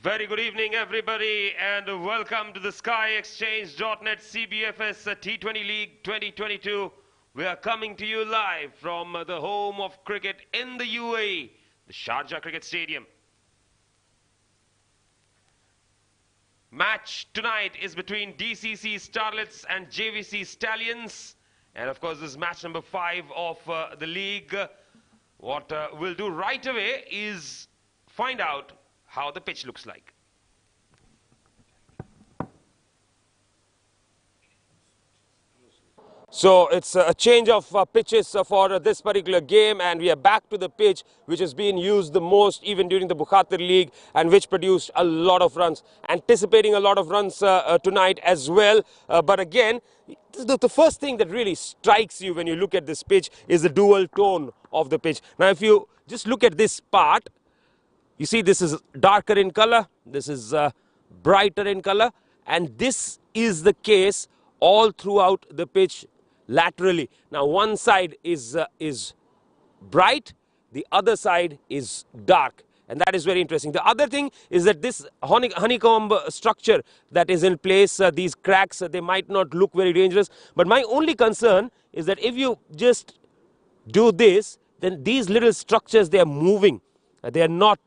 Very good evening, everybody, and welcome to the SkyExchange.net CBFS T20 League 2022. We are coming to you live from the home of cricket in the UAE, the Sharjah Cricket Stadium. Match tonight is between DCC Starlets and JVC Stallions. And of course, this is match number 5 of the league. What we'll do right away is find out how the pitch looks like. So it's a change of pitches for this particular game, and we are back to the pitch which has been used the most even during the Bukhatir League and which produced a lot of runs. Anticipating a lot of runs tonight as well. But again, the first thing that really strikes you when you look at this pitch is the dual tone of the pitch. Now if you just look at this part, you see this is darker in color, this is brighter in color, and this is the case all throughout the pitch laterally. Now one side is bright, the other side is dark, and that is very interesting. The other thing is that this honeycomb structure that is in place, these cracks, they might not look very dangerous, but my only concern is that if you just do this, then these little structures, they are moving. They are not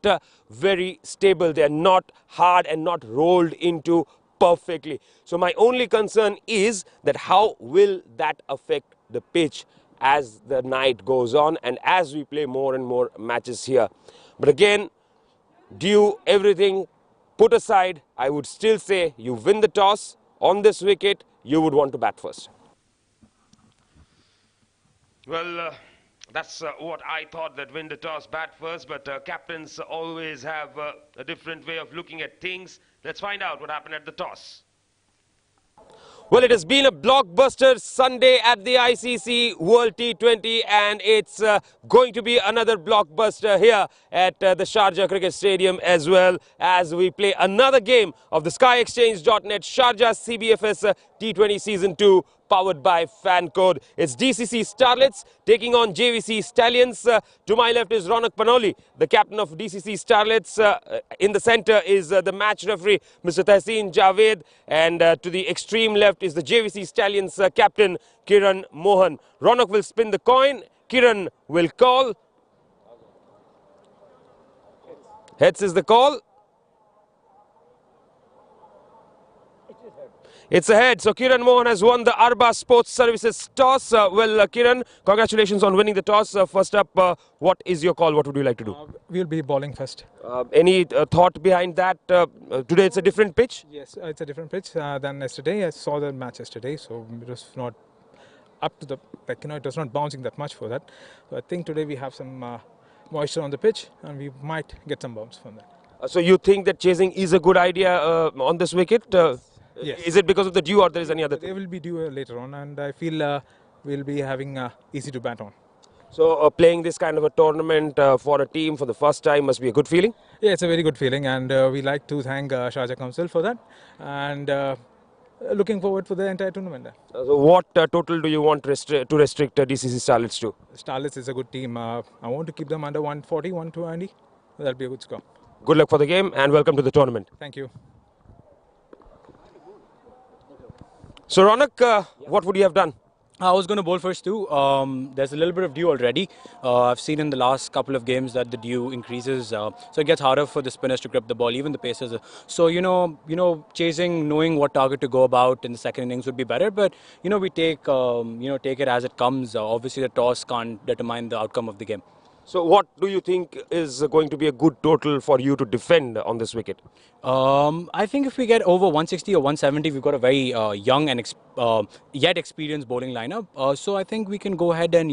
very stable, they are not hard and not rolled into perfectly. So my only concern is that how will that affect the pitch as the night goes on and as we play more and more matches here. But again, due everything put aside, I would still say you win the toss on this wicket, you would want to bat first. Well, that's what I thought, that win the toss, bat first, but captains always have a different way of looking at things. Let's find out what happened at the toss. Well, it has been a blockbuster Sunday at the ICC World T20, and it's going to be another blockbuster here at the Sharjah Cricket Stadium as well, as we play another game of the SkyExchange.net Sharjah CBFS T20 Season 2, powered by Fan Code. It's DCC Starlets taking on JVC Stallions. To my left is Ronak Panoli, the captain of DCC Starlets. In the center is the match referee, Mr. Tahseen Javed. And to the extreme left is the JVC Stallions captain, Kiran Mohan. Ronak will spin the coin. Kiran will call. Heads is the call. It's a head. So Kiran Mohan has won the Arba Sports Services toss. Kiran, congratulations on winning the toss. First up, what is your call? What would you like to do? We'll be bowling first. Any thought behind that? Today it's a different pitch? Yes, it's a different pitch than yesterday. I saw the match yesterday, so it was not up to the, it was not bouncing that much for that. So I think today we have some moisture on the pitch and we might get some bounce from that. So you think that chasing is a good idea on this wicket? Yes. Is it because of the dew or there is any other thing? They will be due later on, and I feel we'll be having easy to bat on. So playing this kind of a tournament for a team for the first time must be a good feeling? Yeah, it's a very good feeling, and we like to thank Sharjah Council for that, and looking forward for the entire tournament. So what total do you want to restrict DCC Starlets to? Starlets is a good team. I want to keep them under 140, 120. That'll be a good score. Good luck for the game and welcome to the tournament. Thank you. So Ronak, what would you have done? I was going to bowl first too. There's a little bit of dew already. I've seen in the last couple of games that the dew increases, so it gets harder for the spinners to grip the ball, even the pacers. So chasing, knowing what target to go about in the second innings would be better. But we take take it as it comes. Obviously, the toss can't determine the outcome of the game. So what do you think is going to be a good total for you to defend on this wicket? I think if we get over 160 or 170, we've got a very young and yet experienced bowling lineup. So I think we can go ahead and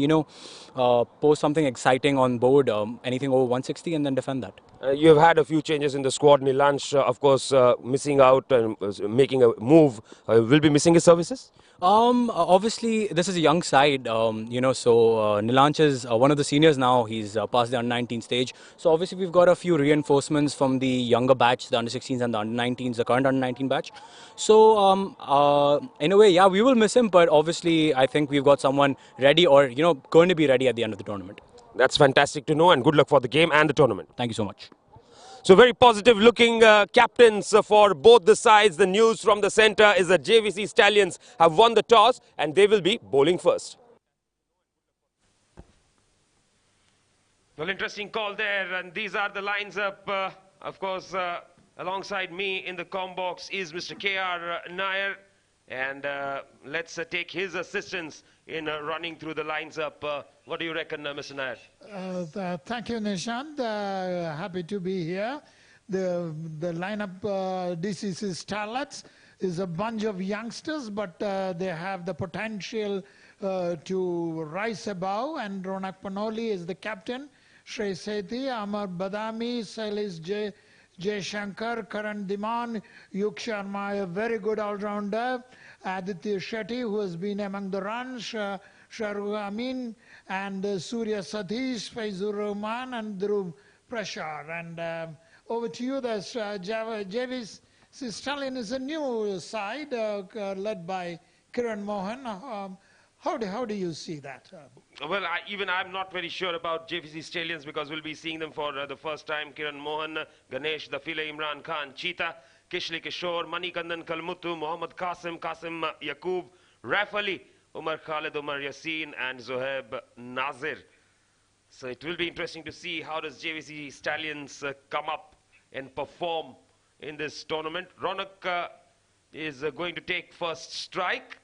post something exciting on board, anything over 160, and then defend that. You have had a few changes in the squad. Nilansh, of course, missing out and making a move. Will be missing his services. Obviously, this is a young side, so Nilansh is one of the seniors now. He's past the under-19 stage. So obviously, we've got a few reinforcements from the younger batch, the under-16s and the under-19s, the current under-19 batch. So in a way, yeah, we will miss him, but obviously, I think we've got someone ready or, going to be ready at the end of the tournament. That's fantastic to know, and good luck for the game and the tournament. Thank you so much. So very positive looking captains for both the sides. The news from the centre is that JVC Stallions have won the toss and they will be bowling first. Well, interesting call there, and these are the lines up. Of course, alongside me in the comm box is Mr. K.R. Nair, and let's take his assistance in running through the lines up. What do you reckon, Mr. Nair? Thank you, Nishant. Happy to be here. The lineup, DCC Starlets, is a bunch of youngsters, but they have the potential to rise above. And Ronak Panoli is the captain. Shrey Sethi, Amar Badami, Sailis Jay Shankar, Karan Diman, Yuk Sharma, a very good all-rounder. Aditya Shetty, who has been among the runs. Sharu Amin and Surya Satish, Faizur Rahman and Dhruv Prashar. And over to you, there's JVC Stallion is a new side led by Kiran Mohan. How do you see that? Well, I'm not very sure about JVC Stallions because we'll be seeing them for the first time. Kiran Mohan, Ganesh Dafile, Imran Khan, Cheetah, Kishli Kishore, Manikandan Kalmuttu, Mohammad Qasim Yaqub, Raf Ali, Umar Khalid, Umar Yassin and Zohaib Nazir. So it will be interesting to see how does JVC Stallions come up and perform in this tournament. Ronak is going to take first strike.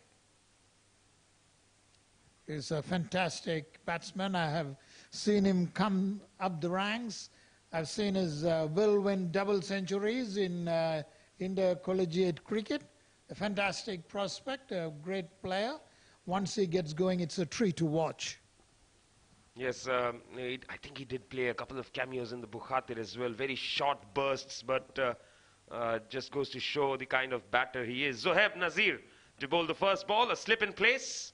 He's a fantastic batsman. I have seen him come up the ranks. I've seen his will win double centuries in intercollegiate cricket. A fantastic prospect, a great player. Once he gets going, it's a treat to watch. Yes, I think he did play a couple of cameos in the Bukhatir as well. Very short bursts, but just goes to show the kind of batter he is. Zohaib Nazir to bowl the first ball, a slip in place.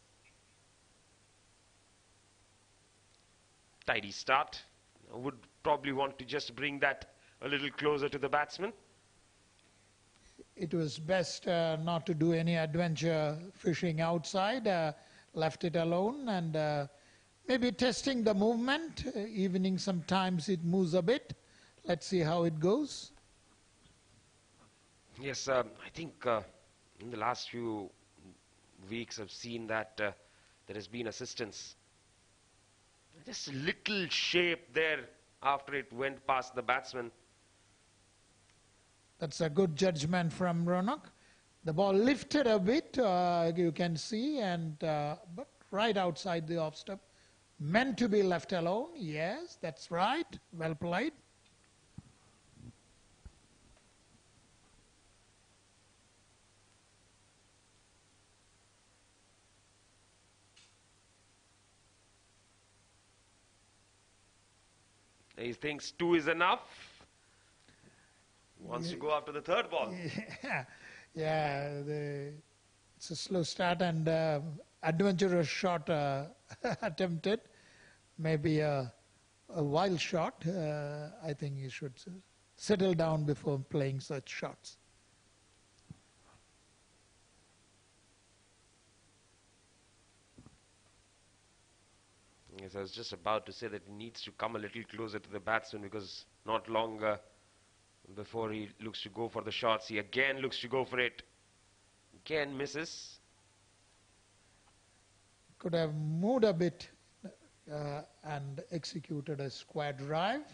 Tidy start. Would probably want to just bring that a little closer to the batsman. It was best not to do any adventure fishing outside, left it alone, and maybe testing the movement. Evening sometimes it moves a bit. Let's see how it goes. Yes, I think in the last few weeks I've seen that there has been assistance. Just a little shape there after it went past the batsman. That's a good judgment from Ronak. The ball lifted a bit, you can see, and but right outside the off stump. Meant to be left alone. Yes, that's right. Well played. He thinks 2 is enough. Wants to go after the third ball. Yeah, it's a slow start and adventurous shot attempted. Maybe a wild shot. I think he should settle down before playing such shots. Yes, I was just about to say that he needs to come a little closer to the batsman because not long before he looks to go for the shots, he again looks to go for it. Again misses. Could have moved a bit and executed a square drive.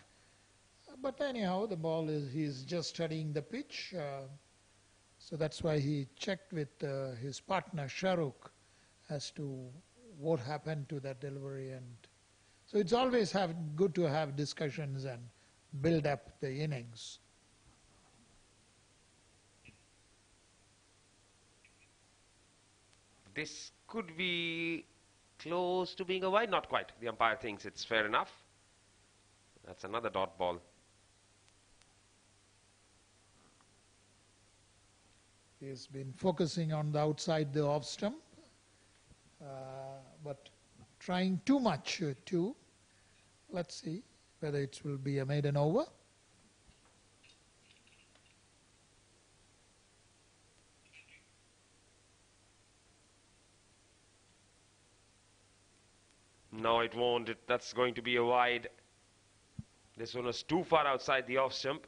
But anyhow, the ball is, he's just studying the pitch. So that's why he checked with his partner, Shahrukh, as to what happened to that delivery. And so it's always good to have discussions and build up the innings. This could be close to being a wide, not quite. The umpire thinks it's fair enough. That's another dot ball. He's been focusing on the outside the off stump, but trying too much too. Let's see whether it will be a maiden over. No, it won't. That's going to be a wide. This one was too far outside the off stump.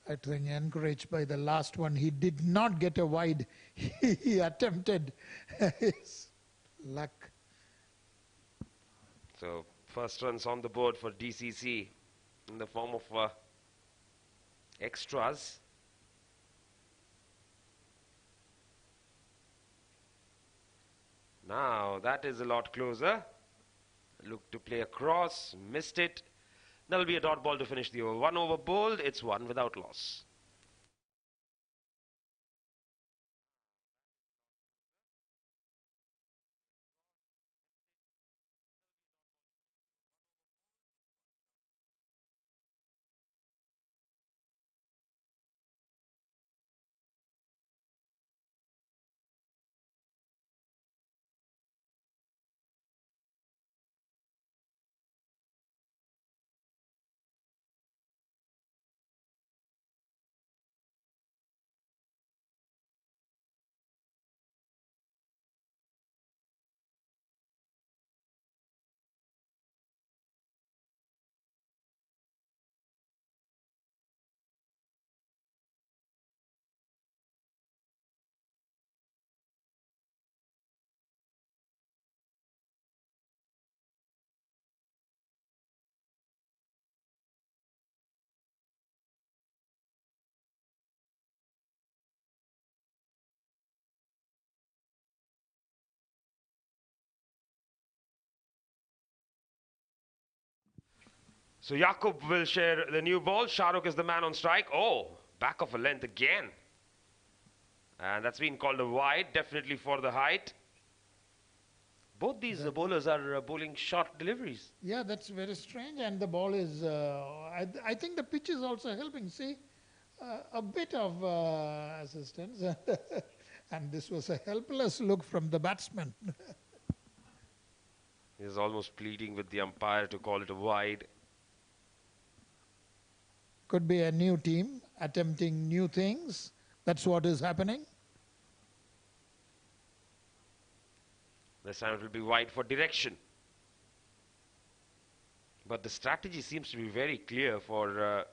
I think encouraged by the last one, he did not get a wide. He attempted his luck. So first runs on the board for DCC in the form of extras. Now that is a lot closer. Looked to play across, missed it. That'll be a dot ball to finish the over. 1 over bowled, it's 1 without loss. So Jakub will share the new ball. Shahrukh is the man on strike. Oh, back of a length again. And that's been called a wide, definitely for the height. Both these bowlers are bowling short deliveries. Yeah, that's very strange. And the ball is, I think the pitch is also helping. See, a bit of assistance. And this was a helpless look from the batsman. He's almost pleading with the umpire to call it a wide. Could be a new team attempting new things. That's what is happening. This time it will be wide for direction. But the strategy seems to be very clear for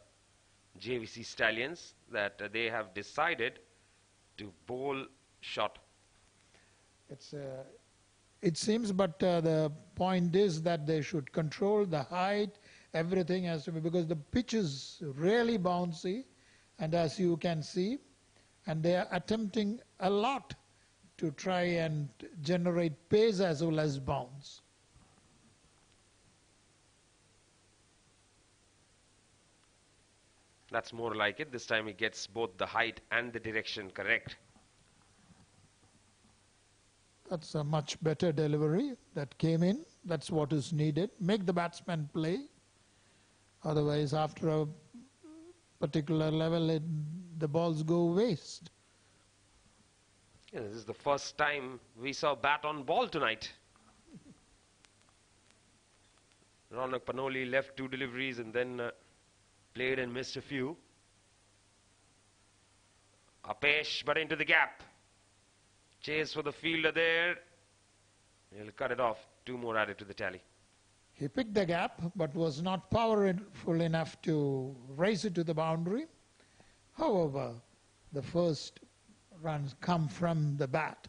JVC Stallions, that they have decided to bowl short. It seems, but the point is that they should control the height. Everything has to be, because the pitch is really bouncy, and as you can see, and they are attempting a lot to try and generate pace as well as bounce. That's more like it. This time he gets both the height and the direction correct. That's a much better delivery that came in. That's what is needed. Make the batsman play. Otherwise, after a particular level, the balls go waste. Yeah, this is the first time we saw bat on ball tonight. Ronak Panoli left 2 deliveries and then played and missed a few. Apesh, but into the gap. Chase for the fielder there. He'll cut it off. 2 more added to the tally. He picked the gap, but was not powerful enough to raise it to the boundary. However, the first runs come from the bat.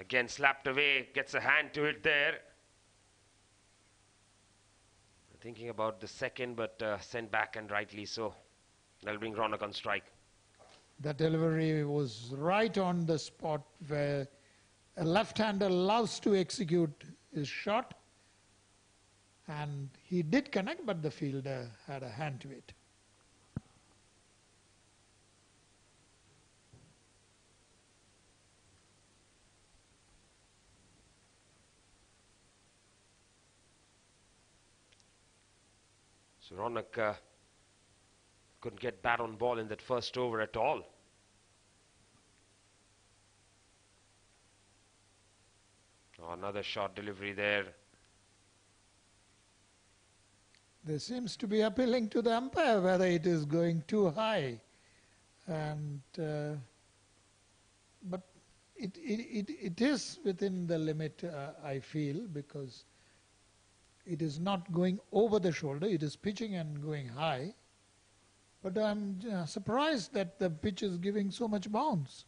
Again slapped away, gets a hand to it there. Thinking about the second, but sent back, and rightly so. That'll bring Ronak on strike. The delivery was right on the spot where a left-hander loves to execute his shot. And he did connect, but the fielder had a hand to it. So Ronak couldn't get bat on ball in that first over at all. Oh, another short delivery there. There seems to be appealing to the umpire whether it is going too high. And but it is within the limit, I feel, because it is not going over the shoulder. It is pitching and going high. But I'm surprised that the pitch is giving so much bounce.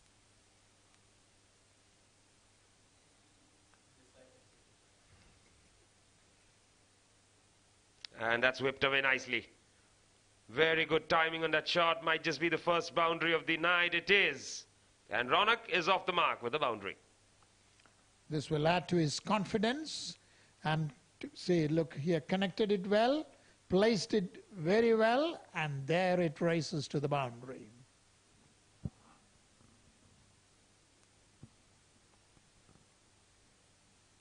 And that's whipped away nicely. Very good timing on that shot. Might just be the first boundary of the night. It is. And Ronak is off the mark with a boundary. This will add to his confidence and to say, look, here, connected it well, placed it very well, and there it races to the boundary.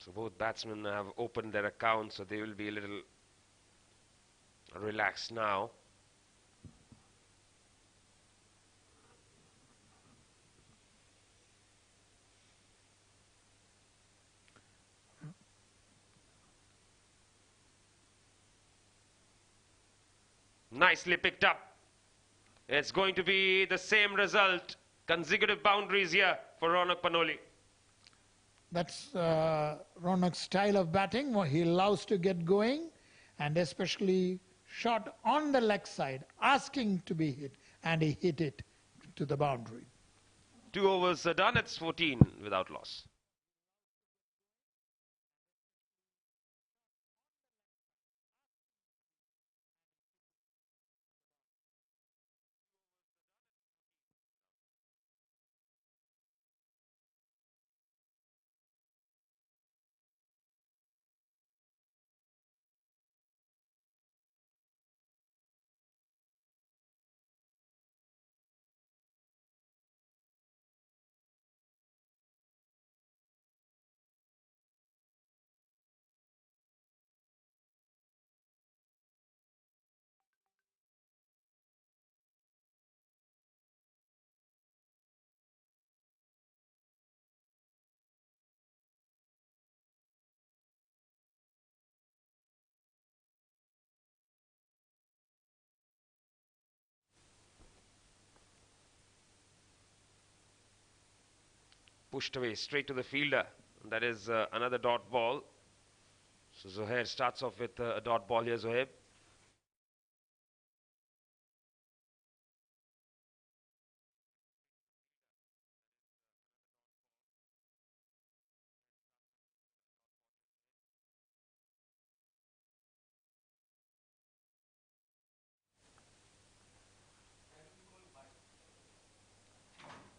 So both batsmen have opened their accounts, so they will be a little relaxed now. Nicely picked up. It's going to be the same result. Consecutive boundaries here for Ronak Panoli. That's Ronak's style of batting. He loves to get going, and especially shot on the leg side, asking to be hit, and he hit it to the boundary. 2 overs are done. It's 14 without loss. Pushed away straight to the fielder. That is another dot ball. So Zohair starts off with a dot ball here, Zohair.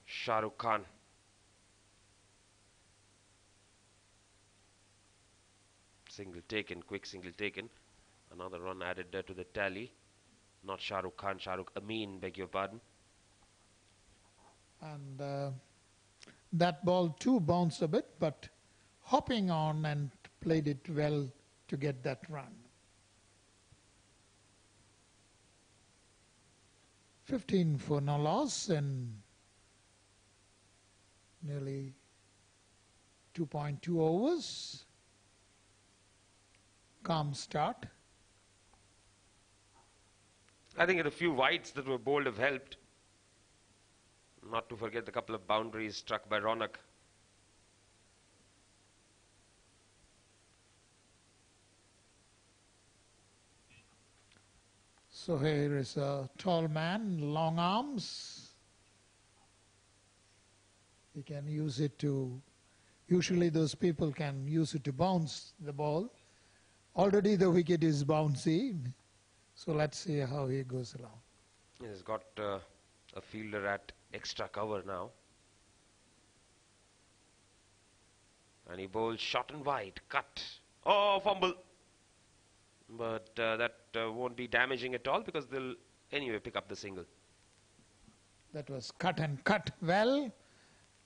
Shah Rukh Khan. Single taken, quick single taken. Another run added there to the tally. Not Shah Rukh Khan, Shah Rukh Amin, beg your pardon. And that ball too bounced a bit, but hopping on and played it well to get that run. 15 for no loss and nearly 2.2 overs. Calm start. I think a few wides that were bowled have helped. Not to forget the couple of boundaries struck by Ronak. So here is a tall man, long arms. He can use it to Usually those people can use it to bounce the ball. Already the wicket is bouncy. So let's see how he goes along. He's got a fielder at extra cover now. And he bowls short and wide, cut. Oh, fumble. But that won't be damaging at all because they'll anyway pick up the single. That was cut and cut well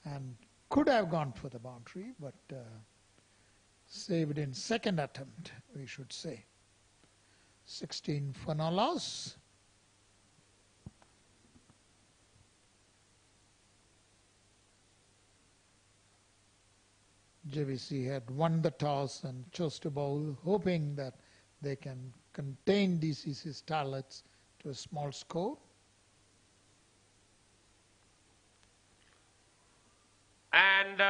and could have gone for the boundary, but saved in second attempt, we should say. 16 for no loss. JVC had won the toss and chose to bowl, hoping that they can contain DCC Starlets to a small score. And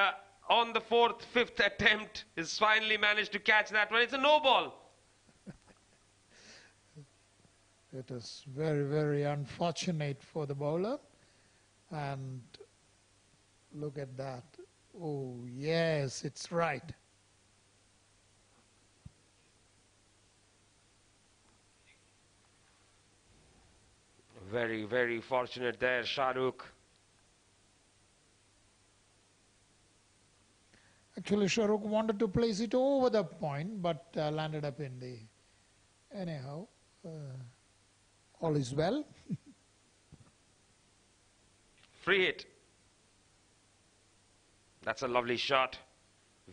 on the fifth attempt, he's finally managed to catch that one. It's a no ball. It is very, very unfortunate for the bowler. And look at that. Oh, yes, it's right. Very, very fortunate there, Shahrukh. Actually, Shahrukh wanted to place it over the point, but landed up in the... Anyhow, all is well. Free hit. That's a lovely shot.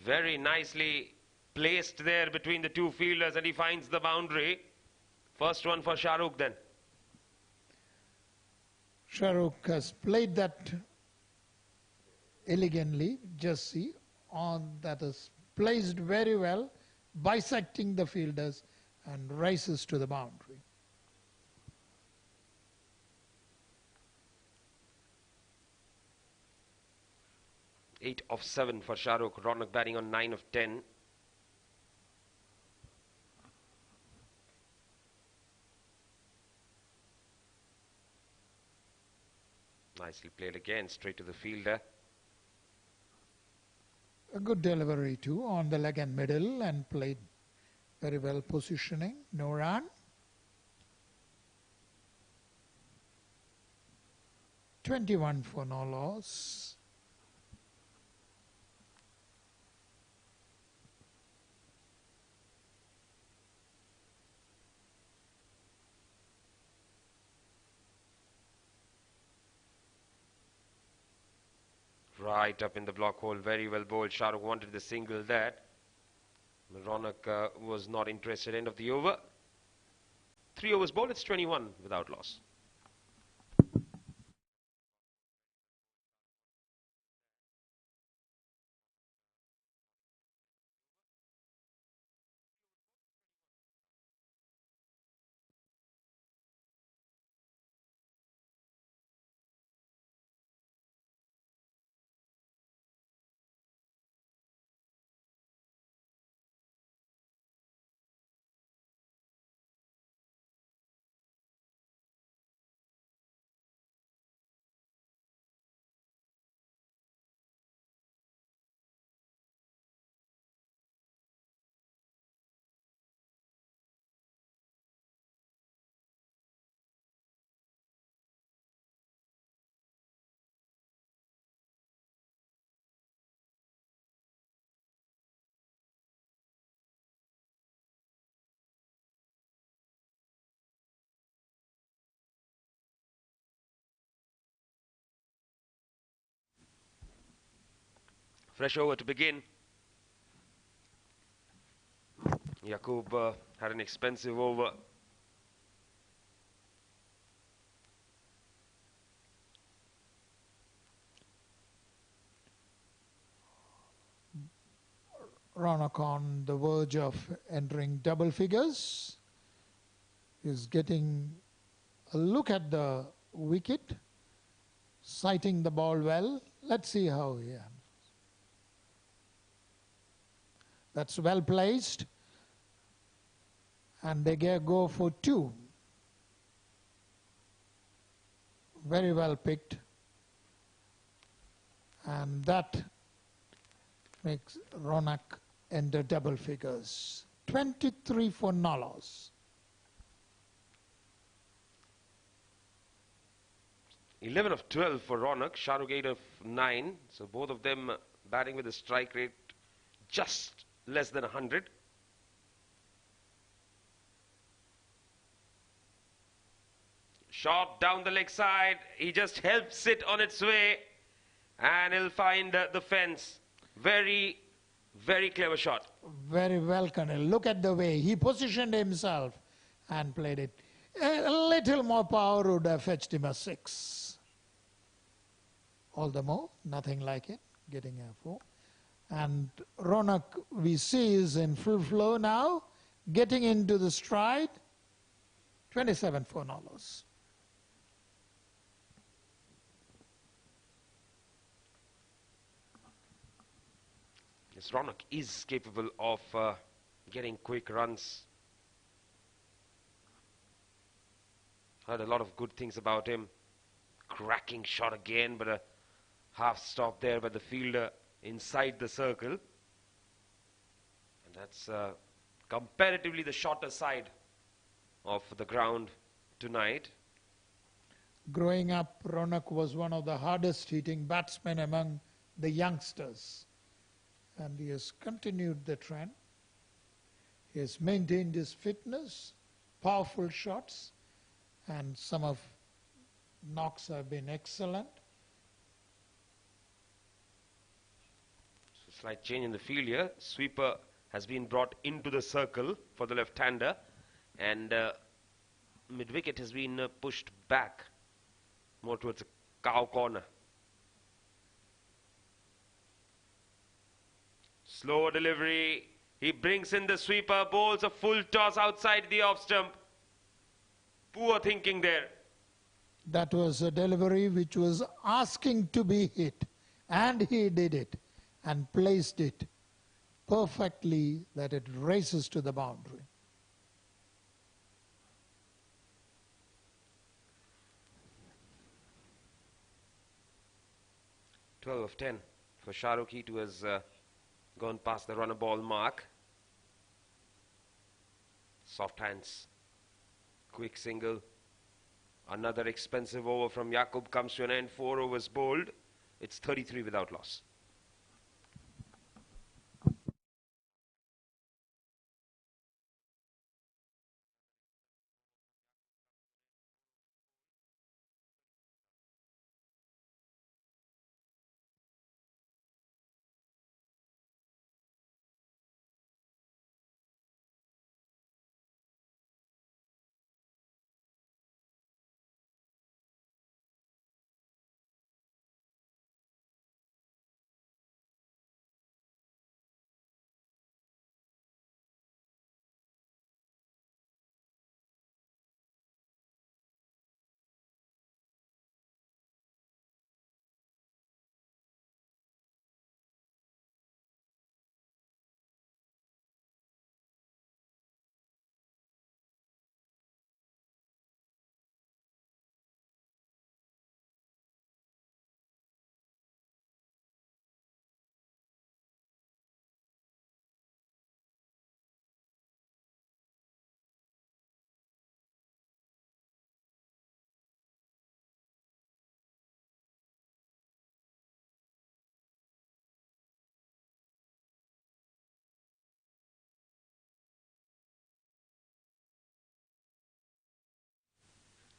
Very nicely placed there between the two fielders, and he finds the boundary. First one for Shahrukh then. Shahrukh has played that elegantly. Just see, that is placed very well, bisecting the fielders and rises to the boundary. Eight of 7 for Shahrukh. Ronak batting on 9 of 10. Nicely played again, straight to the fielder. A good delivery too on the leg and middle, and played very well positioning. No run. 21 for no loss. Right up in the block hole, very well bowled. Shahrukh wanted the single there. Ronak was not interested. End of the over. 3 overs bowled, it's 21 without loss. Fresh over to begin. Yaqub had an expensive over. Ronak on the verge of entering double figures. Is getting a look at the wicket, sighting the ball well. Let's see how he ends. That's well placed. And they go for 2. Very well picked. And that makes Ronak enter double figures. 23 for Nalos. 11 of 12 for Ronak, Shahrukh 8 of 9. So both of them batting with a strike rate just less than 100. Shot down the leg side. He just helps it on its way. And he'll find the fence. Very, very clever shot. Very well, Colonel. Look at the way he positioned himself and played it. A little more power would have fetched him a 6. All the more, nothing like it, getting a 4. And Ronak, we see, is in full flow now, getting into the stride. 27 for Nalos. Yes, Ronak is capable of getting quick runs. Heard a lot of good things about him. Cracking shot again, but a half stop there by the fielder inside the circle. And that's comparatively the shorter side of the ground tonight. Growing up, Ronak was one of the hardest hitting batsmen among the youngsters. And he has continued the trend. He has maintained his fitness, powerful shots, and some of knocks have been excellent. So slight change in the field here. Sweeper has been brought into the circle for the left-hander, and mid-wicket has been pushed back more towards a cow corner. Slow delivery. He brings in the sweeper, bowls a full toss outside the off stump. Poor thinking there. That was a delivery which was asking to be hit, and he did it and placed it perfectly that it races to the boundary. "12 of 10 for Shahrukh, who has gone past the runner ball mark. Soft hands. Quick single. Another expensive over from Yaqub comes to an end. 4 overs bowled. It's 33 without loss.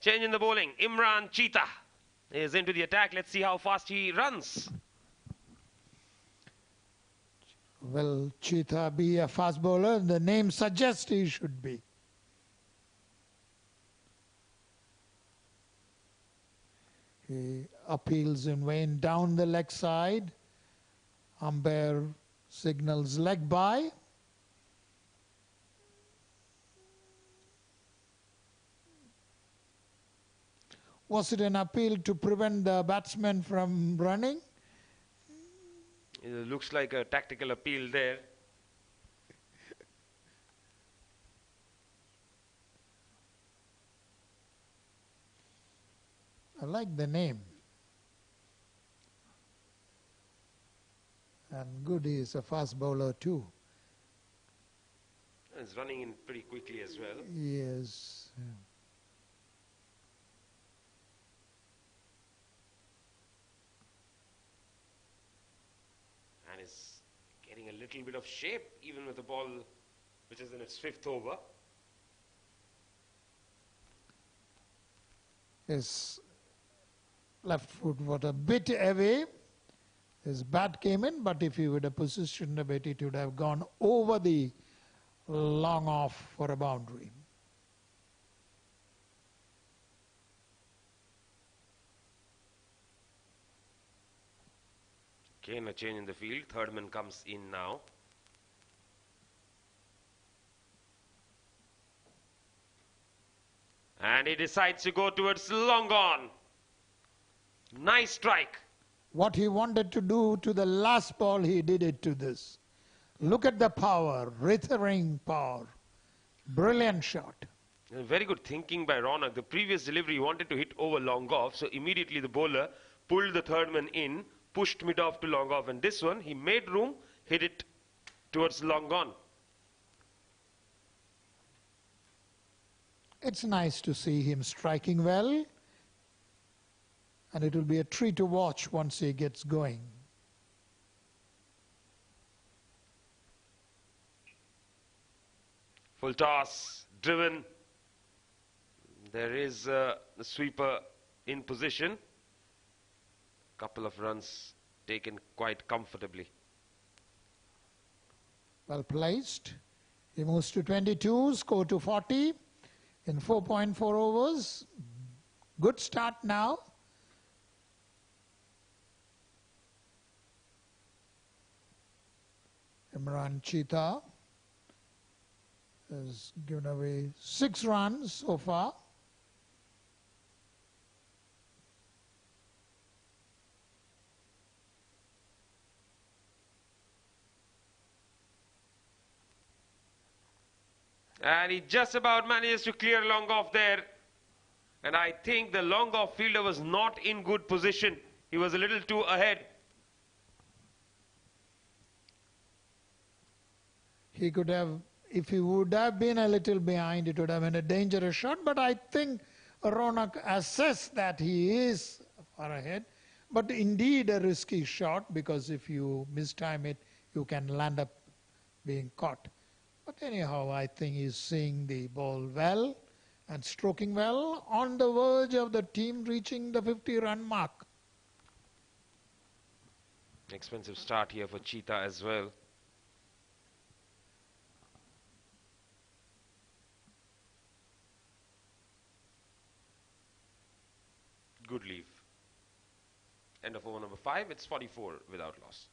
Change in the bowling. Imran Cheetah is into the attack. Let's see how fast he runs. Will Cheetah be a fast bowler? The name suggests he should be. He appeals in vain down the leg side. Umpire signals leg by. Was it an appeal to prevent the batsman from running? It looks like a tactical appeal there. I like the name. And good, he is a fast bowler too. He's running in pretty quickly as well. Yes. And is getting a little bit of shape even with the ball which is in its 5th over. His left foot was a bit away. His bat came in, but if he would have positioned a bit, it would have gone over the long off for a boundary. Again, a change in the field. Third man comes in now. And he decides to go towards long on. Nice strike. What he wanted to do to the last ball, he did it to this. Look at the power, writhing power. Brilliant shot. Very good thinking by Ronak. The previous delivery he wanted to hit over long off, so immediately the bowler pulled the third man in, pushed mid off to long off, and this one he made room, hit it towards long on. It's nice to see him striking well, and it will be a treat to watch once he gets going. Full toss, driven. There is the sweeper in position. Couple of runs taken quite comfortably. Well placed. He moves to 22, score to 40 in 4.4 overs. Good start now. Imran Cheetah has given away 6 runs so far. And he just about manages to clear long off there. And I think the long off fielder was not in good position. He was a little too ahead. He could have, if he would have been a little behind, it would have been a dangerous shot. But I think Ronak assessed that he is far ahead. But indeed a risky shot, because if you mistime it, you can land up being caught. But anyhow, I think he's seeing the ball well and stroking well, on the verge of the team reaching the 50-run mark. Expensive start here for Cheetah as well. Good leave. End of over number 5. It's 44 without loss.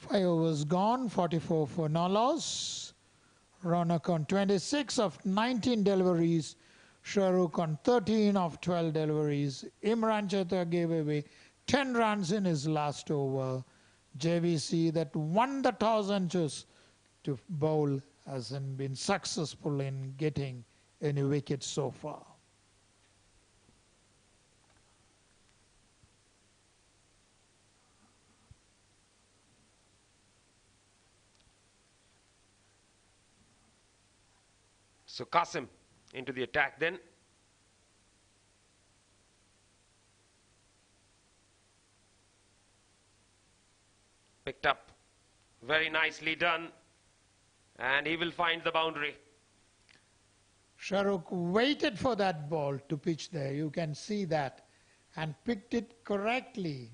Five overs gone, 44 for no loss. Ronak on 26 of 19 deliveries. Shahrukh on 13 of 12 deliveries. Imran Cheetah gave away 10 runs in his last over. JVC that won the toss and chose to bowl hasn't been successful in getting any wickets so far. So Qasim into the attack then. Picked up. Very nicely done. And he will find the boundary. Shahrukh waited for that ball to pitch there. You can see that. And picked it correctly.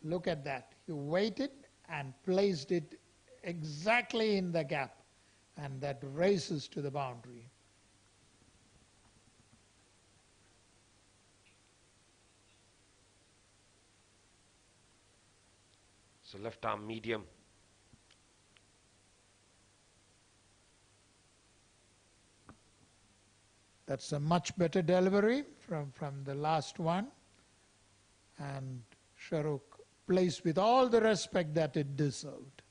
Look at that. He waited and placed it exactly in the gap. And that races to the boundary. So left arm medium. That's a much better delivery from the last one. And Shahrukh placed with all the respect that it deserved.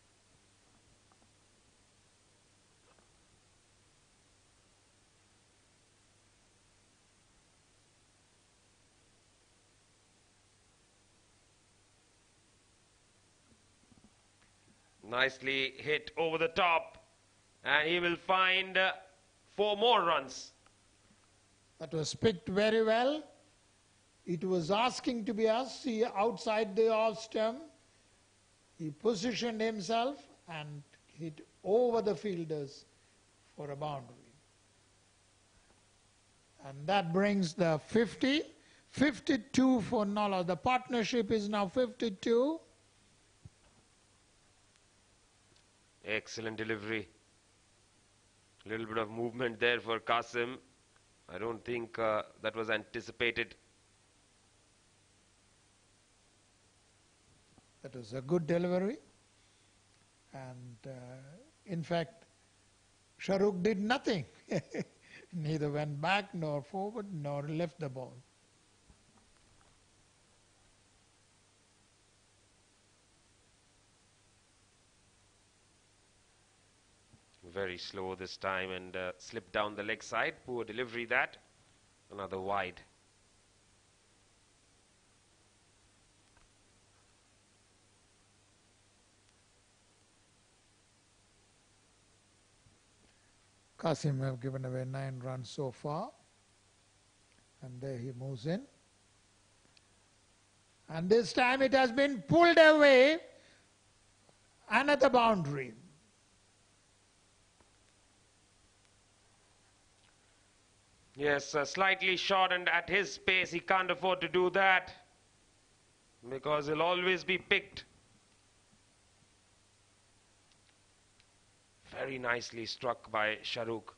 Nicely hit over the top. And he will find 4 more runs. That was picked very well. It was asking to be us. He outside the off stump. He positioned himself and hit over the fielders for a boundary. And that brings the 50. 52 for Nala. The partnership is now 52. Excellent delivery. A little bit of movement there for Qasim. I don't think that was anticipated. That was a good delivery. And in fact, Shahrukh did nothing. Neither went back nor forward nor left the ball. Very slow this time and slipped down the leg side. Poor delivery that. Another wide. Qasim have given away 9 runs so far. And there he moves in. And this time it has been pulled away. Another boundary. Yes, slightly short, and at his pace he can't afford to do that because he'll always be picked. Very nicely struck by Shahrukh.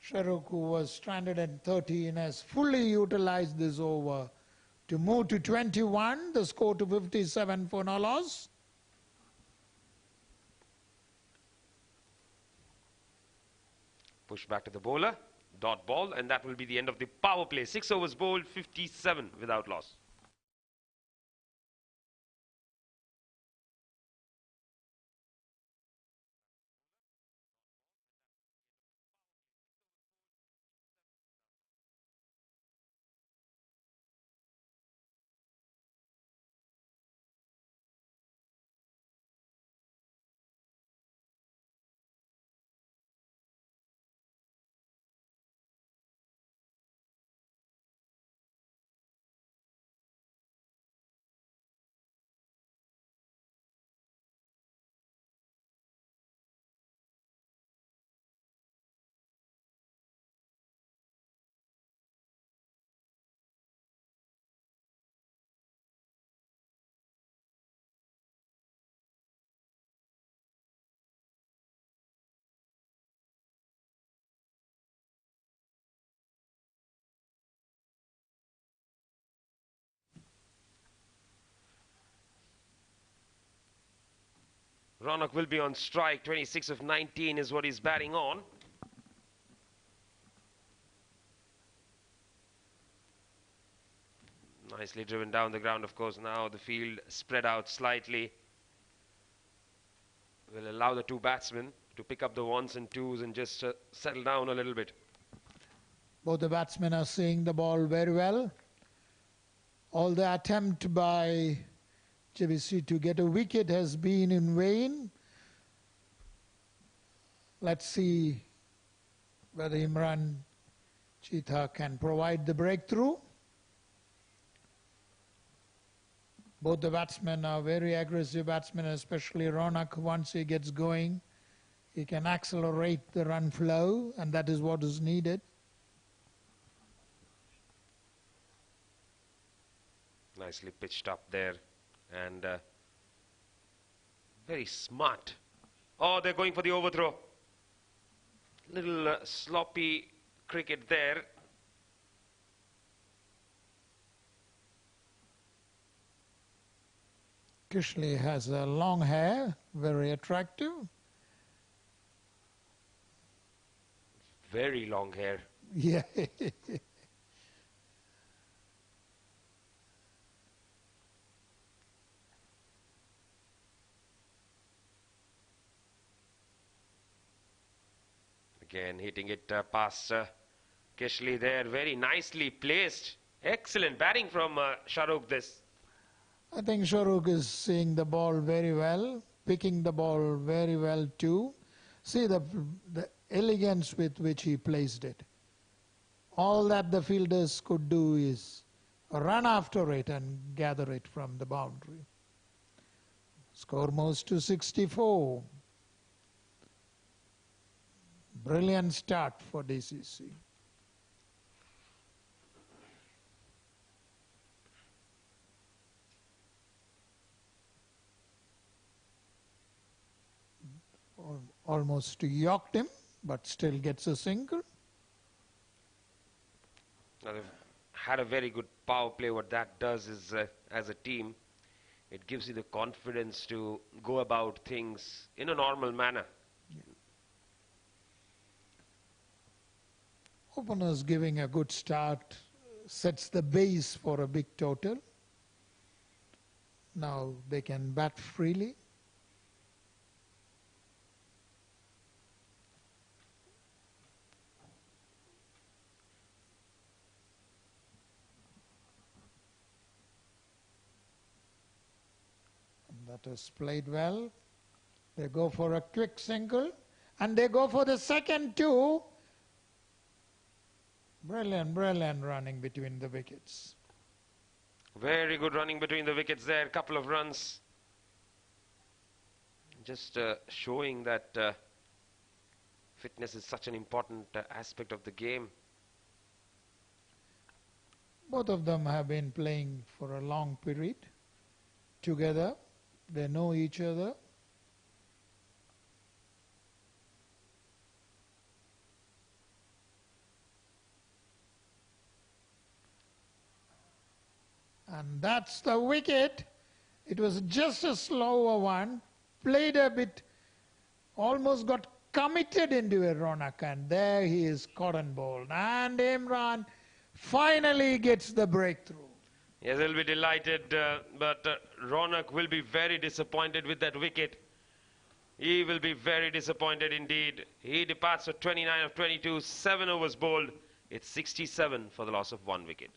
Shahrukh, who was stranded at 13, has fully utilized this over to move to 21, the score to 57 for no loss. Push back to the bowler. Dot ball, and that will be the end of the power play. 6 overs bowled, 57 without loss. Ronak will be on strike. 26 of 19 is what he's batting on. Nicely driven down the ground, of course. Now the field spread out slightly. Will allow the 2 batsmen to pick up the 1s and 2s and just settle down a little bit. Both the batsmen are seeing the ball very well. All the attempt by JVC to get a wicket has been in vain. Let's see whether Imran Cheetah can provide the breakthrough. Both the batsmen are very aggressive batsmen, especially Ronak. Once he gets going, he can accelerate the run flow, and that is what is needed. Nicely pitched up there, and very smart. Oh, they're going for the overthrow. Little sloppy cricket there. Kishley has a long hair, very attractive. Very long hair. Yeah. Again, hitting it past Kishley there. Very nicely placed. Excellent batting from Shahrukh this. I think Shahrukh is seeing the ball very well, picking the ball very well too. See the elegance with which he placed it. All that the fielders could do is run after it and gather it from the boundary. Score moves to 64. Brilliant start for DCC. Almost yorked him, but still gets a single. Now they've had a very good power play. What that does is, as a team, it gives you the confidence to go about things in a normal manner. Openers giving a good start sets the base for a big total. Now they can bat freely. That is played well. They go for a quick single, and they go for the second too. Brilliant, brilliant running between the wickets. Very good running between the wickets there. Couple of runs. Just showing that fitness is such an important aspect of the game. Both of them have been playing for a long period together. They know each other. And that's the wicket. It was just a slower one. Played a bit, almost got committed into a Ronak, and there he is cotton bowled. And Imran finally gets the breakthrough. Yes, he'll be delighted, but Ronak will be very disappointed with that wicket. He will be very disappointed indeed. He departs for 29 of 22, 7 overs bowled. It's 67 for the loss of 1 wicket.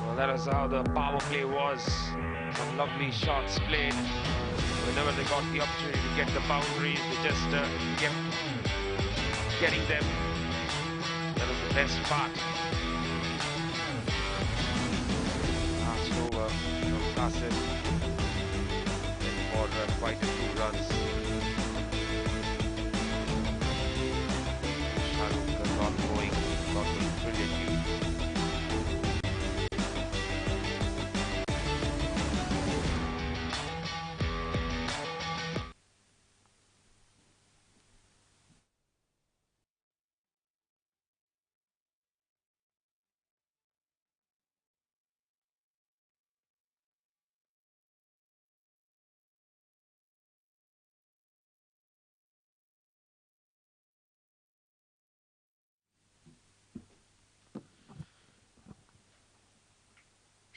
Well, that is how the power play was. Some lovely shots played. Whenever they got the opportunity to get the boundaries, they just kept getting them. That was the best part. Last over from Qasim for quite a few runs. Shahrukh got going brilliantly.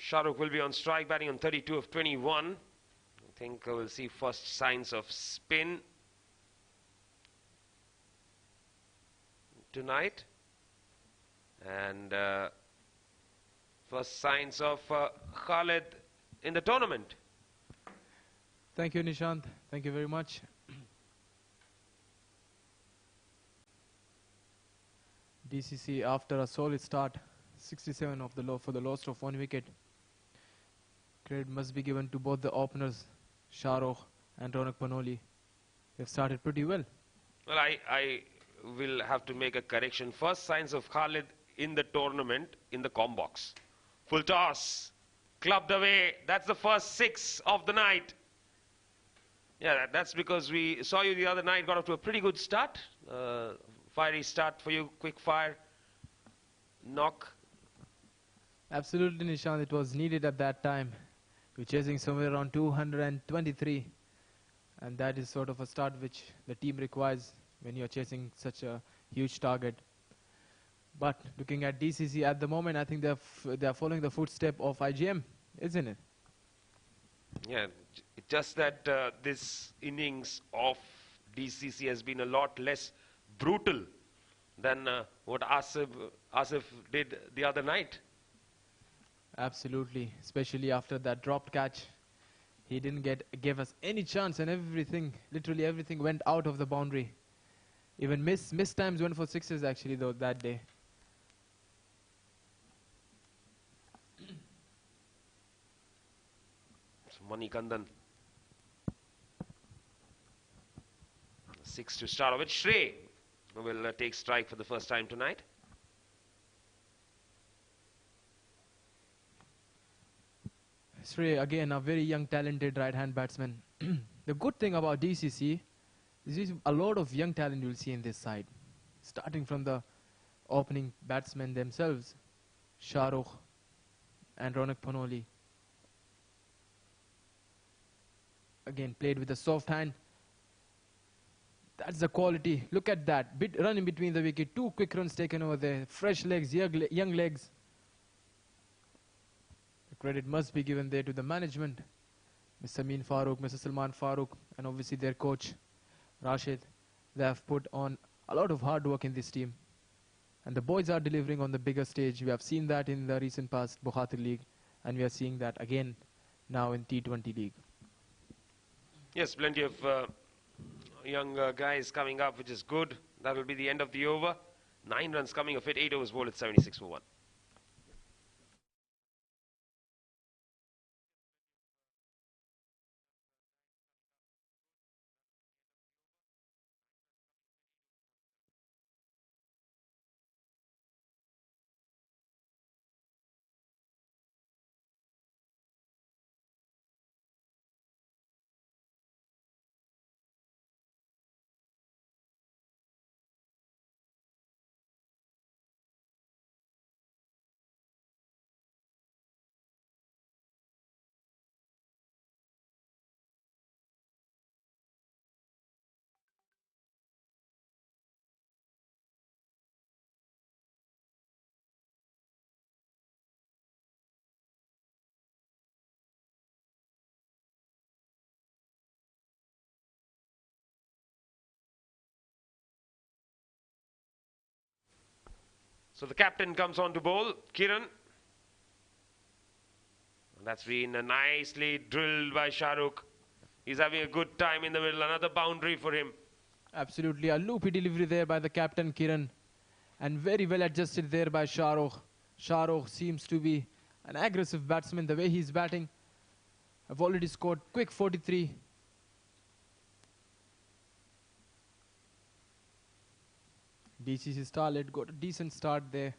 Shahrukh will be on strike, batting on 32 of 21. I think we'll see first signs of spin tonight. And first signs of Khalid in the tournament. Thank you, Nishant. Thank you very much. DCC, after a solid start, 67 of the low for the loss of 1 wicket. Credit must be given to both the openers, Shahrukh and Ronak Panoli. They've started pretty well. Well, I will have to make a correction. First signs of Khalid in the tournament in the com box. Full toss, clubbed away. That's the first 6 of the night. Yeah, that's because we saw you the other night, got off to a pretty good start. Fiery start for you, quick fire, knock. Absolutely, Nishant. It was needed at that time. We're chasing somewhere around 223. And that is sort of a start which the team requires when you're chasing such a huge target. But looking at DCC at the moment, I think they're following the footstep of IGM, isn't it? Yeah, just that this innings of DCC has been a lot less brutal than what Asif did the other night. Absolutely, especially after that dropped catch. He didn't give us any chance, and everything, literally everything went out of the boundary. Even missed times went for sixes actually though that day. Manikandan. 6 to start with. Shrey will take strike for the first time tonight. Shrey, again, a very young, talented right-hand batsman. The good thing about DCC is a lot of young talent you'll see in this side. Starting from the opening batsmen themselves, Shahrukh and Ronak Panoli. Again, played with a soft hand. That's the quality. Look at that. Bit run in between the wicket. 2 quick runs taken over there. Fresh legs, young legs. The credit must be given there to the management. Mr. Amin Farooq, Mr. Salman Farooq, and obviously their coach, Rashid. They have put on a lot of hard work in this team. And the boys are delivering on the bigger stage. We have seen that in the recent past Bukhatir League. And we are seeing that again now in T20 League. Yes, plenty of young guys coming up, which is good. That will be the end of the over. 9 runs coming of it, 8 overs bowled at 76 for 1. So the captain comes on to bowl, Kiran. That's been nicely drilled by Shahrukh. He's having a good time in the middle. Another boundary for him. Absolutely. A loopy delivery there by the captain, Kiran. And very well adjusted there by Shahrukh. Shahrukh seems to be an aggressive batsman the way he's batting. I've already scored quick 43. DCC Starlet got a decent start there.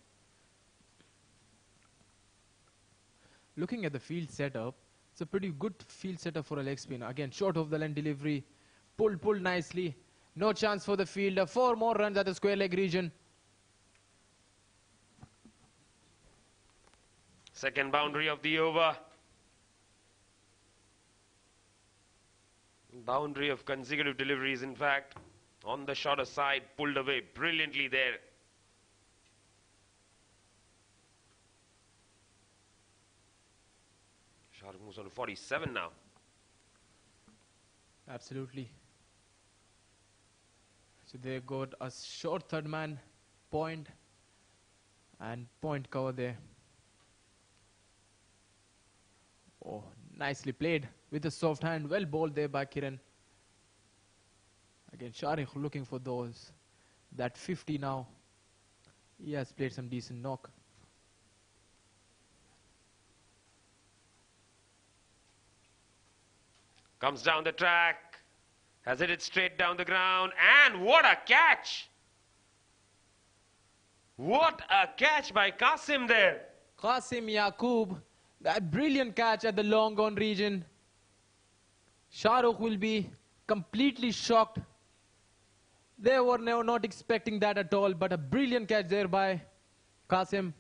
Looking at the field setup, it's a pretty good field setup for a leg spinner. Again, short of the line delivery, pulled nicely. No chance for the fielder. 4 more runs at the square leg region. Second boundary of the over. Boundary of consecutive deliveries, in fact. On the shorter side, pulled away brilliantly there. Shahrukh moves on to 47 now. Absolutely. So they got a short third man point and point cover there. Oh, nicely played with a soft hand. Well bowled there by Kiran. Again, Shahrukh looking for those. That 50 now. He has played some decent knock. Comes down the track. Has hit it straight down the ground. And what a catch! What a catch by Qasim there. Qasim Yaqub, that brilliant catch at the long on region. Shahrukh will be completely shocked. They were not expecting that at all, but a brilliant catch there by Qasim.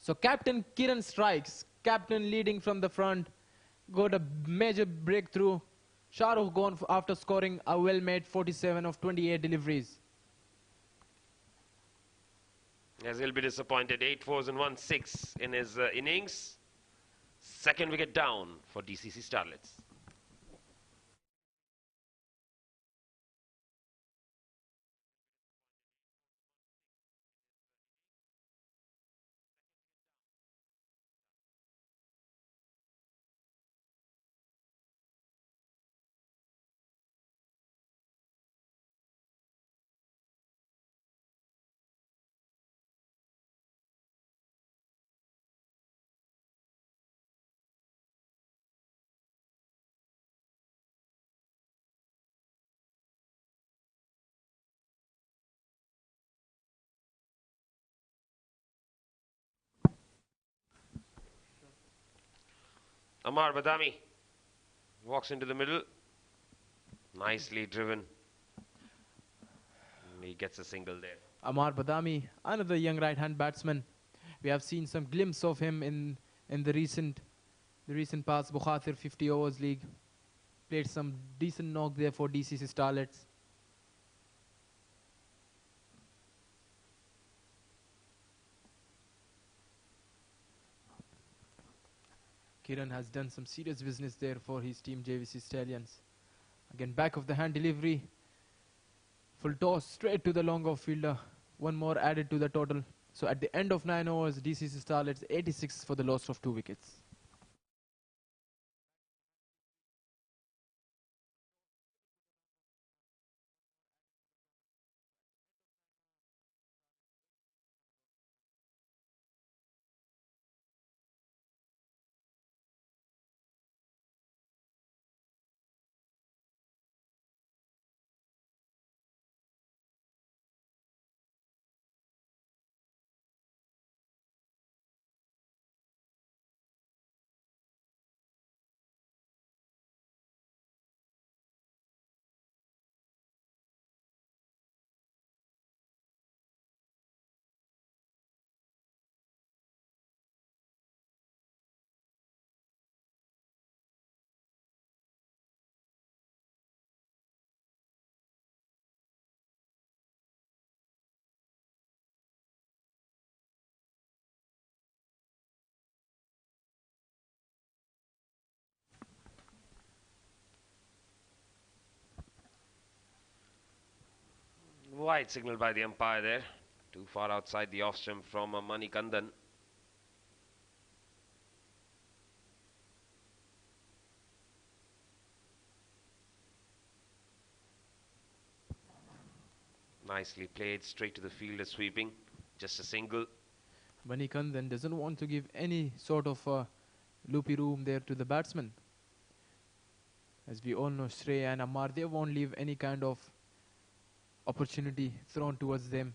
So Captain Kiran strikes. Captain leading from the front. Got a major breakthrough. Shahrukh gone after scoring a well-made 47 of 28 deliveries. As he'll be disappointed, 8 fours and 1 6 in his innings. Second wicket down for DCC Starlets. Amar Badami walks into the middle. Nicely driven. And he gets a single there. Amar Badami, another young right-hand batsman. We have seen some glimpse of him in the recent past Bukhatir 50 overs league. Played some decent knock there for DCC Starlets. Kiran has done some serious business there for his team JVC Stallions. Again, back of the hand delivery. Full toss straight to the long off fielder. One more added to the total. So at the end of 9 overs, DCC Starlets 86 for the loss of 2 wickets. Wide signal by the umpire there. Too far outside the off stump from Manikandan. Nicely played, straight to the fielder sweeping. Just a single. Manikandan doesn't want to give any sort of loopy room there to the batsman. As we all know, Shrey and Amar, they won't leave any kind of opportunity thrown towards them.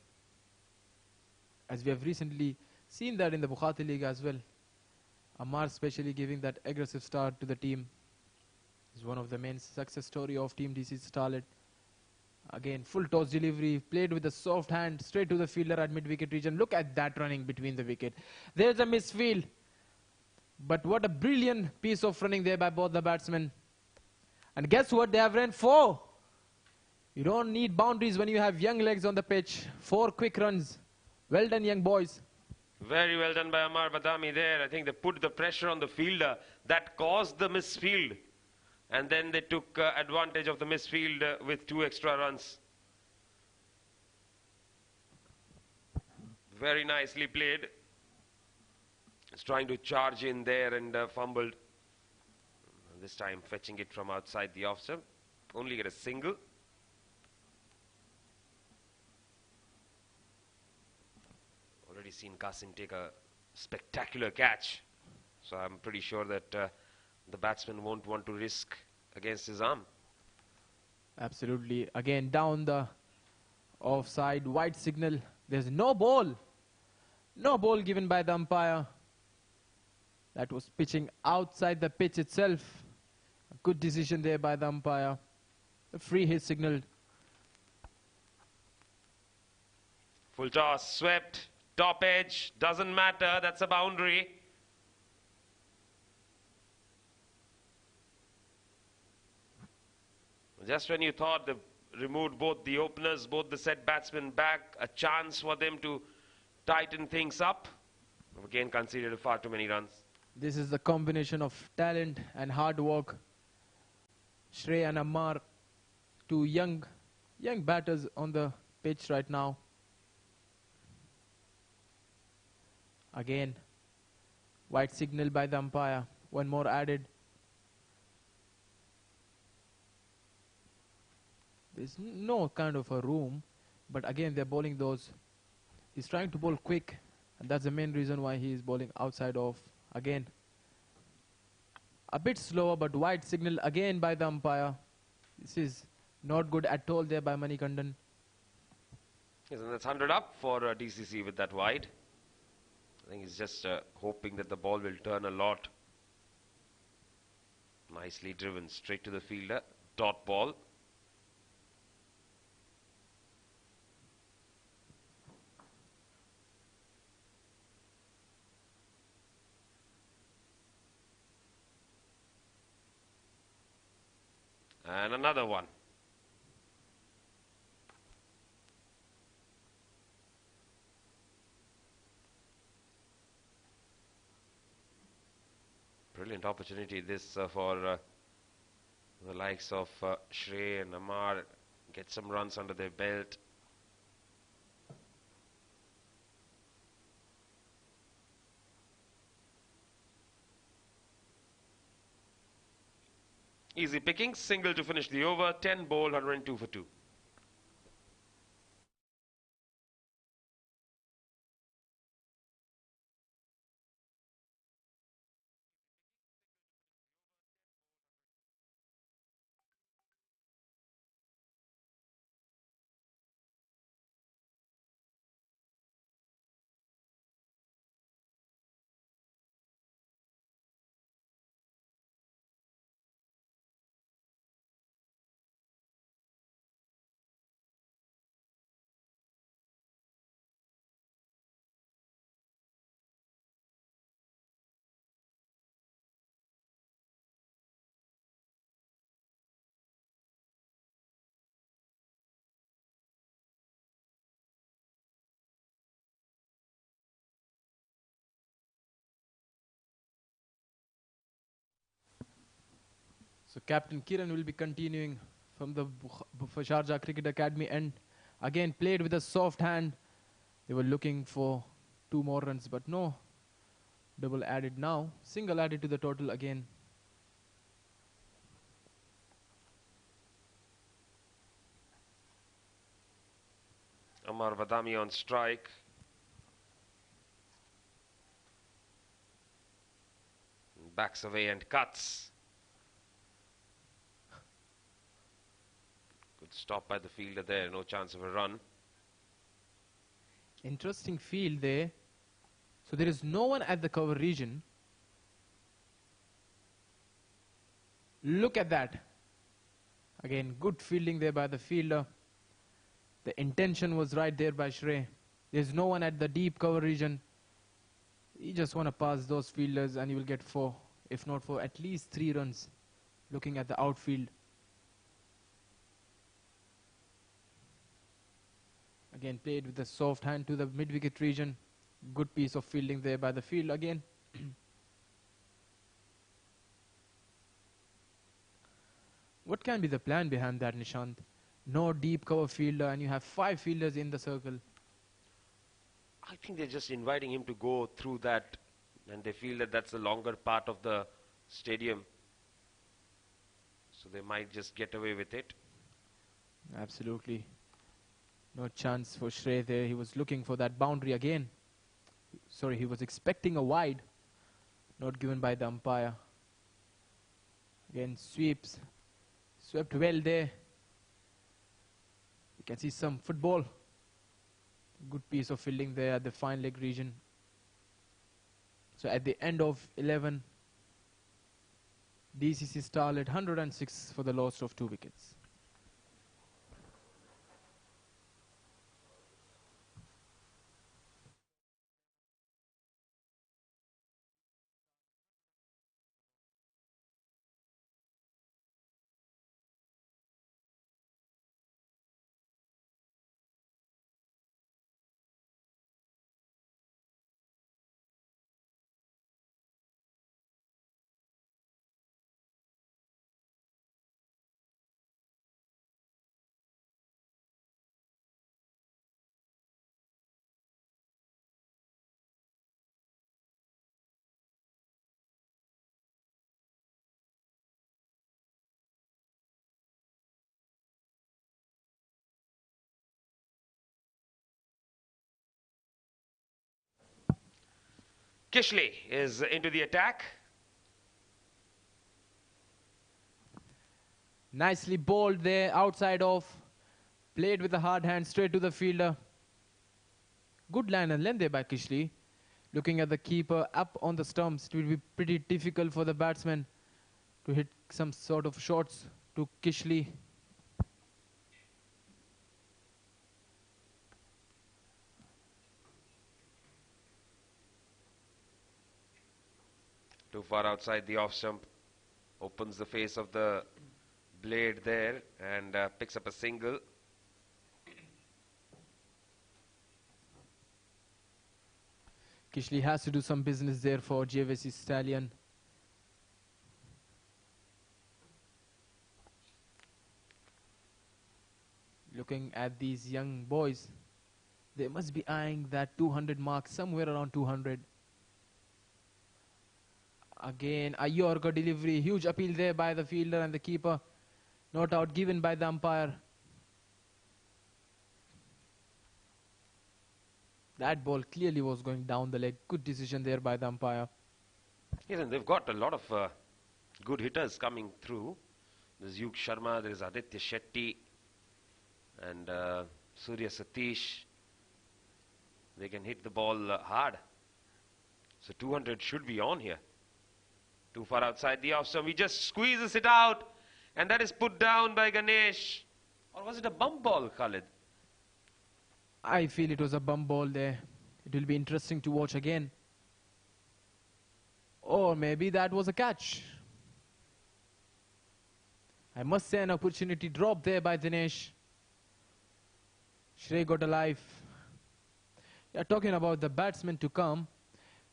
As we have recently seen that in the Bukhatir League as well. Amar especially giving that aggressive start to the team. Is one of the main success story of Team DCC Starlet. Again, full toss delivery, played with a soft hand, straight to the fielder at mid-wicket region. Look at that running between the wicket. There's a misfield. But what a brilliant piece of running there by both the batsmen. And guess what? They have ran 4. You don't need boundaries when you have young legs on the pitch. 4 quick runs. Well done, young boys. Very well done by Amar Badami there. I think they put the pressure on the fielder that caused the misfield. And then they took advantage of the misfield with 2 extra runs. Very nicely played. He's trying to charge in there and fumbled. This time fetching it from outside the off stump. Only get a single. Already seen Qasim take a spectacular catch. So I'm pretty sure that the batsman won't want to risk against his arm. Absolutely. Again, down the offside, white signal. There's no ball. No ball given by the umpire. That was pitching outside the pitch itself. A good decision there by the umpire. A free hit signaled. Full toss, swept, top edge, doesn't matter, that's a boundary. Just when you thought they've removed both the openers, both the set batsmen back, a chance for them to tighten things up. Again conceded far too many runs. This is the combination of talent and hard work. Shrey and Ammar, two young batters on the pitch right now. Again, white signal by the umpire. One more added. There's no kind of a room, but again they're bowling those. He's trying to bowl quick, and that's the main reason why he is bowling outside off. Again, a bit slower, but white signal again by the umpire. This is not good at all there by Manikandan. Yes, and that's 100 up for DCC with that wide. I think he's just hoping that the ball will turn a lot. Nicely driven straight to the fielder. Dot ball. And another one. Brilliant opportunity this for the likes of Shrey and Ammar. Get some runs under their belt. Easy pickings, single to finish the over, 10 ball, 102 for 2. So Captain Kiran will be continuing from the Sharjah Cricket Academy end. Again, played with a soft hand. They were looking for 2 more runs, but no. Double added now. Single added to the total again. Ammar Badami on strike. Backs away and cuts. Good stop by the fielder there, no chance of a run. Interesting field there. So there is no one at the cover region. Look at that. Again, good fielding there by the fielder. The intention was right there by Shrey. There's no one at the deep cover region. You just want to pass those fielders and you will get 4, if not 4, at least 3 runs. Looking at the outfield. Again, played with a soft hand to the mid-wicket region. Good piece of fielding there by the field again. What can be the plan behind that, Nishant? No deep cover fielder and you have 5 fielders in the circle. I think they're just inviting him to go through that, and they feel that that's the longer part of the stadium. So they might just get away with it. Absolutely. No chance for Shrey there. He was looking for that boundary again. Sorry, he was expecting a wide. Not given by the umpire. Again, sweeps. Swept well there. You can see some football. Good piece of fielding there at the fine leg region. So at the end of 11, DCC Starlet 106 for the loss of 2 wickets. Kishley is into the attack. Nicely bowled there, outside off. Played with a hard hand straight to the fielder. Good line and length there by Kishley. Looking at the keeper up on the stumps, it will be pretty difficult for the batsman to hit some sort of shots to Kishley. Too far outside the off stump. Opens the face of the blade there and picks up a single. Kishley has to do some business there for JVC Stallion. Looking at these young boys, they must be eyeing that 200 mark, somewhere around 200. Again, a Yorker delivery, huge appeal there by the fielder and the keeper. Not out given by the umpire. That ball clearly was going down the leg. Good decision there by the umpire. Yes, and they've got a lot of good hitters coming through. There's Yug Sharma, there's Aditya Shetty, and Surya Satish. They can hit the ball hard. So 200 should be on here. Too far outside the off stump. He just squeezes it out. And that is put down by Ganesh. Or was it a bump ball, Khalid? I feel it was a bump ball there. It will be interesting to watch again. Or maybe that was a catch. I must say an opportunity dropped there by Dinesh. Shrey got alive. Yeah, talking about the batsmen to come,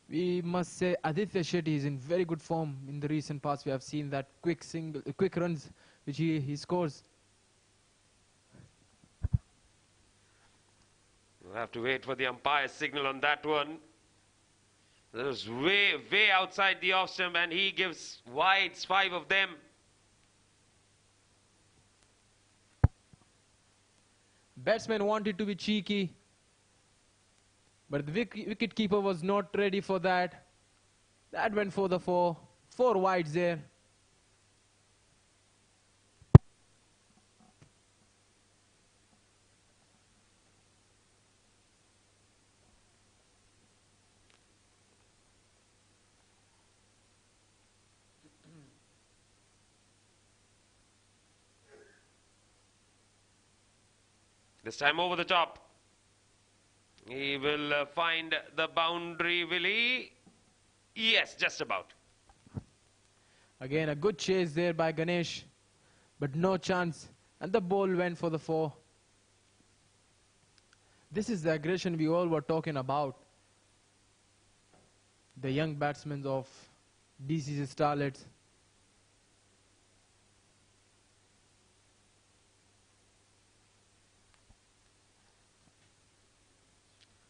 we must say Aditya Shetty is in very good form. In the recent past, we have seen that quick runs which he scores. We'll have to wait for the umpire's signal on that one. That was way outside the off stump, and he gives wides, 5 of them. Batsman wanted to be cheeky, but the wicket keeper was not ready for that. That went for the 4 wides there. This time over the top. He will find the boundary, will he? Yes, just about. Again, a good chase there by Ganesh, but no chance. And the ball went for the 4. This is the aggression we all were talking about. the young batsmen of DCC Starlets.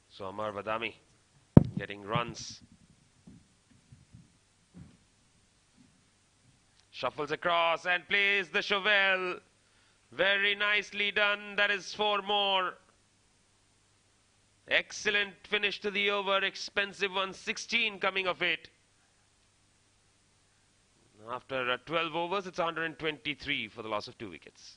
So Amar Badami getting runs. Shuffles across and plays the Chauvel. Very nicely done. That is 4 more. Excellent finish to the over. Expensive one. 16 coming of it. After 12 overs, it's 123 for the loss of 2 wickets.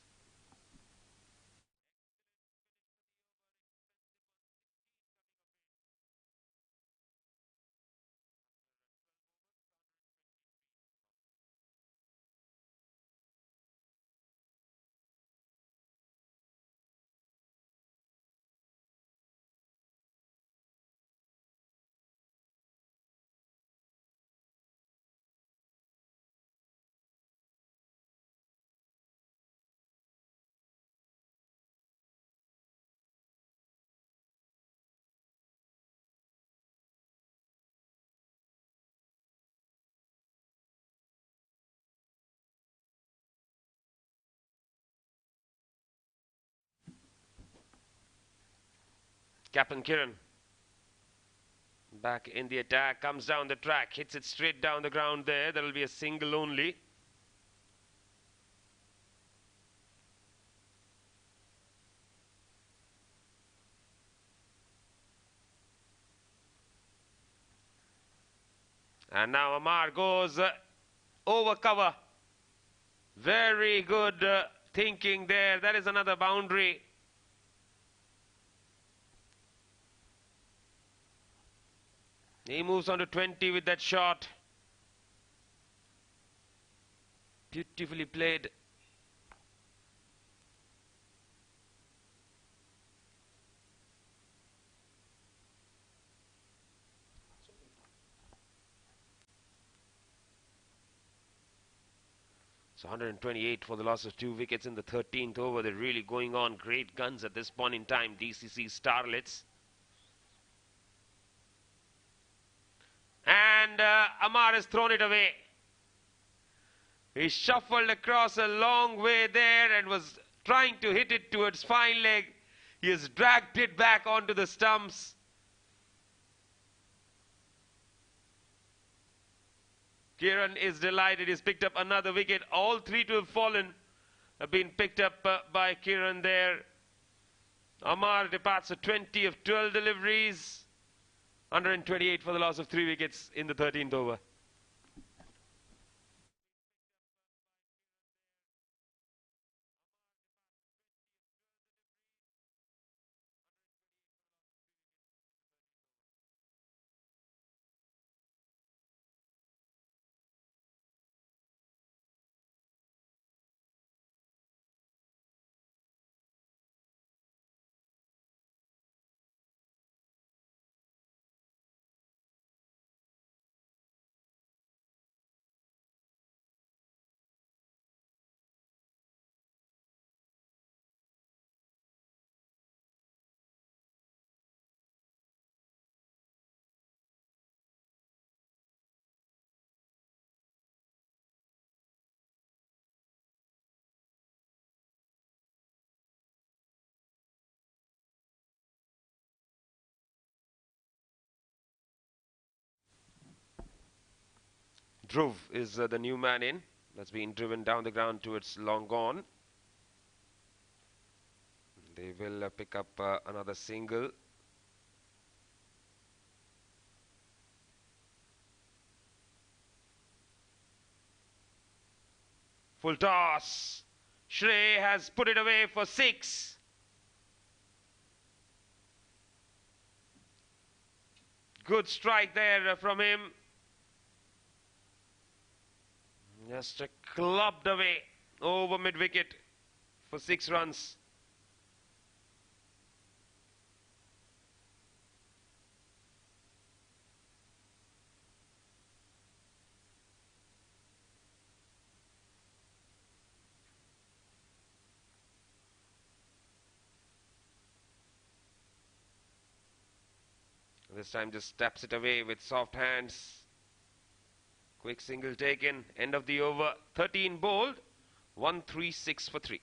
Captain Kiran back in the attack, comes down the track, hits it straight down the ground there. There will be a single only. And now Amar goes over cover. Very good thinking there. That is another boundary. He moves on to 20 with that shot. Beautifully played. So 128 for the loss of 2 wickets in the 13th over. They're really going on great guns at this point in time. DCC Starlets. And Amar has thrown it away. He shuffled across a long way there and was trying to hit it towards fine leg. He has dragged it back onto the stumps. Kiran is delighted. He's picked up another wicket. All 3 to have fallen have been picked up by Kiran there. Amar departs a 20 of 12 deliveries. 128 for the loss of 3 wickets in the 13th over. Dhruv is the new man in. That's been driven down the ground towards long gone. They will pick up another single. Full toss. Shrey has put it away for 6. Good strike there from him. Just clubbed away over mid-wicket for 6 runs. This time just taps it away with soft hands. Quick single taken. End of the over. 13 bowled. 136 for 3.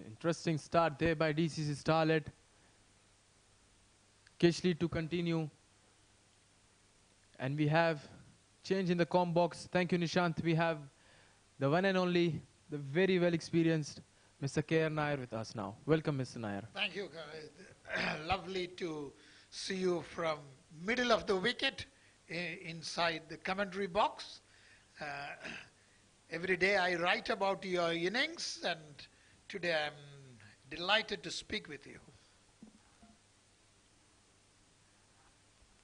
Interesting start there by DCC Starlet. Kishley to continue. And we have change in the com box. Thank you, Nishant. We have the one and only, the very well experienced Mr. K.R. Nair with us now. Welcome, Mr. Nair. Thank you. Lovely to see you from middle of the wicket inside the commentary box. Every day I write about your innings, and today I'm delighted to speak with you.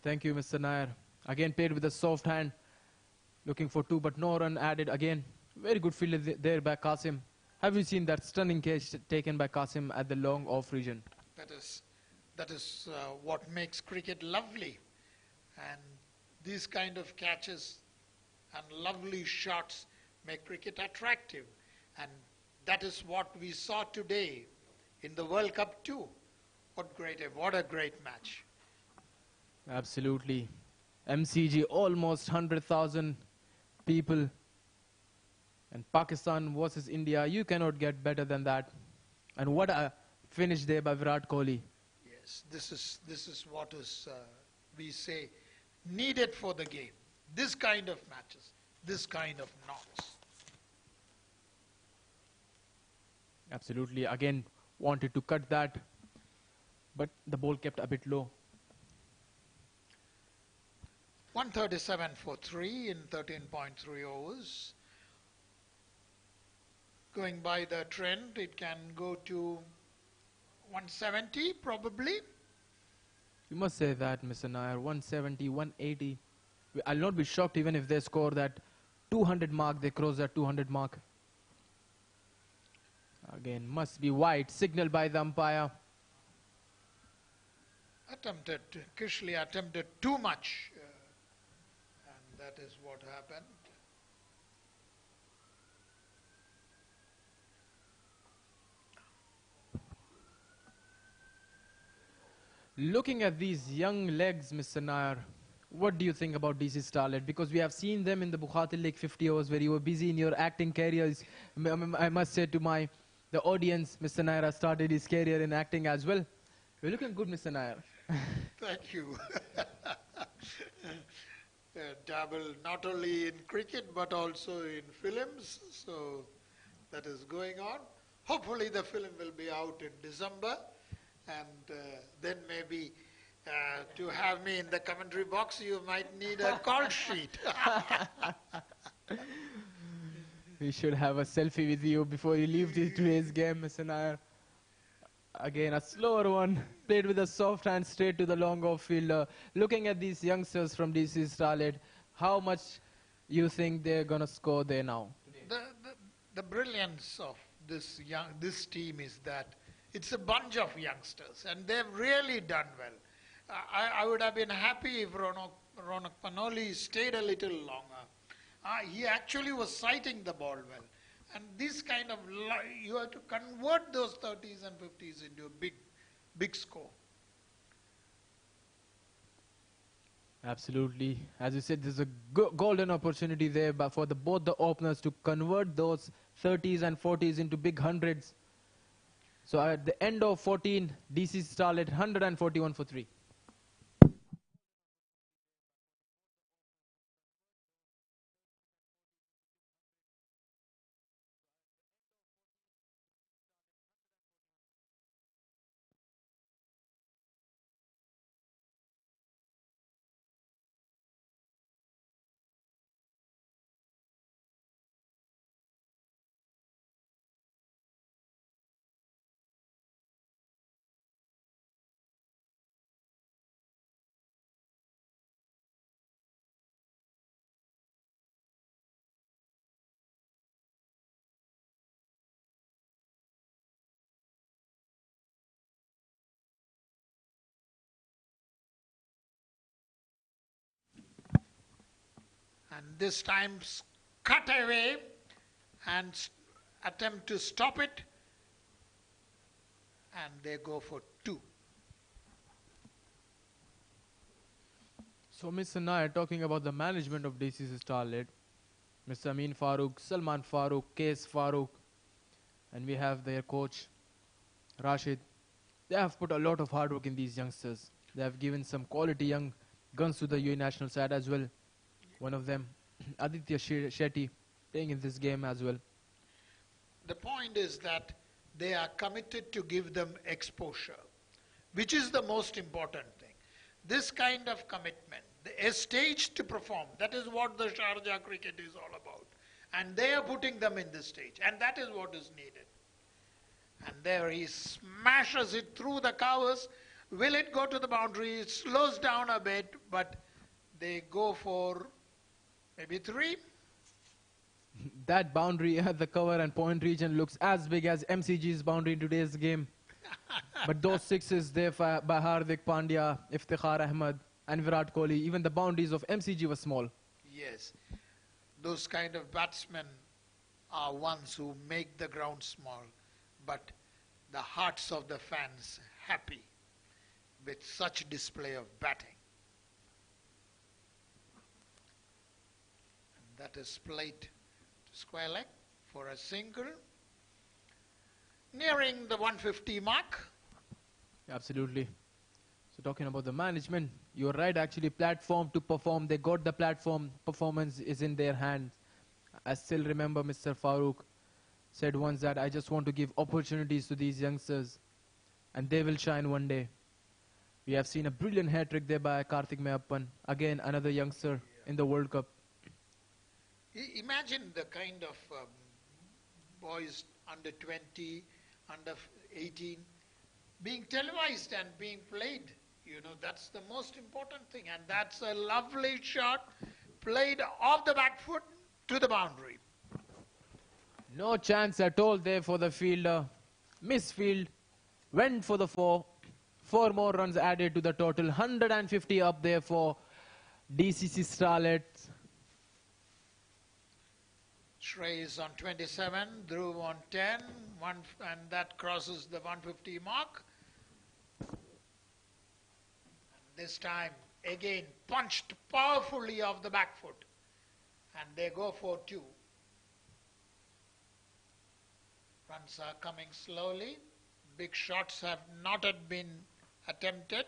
Thank you, Mr. Nair. Again played with a soft hand. Looking for 2, but no run added again. Very good field there by Qasim. Have you seen that stunning catch taken by Qasim at the long off region? That is what makes cricket lovely. And these kind of catches and lovely shots make cricket attractive. And that is what we saw today in the World Cup too. What a great match. Absolutely. MCG, almost 100,000 people. And Pakistan versus India, you cannot get better than that. And what a finish there by Virat Kohli. Yes, this is what is, we say, needed for the game. This kind of matches, this kind of knocks. Absolutely. Again, wanted to cut that, but the ball kept a bit low. 137 for 3 in 13.3 overs. Going by the trend, it can go to 170 probably. You must say that, Mr. Nair. 170, 180. I'll not be shocked even if they score that 200 mark, they cross that 200 mark. Again, must be wide. Signal by the umpire. Kishley attempted too much. And that is what happened. Looking at these young legs, Mr. Nair, what do you think about DC Starlet? Because we have seen them in the Bukhatil League 50 overs where you were busy in your acting careers. I must say to the audience, Mr. Nair has started his career in acting as well. You're looking good, Mr. Nair. Thank you. Dabble not only in cricket but also in films, so that is going on. Hopefully the film will be out in December, and then maybe to have me in the commentary box you might need a call sheet. We should have a selfie with you before you leave today's game, Mr. Nair. Again, a slower one, played with a soft hand straight to the long off fielder. Looking at these youngsters from DC Starlet, how much you think they're going to score there now? The brilliance of this team is that it's a bunch of youngsters, and they've really done well. I would have been happy if Ronak Panoli stayed a little longer. He actually was sighting the ball well. And this kind of, you have to convert those 30s and 50s into a big score. Absolutely. As you said, there's a golden opportunity there for both the openers to convert those 30s and 40s into big hundreds. So at the end of 14, DCC Starlet 141 for 3. And this time cut away and attempt to stop it, and they go for 2. So Mr. Nair talking about the management of DCC Starlet, Mr. Amin Farooq, Salman Farooq, Kes Farooq, and we have their coach Rashid. They have put a lot of hard work in these youngsters. They have given some quality young guns to the UAE national side as well. One of them, Aditya Shetty, playing in this game as well. The point is that they are committed to give them exposure, which is the most important thing. This kind of commitment, a stage to perform, that is what the Sharjah cricket is all about. And they are putting them in this stage, and that is what is needed. And there he smashes it through the covers. Will it go to the boundary? It slows down a bit, but they go for maybe 3. That boundary at the cover and point region looks as big as MCG's boundary in today's game. But those sixes there by Hardik Pandya, Iftikhar Ahmed and Virat Kohli, even the boundaries of MCG were small. Yes, those kind of batsmen are ones who make the ground small, but the hearts of the fans happy with such display of batting. And that is played to square leg for a single, nearing the 150 mark. Absolutely. So talking about the management, you're right, actually platform to perform. They got the platform, performance is in their hands. I still remember Mr. Farooq said once that I just want to give opportunities to these youngsters and they will shine one day. We have seen a brilliant hat-trick there by Karthik Mayappan, again another youngster in the World Cup. Imagine the kind of boys under 20, under 18, being televised and being played. You know, that's the most important thing. And that's a lovely shot played off the back foot to the boundary. No chance at all there for the fielder. Misfield, went for the 4. 4 more runs added to the total. 150 up there for DCC Starlets. Shrey is on 27, Dhruv on 10, and that crosses the 150 mark. And this time, again, punched powerfully off the back foot. And they go for 2. Runs are coming slowly. Big shots have not yet been attempted.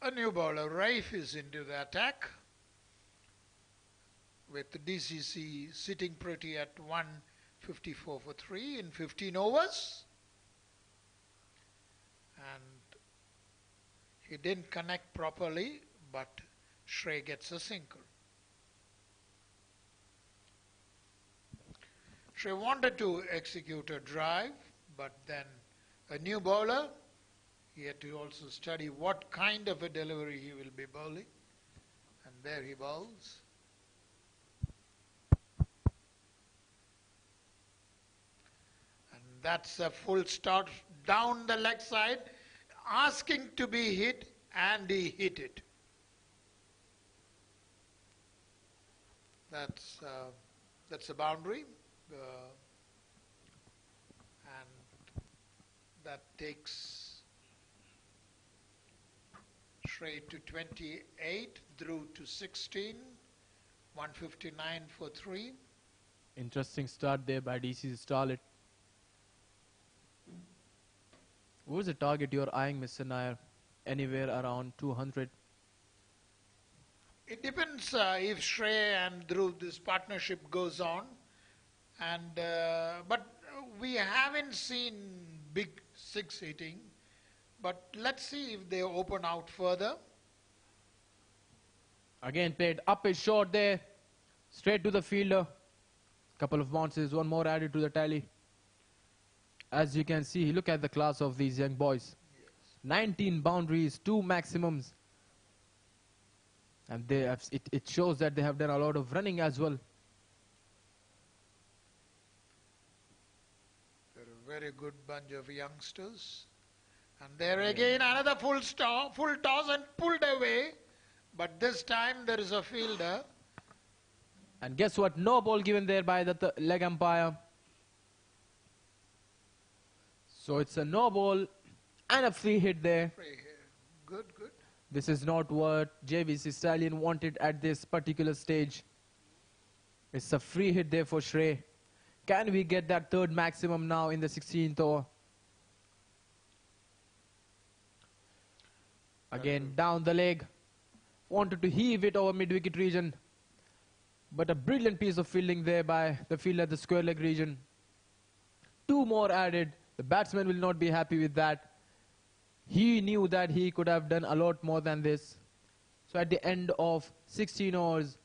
A new bowler, Raif, is into the attack, with the DCC sitting pretty at 154 for 3 in 15 overs. and he didn't connect properly, but Shrey gets a single. Shrey wanted to execute a drive, but then a new bowler, he had to also study what kind of a delivery he will be bowling, and there he bowls. And that's a full start down the leg side, asking to be hit, and he hit it. That's a boundary, and that takes Shrey to 28, Dhruv to 16, 159 for 3. Interesting start there by DCC Starlet. What is the target you're eyeing, Mr. Nair? Anywhere around 200? It depends if Shrey and Dhruv, this partnership goes on. And but we haven't seen big six hitting. But let's see if they open out further. Again played up his short there. Straight to the fielder. Couple of bounces, one more added to the tally. As you can see, look at the class of these young boys. Yes. 19 boundaries, 2 maximums. And they have, it shows that they have done a lot of running as well. They're a very good bunch of youngsters. And there again another full toss and pulled away. But this time there is a fielder. And guess what? No ball given there by the leg umpire. So it's a no ball and a free hit there. Good, good. This is not what JVC Stallion wanted at this particular stage. It's a free hit there for Shrey. Can we get that third maximum now in the 16th over? Again, down the leg. Wanted to heave it over mid-wicket region. But a brilliant piece of fielding there by the fielder at the square leg region. 2 more added. The batsman will not be happy with that. He knew that he could have done a lot more than this. So at the end of 16 overs,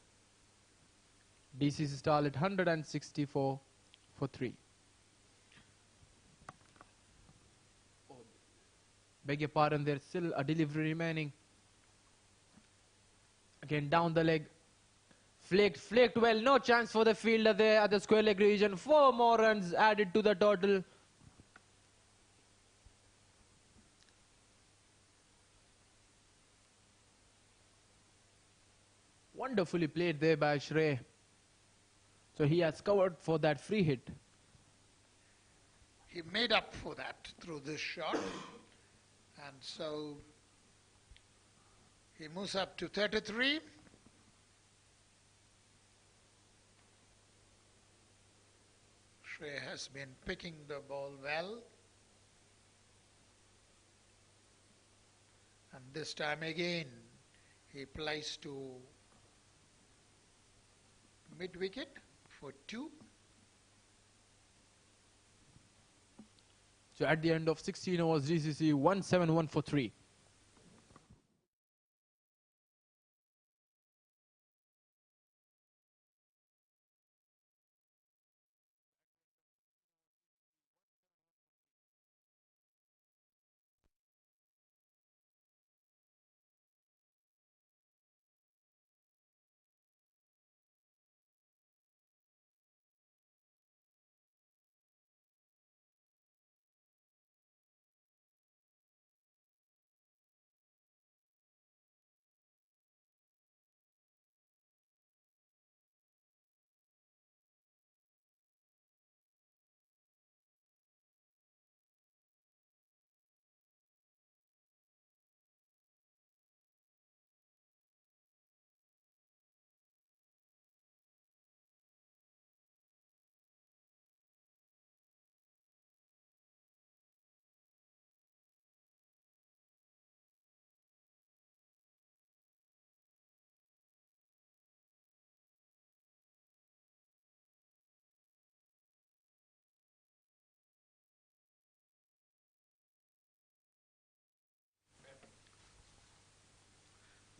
DCC Starlet 164 for 3. Beg your pardon, there's still a delivery remaining. Again, down the leg. Flaked well. No chance for the fielder there at the square leg region. 4 more runs added to the total. Wonderfully played there by Shrey. So he has covered for that free hit. He made up for that through this shot. And so he moves up to 33. Shrey has been picking the ball well. And this time again, he plays to mid-wicket for 2. So at the end of 16 overs, DCC 171 for 3.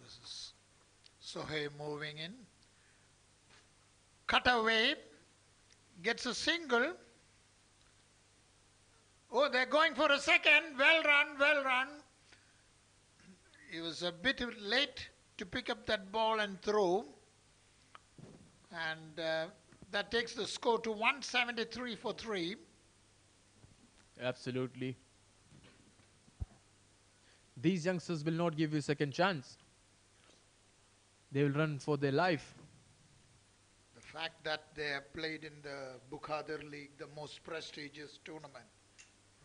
This is Sohail moving in. Cut away. Gets a single. Oh, they're going for a second. Well run, well run. He was a bit late to pick up that ball and throw. And that takes the score to 173 for 3. Absolutely. These youngsters will not give you second chance. They will run for their life. The fact that they have played in the Bukhadir League, the most prestigious tournament,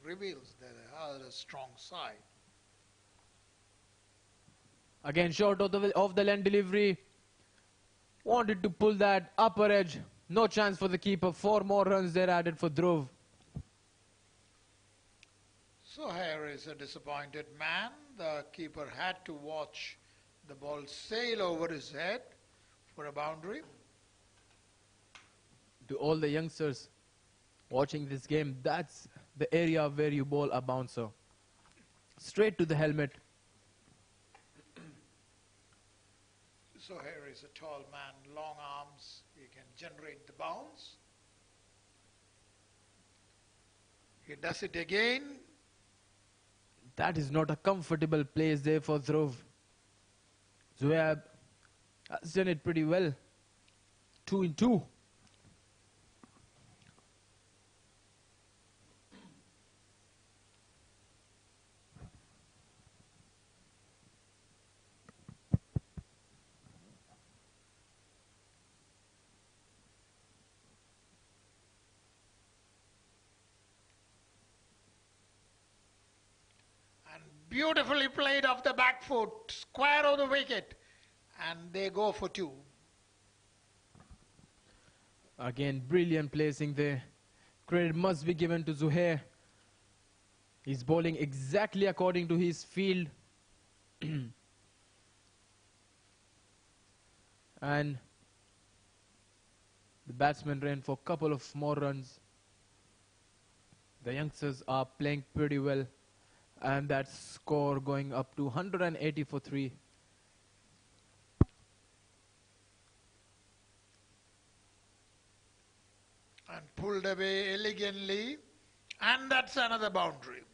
reveals that they are a strong side. Again, short of the lane delivery. Wanted to pull that upper edge. No chance for the keeper. 4 more runs there added for Dhruv. So here is a disappointed man. The keeper had to watch the ball sail over his head for a boundary. To all the youngsters watching this game, that's the area where you bowl a bouncer. Straight to the helmet. So here is a tall man, long arms. He can generate the bounce. He does it again. That is not a comfortable place there for Dhruv. Zoab has done it pretty well. 2 in 2. Beautifully played off the back foot, square of the wicket, and they go for 2. Again, brilliant placing there. Credit must be given to Zuhair. He's bowling exactly according to his field. And the batsman ran for a couple of more runs. The youngsters are playing pretty well. And that score going up to 180 for 3. And pulled away elegantly. And that's another boundary.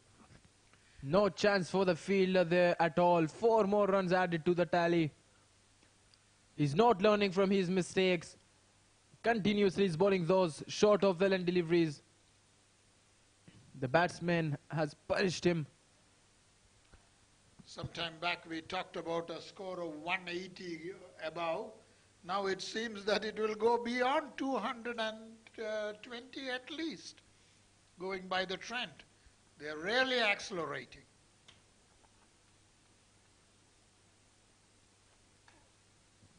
No chance for the fielder there at all. 4 more runs added to the tally. He's not learning from his mistakes. Continuously is bowling those short of the lane deliveries. The batsman has punished him. Some time back we talked about a score of 180 above. Now it seems that it will go beyond 220 at least, going by the trend. They're really accelerating.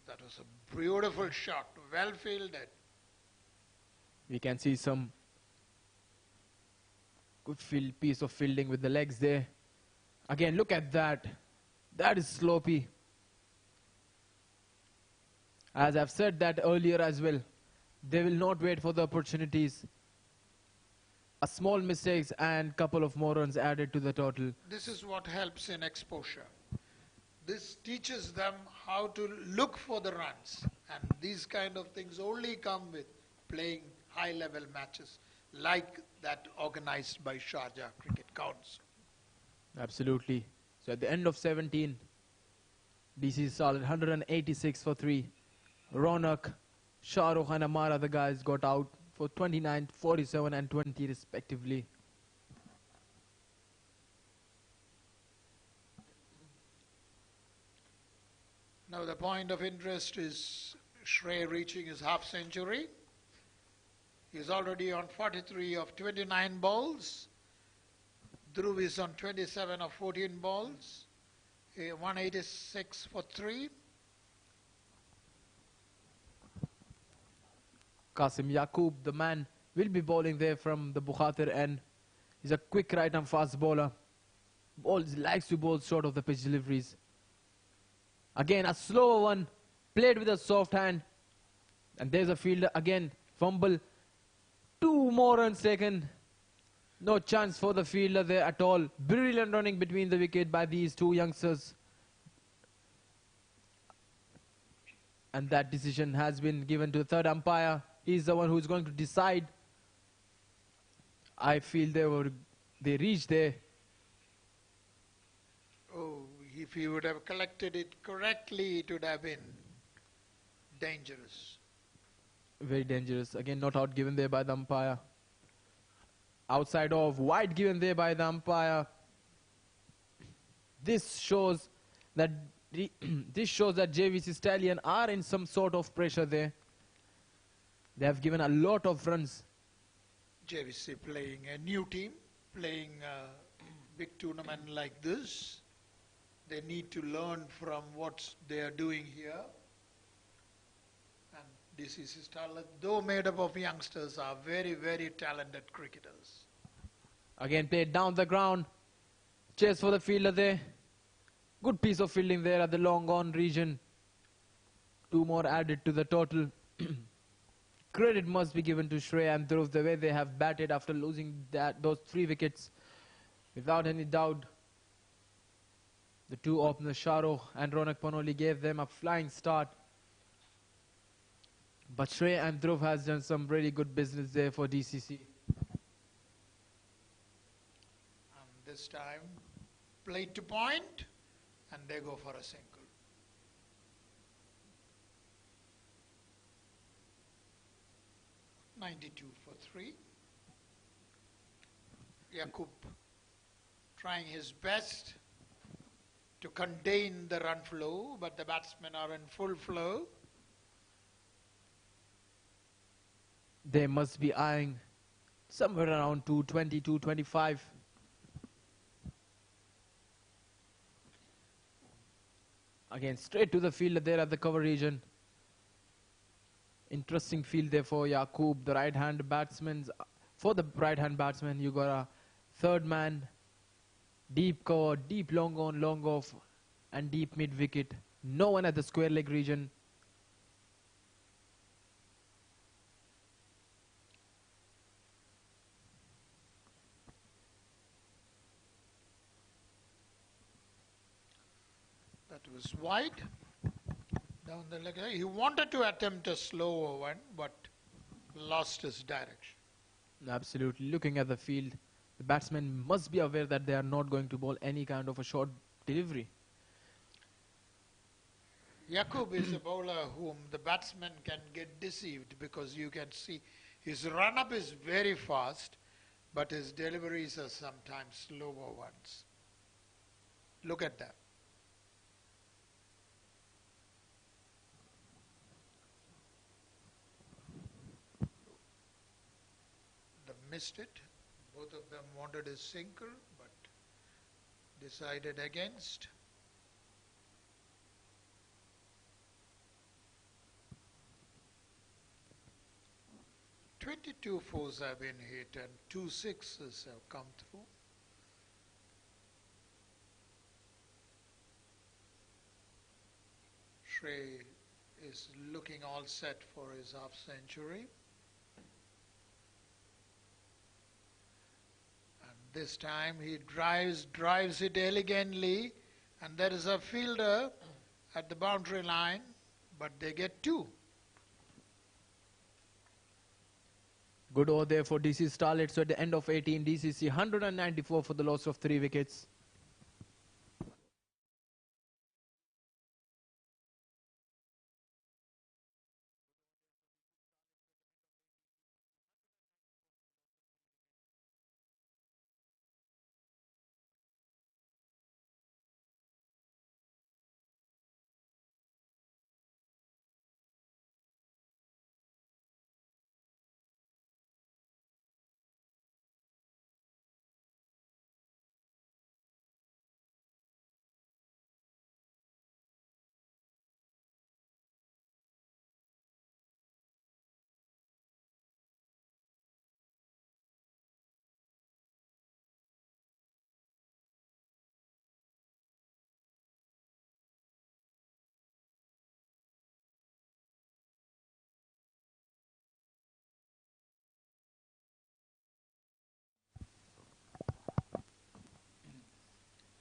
That was a beautiful shot, well fielded. We can see some good piece of fielding with the legs there. Again, look at that. That is sloppy. As I've said that earlier as well, they will not wait for the opportunities. A small mistakes and couple of more runs added to the total. This is what helps in exposure. This teaches them how to look for the runs. And these kind of things only come with playing high-level matches like that organized by Sharjah Cricket Council. Absolutely. So at the end of 17, DC Starlets 186 for 3. Ronak, Shahrukh and Amara, the guys got out for 29, 47 and 20 respectively. Now the point of interest is Shrey reaching his half century. He's already on 43 of 29 balls. Dhruv is on 27 of 14 balls. 186 for 3. Qasim Yaqub, the man, will be bowling there from the Bukhatir end. He's a quick right and fast bowler. Likes to bowl short of the pitch deliveries. Again, a slower one, played with a soft hand. And there's a fielder again, fumble. 2 more runs taken. No chance for the fielder there at all. Brilliant running between the wicket by these 2 youngsters. And that decision has been given to the third umpire. He's the one who's going to decide. I feel they reached there. Oh, if he would have collected it correctly, it would have been dangerous. Very dangerous. Again, not out given there by the umpire. Outside of, wide given there by the umpire. This shows that this shows that JVC Stallion are in some sort of pressure there. They have given a lot of runs. JVC playing a new team, playing a big tournament like this. They need to learn from what they are doing here. And DCC Starlets, though made up of youngsters, are very, very talented cricketers. Again played down the ground. Chase for the fielder there. Good piece of fielding there at the long on region. 2 more added to the total. Credit must be given to Shrey and Dhruv, the way they have batted after losing those 3 wickets. Without any doubt, the 2 openers, Sharo and Ronak Panoli, gave them a flying start. But Shrey and Dhruv has done some really good business there for DCC. And this time, played to point, and they go for a single. .92 for 3. Yakub trying his best to contain the run flow, but the batsmen are in full flow. They must be eyeing somewhere around 220, 225. Again, straight to the fielder there at the cover region. Interesting field there for Yakub, the right-hand batsman. For the right-hand batsman, you got a third man, deep cover, deep long on, long off, and deep mid-wicket. No one at the square leg region. That was wide. Down the leg. He wanted to attempt a slower one, but lost his direction. Absolutely. Looking at the field, the batsmen must be aware that they are not going to bowl any kind of a short delivery. Yakub is a bowler whom the batsman can get deceived, because you can see his run-up is very fast, but his deliveries are sometimes slower ones. Look at that. They missed it. Both of them wanted a single, but decided against. "22 fours have been hit and 2 sixes have come through." Shrey is looking all set for his half century. And this time he drives it elegantly, and there is a fielder at the boundary line, but they get 2. Good over there for DCC Starlets. So at the end of 18, DCC 194 for the loss of 3 wickets.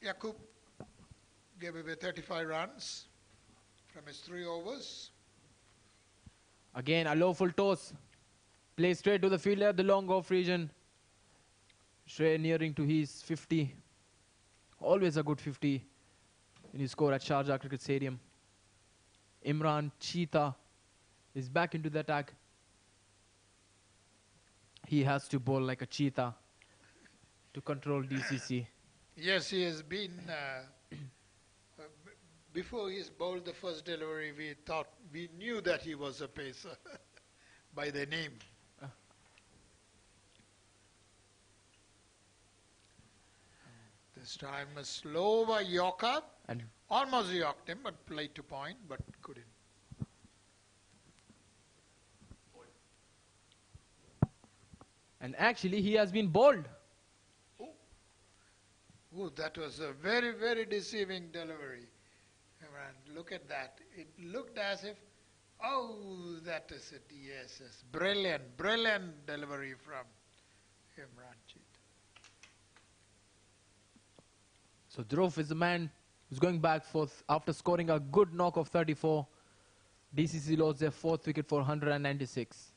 Yakub gave away 35 runs from his 3 overs. Again, a low full toss. Play straight to the fielder, the long off region. Shrey nearing to his 50. Always a good 50 when you score at Sharjah Cricket Stadium. Imran Cheetah is back into the attack. He has to bowl like a cheetah to control DCC. Yes, he has been. Before he bowled the first delivery, we knew that he was a pacer by the name. This time a slow by Yorker. And Almost yorked him, but played to point, but couldn't. actually, he has been bowled. Oh, that was a very, very deceiving delivery. Imran, look at that. It looked as if, oh, that is it. Yes, yes. Brilliant, brilliant delivery from Imran Cheet. So Dhruv is the man who's going back after scoring a good knock of 34. DCC lost their fourth wicket for 196.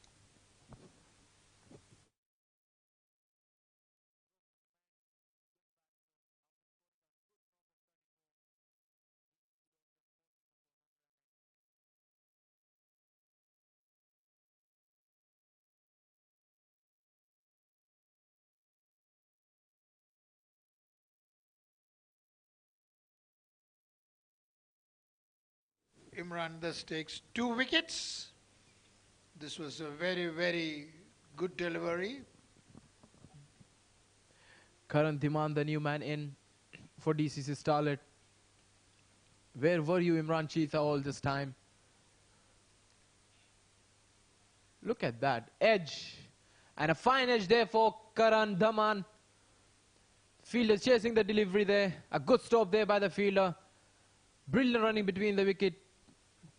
Imran thus takes 2 wickets. This was a very, very good delivery. Karan Dhiman, the new man in for DCC Starlet. Where were you, Imran Cheetah, all this time? Look at that. Edge. And a fine edge there for Karan Dhiman. Fielder chasing the delivery there. A good stop there by the fielder. Brilliant running between the wicket.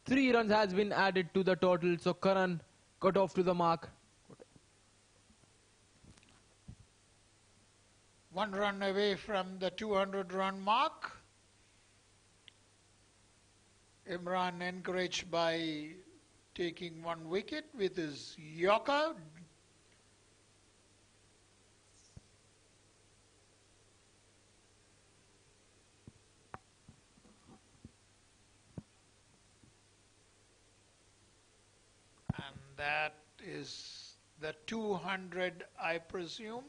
3 runs has been added to the total. So Karan got off to the mark. 1 run away from the 200-run mark. Imran encouraged by taking 1 wicket with his Yorker. And that is the 200, I presume.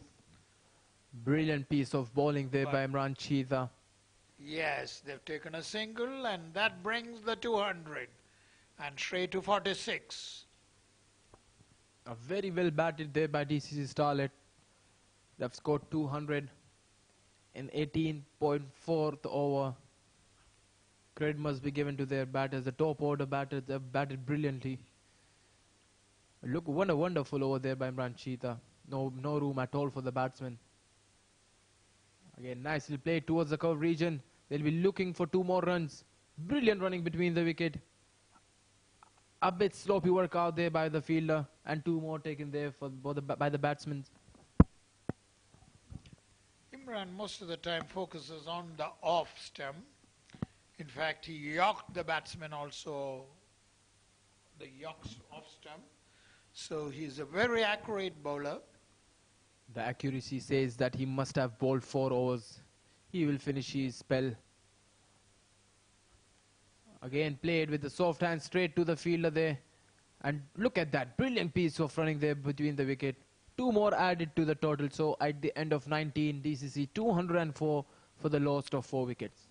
Brilliant piece of bowling there by Imran Cheetah. Yes, they've taken a single, and that brings the 200. And straight to 46. A very well batted there by DCC Starlet. They've scored 200 in 18.4th over. Credit must be given to their batters. The top order batters have batted brilliantly. Look, wonderful over there by Imran Cheetah. No room at all for the batsman. Again, nicely played towards the curve region. They'll be looking for 2 more runs. Brilliant running between the wicket. A bit sloppy work out there by the fielder. And 2 more taken there by the batsmen. Imran most of the time focuses on the off stump. In fact, he yorked the batsman also, the yorks off stump. So he's a very accurate bowler. The accuracy says that he must have bowled 4 overs. He will finish his spell. Again, played with the soft hand straight to the fielder there. And look at that brilliant piece of running there between the wicket. 2 more added to the total. So at the end of 19, DCC 204 for the loss of 4 wickets.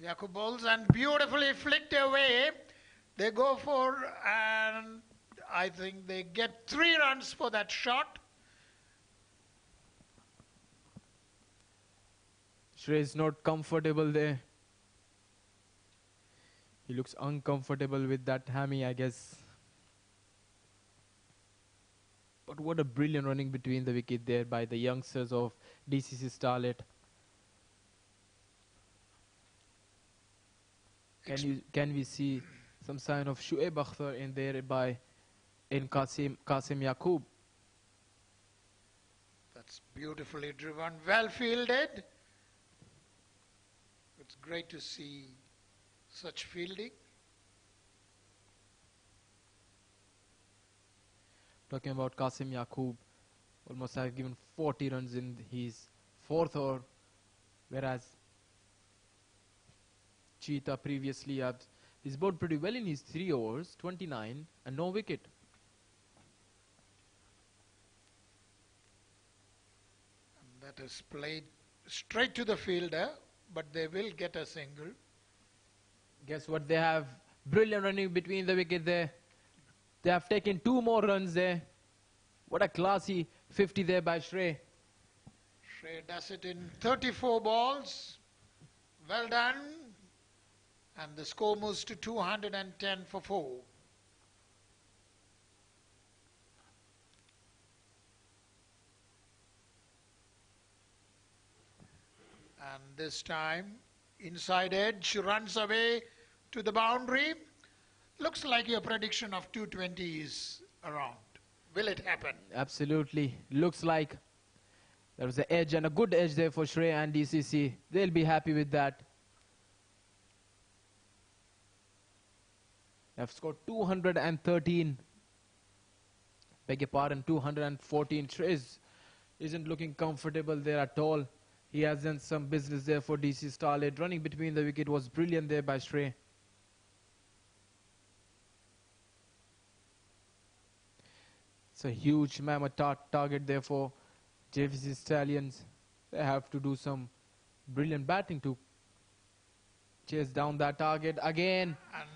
Yakub balls and beautifully flicked away. They go for, and I think they get 3 runs for that shot. Shrey is not comfortable there. He looks uncomfortable with that hammy, I guess. But what a brilliant running between the wicket there by the youngsters of DCC Starlet. Can we see some sign of Shuaib Akhtar in there in Qasim Yaqub? That's beautifully driven, well fielded. It's great to see such fielding. Talking about Qasim Yaqub, almost have given 40 runs in his 4th over, whereas Cheetah previously he's bowled pretty well in his 3 overs, 29 and no wicket. And that is played straight to the fielder, but they will get a single. Guess what? They have brilliant running between the wicket there. They have taken 2 more runs there. What a classy 50 there by Shrey. Shrey does it in 34 balls. Well done. And the score moves to 210 for 4. And this time, inside edge, runs away to the boundary. Looks like your prediction of 220 is around. Will it happen? Absolutely. Looks like there was an edge and a good edge there for Shrey and DCC. They'll be happy with that. They've scored 213. Beg your pardon, 214. Shrey isn't looking comfortable there at all. He has done some business there for DC Starlet. Running between the wicket was brilliant there by Shrey. It's a huge mammoth target there for JVC Stallions. They have to do some brilliant batting to chase down that target again. And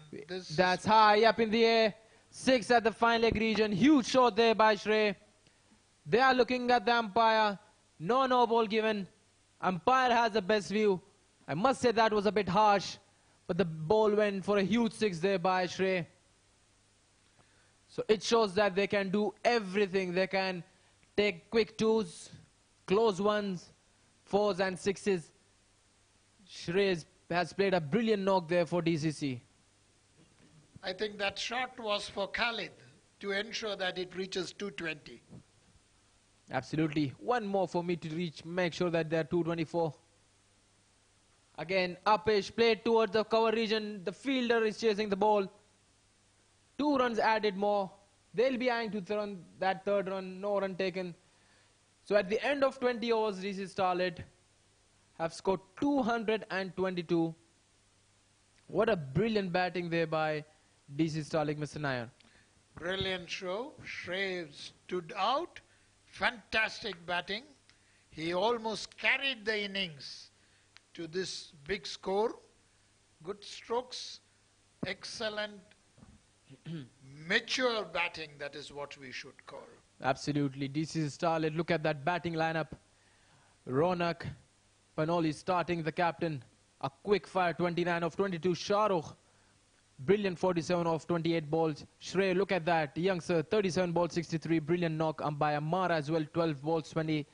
that's high up in the air. 6 at the fine leg region. Huge shot there by Shrey. They are looking at the umpire. No ball given. Umpire has the best view. I must say that was a bit harsh, but the ball went for a huge 6 there by Shrey. So it shows that they can do everything. They can take quick 2s, close 1s, 4s and 6s. Shrey has played a brilliant knock there for DCC. I think that shot was for Khalid to ensure that it reaches 220. Absolutely. One more for me to reach, make sure that they're 224. Again, upish, played towards the cover region. The fielder is chasing the ball. 2 runs added more. They'll be eyeing to run that 3rd run, no run taken. So at the end of 20 overs, DC Starlet have scored 222. What a brilliant batting there by DC Starlet, Mr. Nair. Brilliant show. Shrey stood out. Fantastic batting. He almost carried the innings to this big score. Good strokes. Excellent mature batting, that is what we should call. Absolutely. DC Starlet, look at that batting lineup. Ronak Panoli starting, the captain. A quick fire, 29 of 22. Shahrukh, brilliant 47 of 28 balls. Shrey, look at that. Youngster, 37 balls, 63. Brilliant knock. Umpire Mara as well, 12 balls, 20.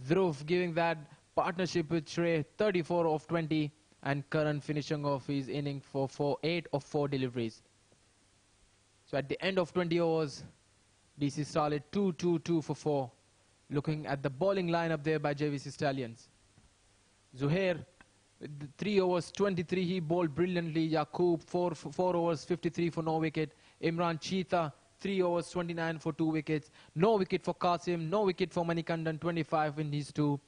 Dhruv giving that partnership with Shrey, 34 of 20. And Karan finishing off his inning for 8 of 4 deliveries. So at the end of 20 overs, DC Starlet 2-2-2 for 4. Looking at the bowling lineup there by JVC Stallions. Zuhair, with the 3 overs, 23, he bowled brilliantly. Yaqub, 4 overs, 53 for no wicket. Imran Cheetah, 3 overs, 29 for 2 wickets. No wicket for Qasim, no wicket for Manikandan, 25 in his 2.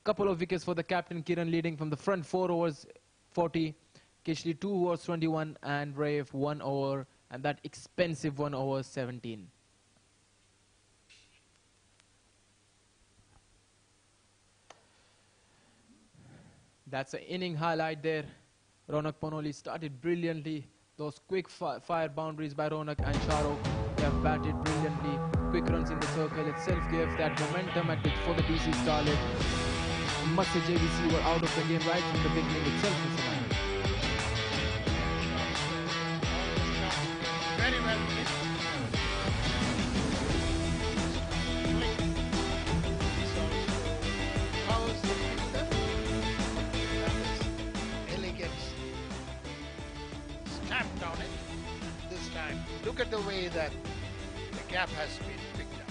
Couple of wickets for the captain, Kiran leading from the front, 4 overs, 40. Kishli, 2 overs, 21. And Raif, 1 over. And that expensive 1 over, 17. That's an inning highlight there Ronak Panoli started brilliantly. Those quick fire boundaries by Ronak and Sharo, they have batted brilliantly. Quick runs in the circle itself gave that momentum for the DC Starlet. Must say JVC were out of the game right from the beginning itself, Mr. Nayak. Very well. How's the fielder? Elegance. Stamped on it this time. Look at the way that the gap has been picked up.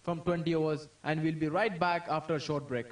From 20 overs, and we'll be right back after a short break.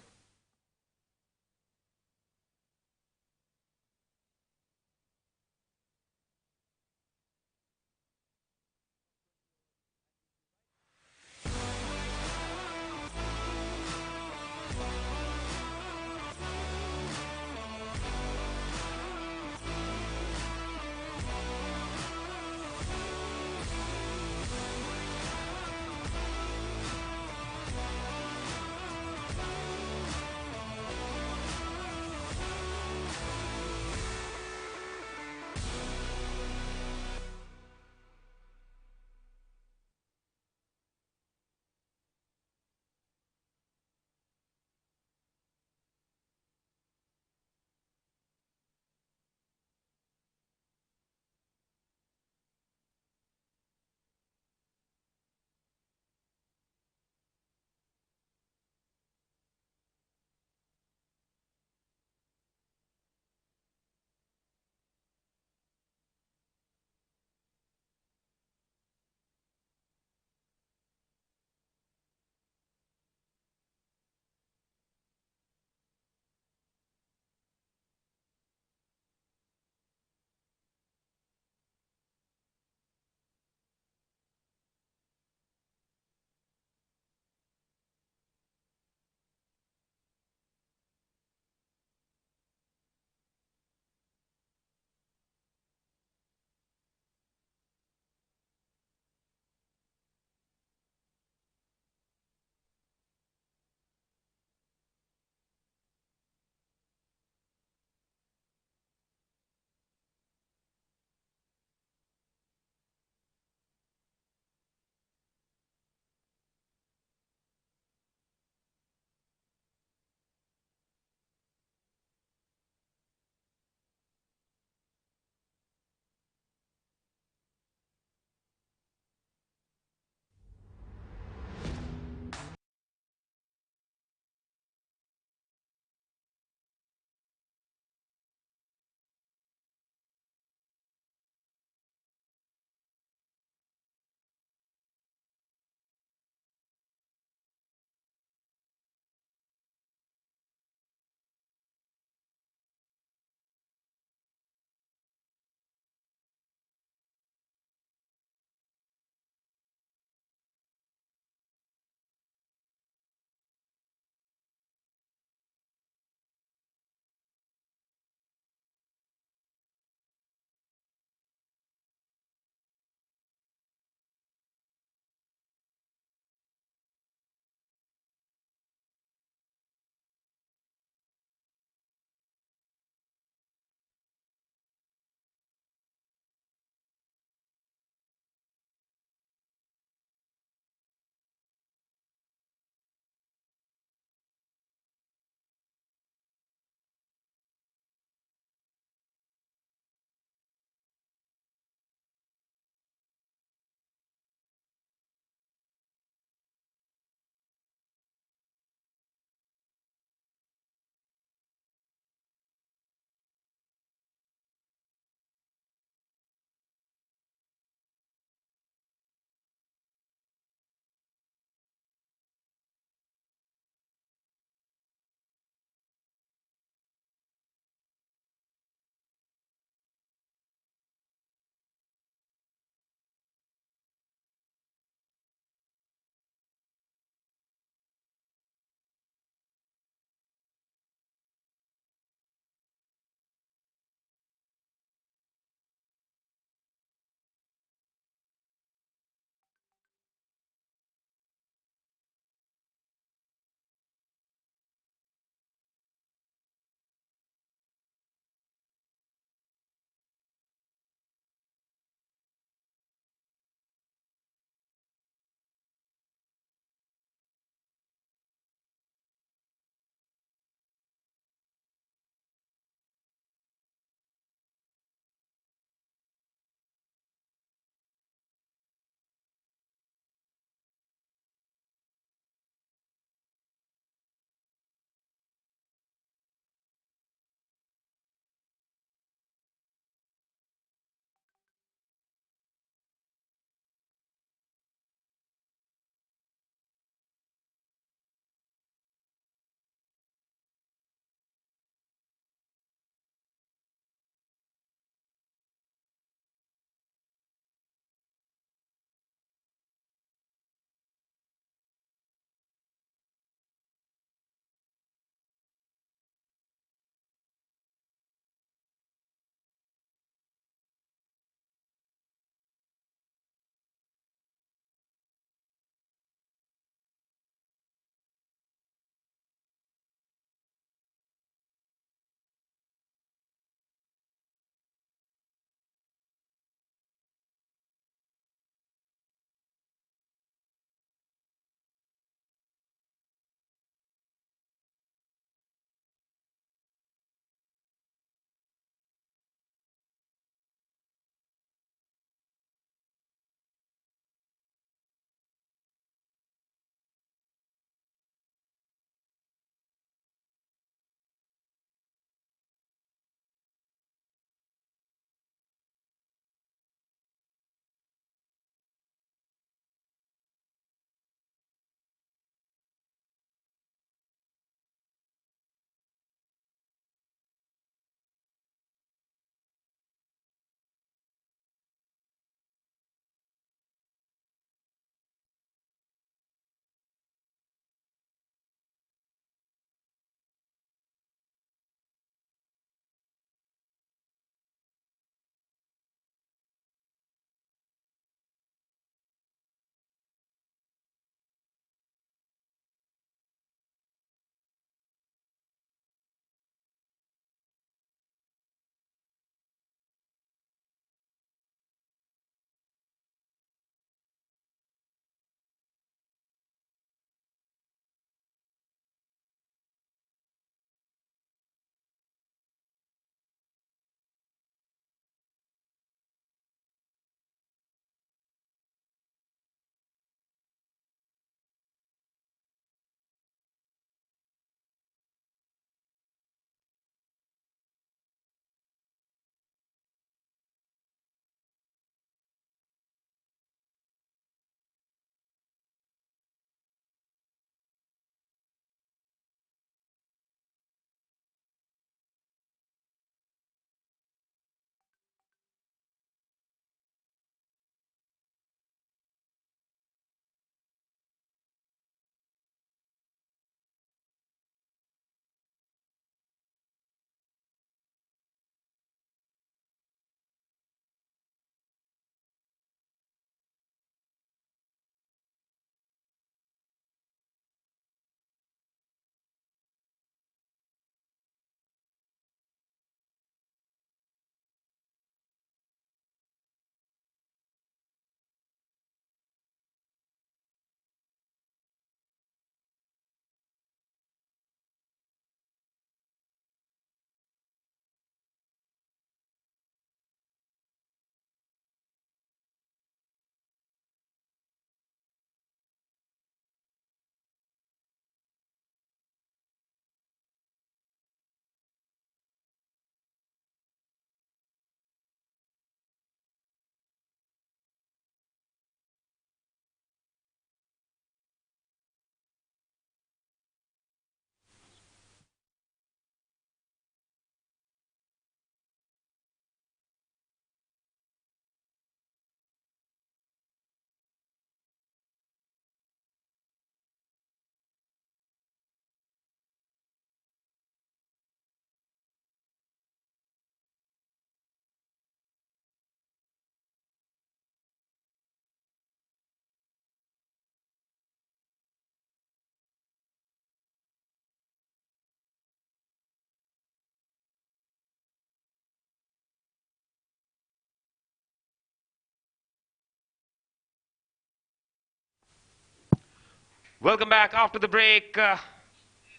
Welcome back after the break.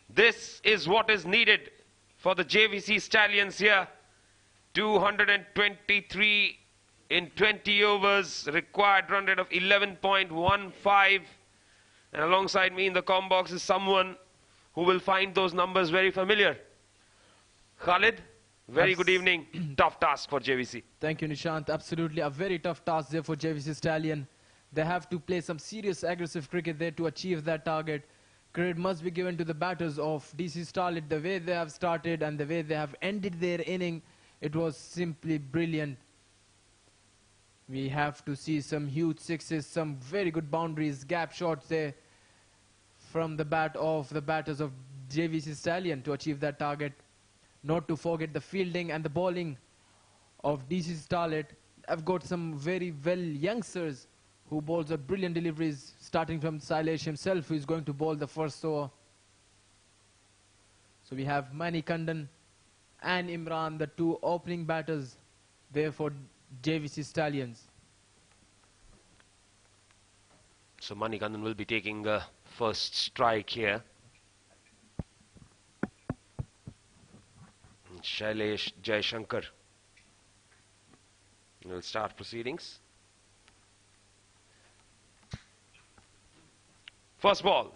This is what is needed for the JVC Stallions here. 223 in 20 overs, required run rate of 11.15. And alongside me in the comm box is someone who will find those numbers very familiar. Khalid, very good evening. Tough task for JVC. Thank you, Nishant. Absolutely a very tough task there for JVC Stallion. They have to play some serious aggressive cricket there to achieve that target. Credit must be given to the batters of DC Starlet. The way they have started and the way they have ended their inning, it was simply brilliant. We have to see some huge sixes, some very good boundaries, gap shots there from the bat of the batters of JVC Stallion to achieve that target. Not to forget the fielding and the bowling of DC Starlet. I've got some very well youngsters who bowls a brilliant deliveries, starting from Sailesh himself, who is going to bowl the first over. So we have Manikandan and Imran, the two opening batters there for JVC Stallions. So Manikandan will be taking the first strike here. Shailesh Jaishankar will start proceedings. First ball.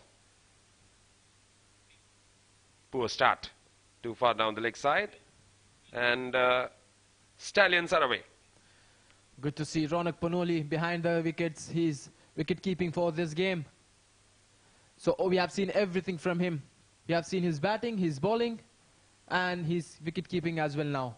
Poor start. Too far down the leg side. And Stallions are away. Good to see Ronak Panoli behind the wickets. He's wicket keeping for this game. So we have seen everything from him. We have seen his batting, his bowling, and his wicket keeping as well now.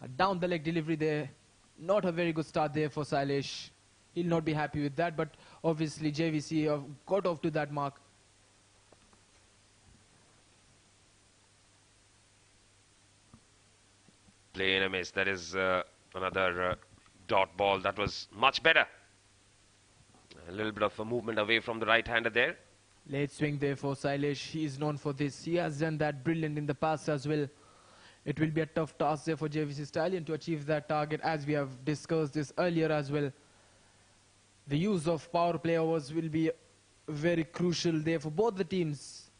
A down the leg delivery there. Not a very good start there for Sailesh. He'll not be happy with that, but obviously JVC have got off to that mark. Play in a miss. That is another dot ball. That was much better. A little bit of a movement away from the right-hander there. Late swing there for Sailesh. He is known for this. He has done that brilliant in the past as well. It will be a tough task there for JVC Stallion to achieve that target, as we have discussed this earlier as well. The use of power play overs will be very crucial there for both the teams.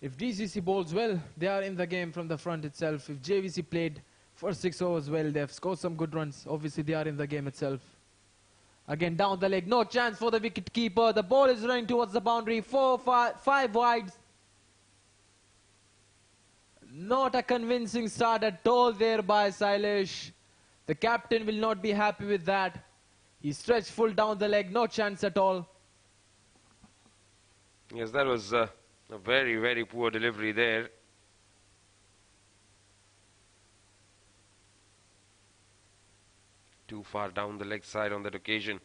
If DCC bowls well, they are in the game from the front itself. If JVC played for 6 overs well, they have scored some good runs. Obviously, they are in the game itself. Again, down the leg. No chance for the wicket keeper. The ball is running towards the boundary. 5 wides. Not a convincing start at all there by Sailesh. The captain will not be happy with that. He stretched full down the leg. No chance at all. Yes, that was a very, very poor delivery there. Too far down the leg side on that occasion.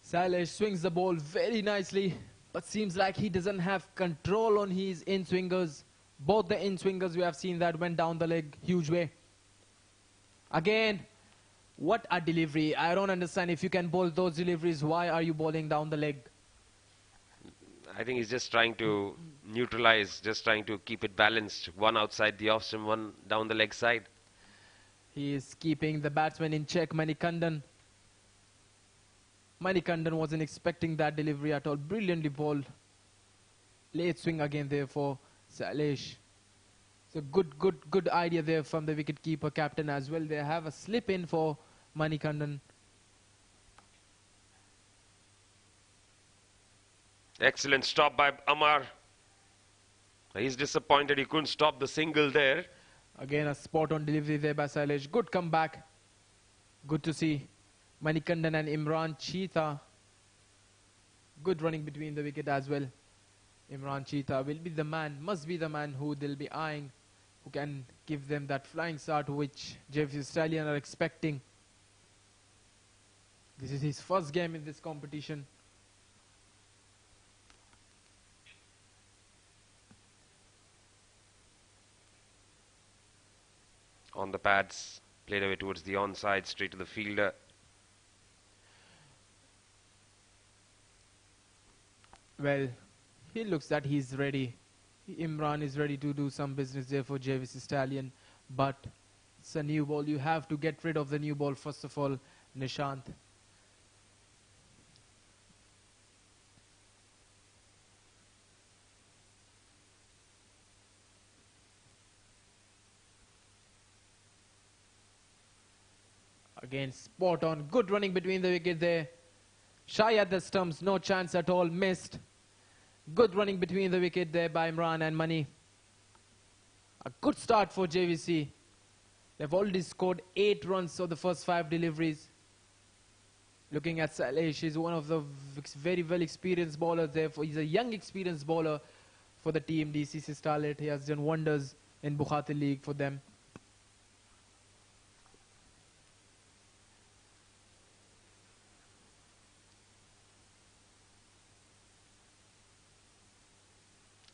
Sailesh swings the ball very nicely, but seems like he doesn't have control on his in-swingers. Both the in-swingers we have seen that went down the leg huge way. Again, what a delivery. I don't understand. If you can bowl those deliveries, why are you bowling down the leg? I think he's just trying to neutralize, just trying to keep it balanced. One outside the off-stump, one down the leg side. He is keeping the batsman in check, Manikandan. Manikandan wasn't expecting that delivery at all. Brilliantly bowled. Late swing again there for Sailesh. So good idea there from the wicket-keeper captain as well. They have a slip in for Manikandan. Excellent stop by Amar. He's disappointed he couldn't stop the single there. Again, a spot-on delivery there by Sailesh. Good comeback. Good to see Manikandan and Imran Cheetah. Good running between the wicket as well. Imran Cheetah will be the man, must be the man who they'll be eyeing, who can give them that flying start which JVC Stallion are expecting. This is his first game in this competition. On the pads, played away towards the onside, straight to the fielder. Well, he looks that he's ready. Imran is ready to do some business there for JVC Stallion, but It's a new ball. You have to get rid of the new ball first of all, Nishant. Again, spot on. Good running between the wicket there. Shy at the stumps, no chance at all, missed. Good running between the wicket there by Imran and Mani. A good start for JVC. They've already scored 8 runs of the first 5 deliveries. Looking at Salesh, he's one of the very well experienced bowlers there. He's a young experienced bowler for the team, DCC Starlet. He has done wonders in Bukhati League for them.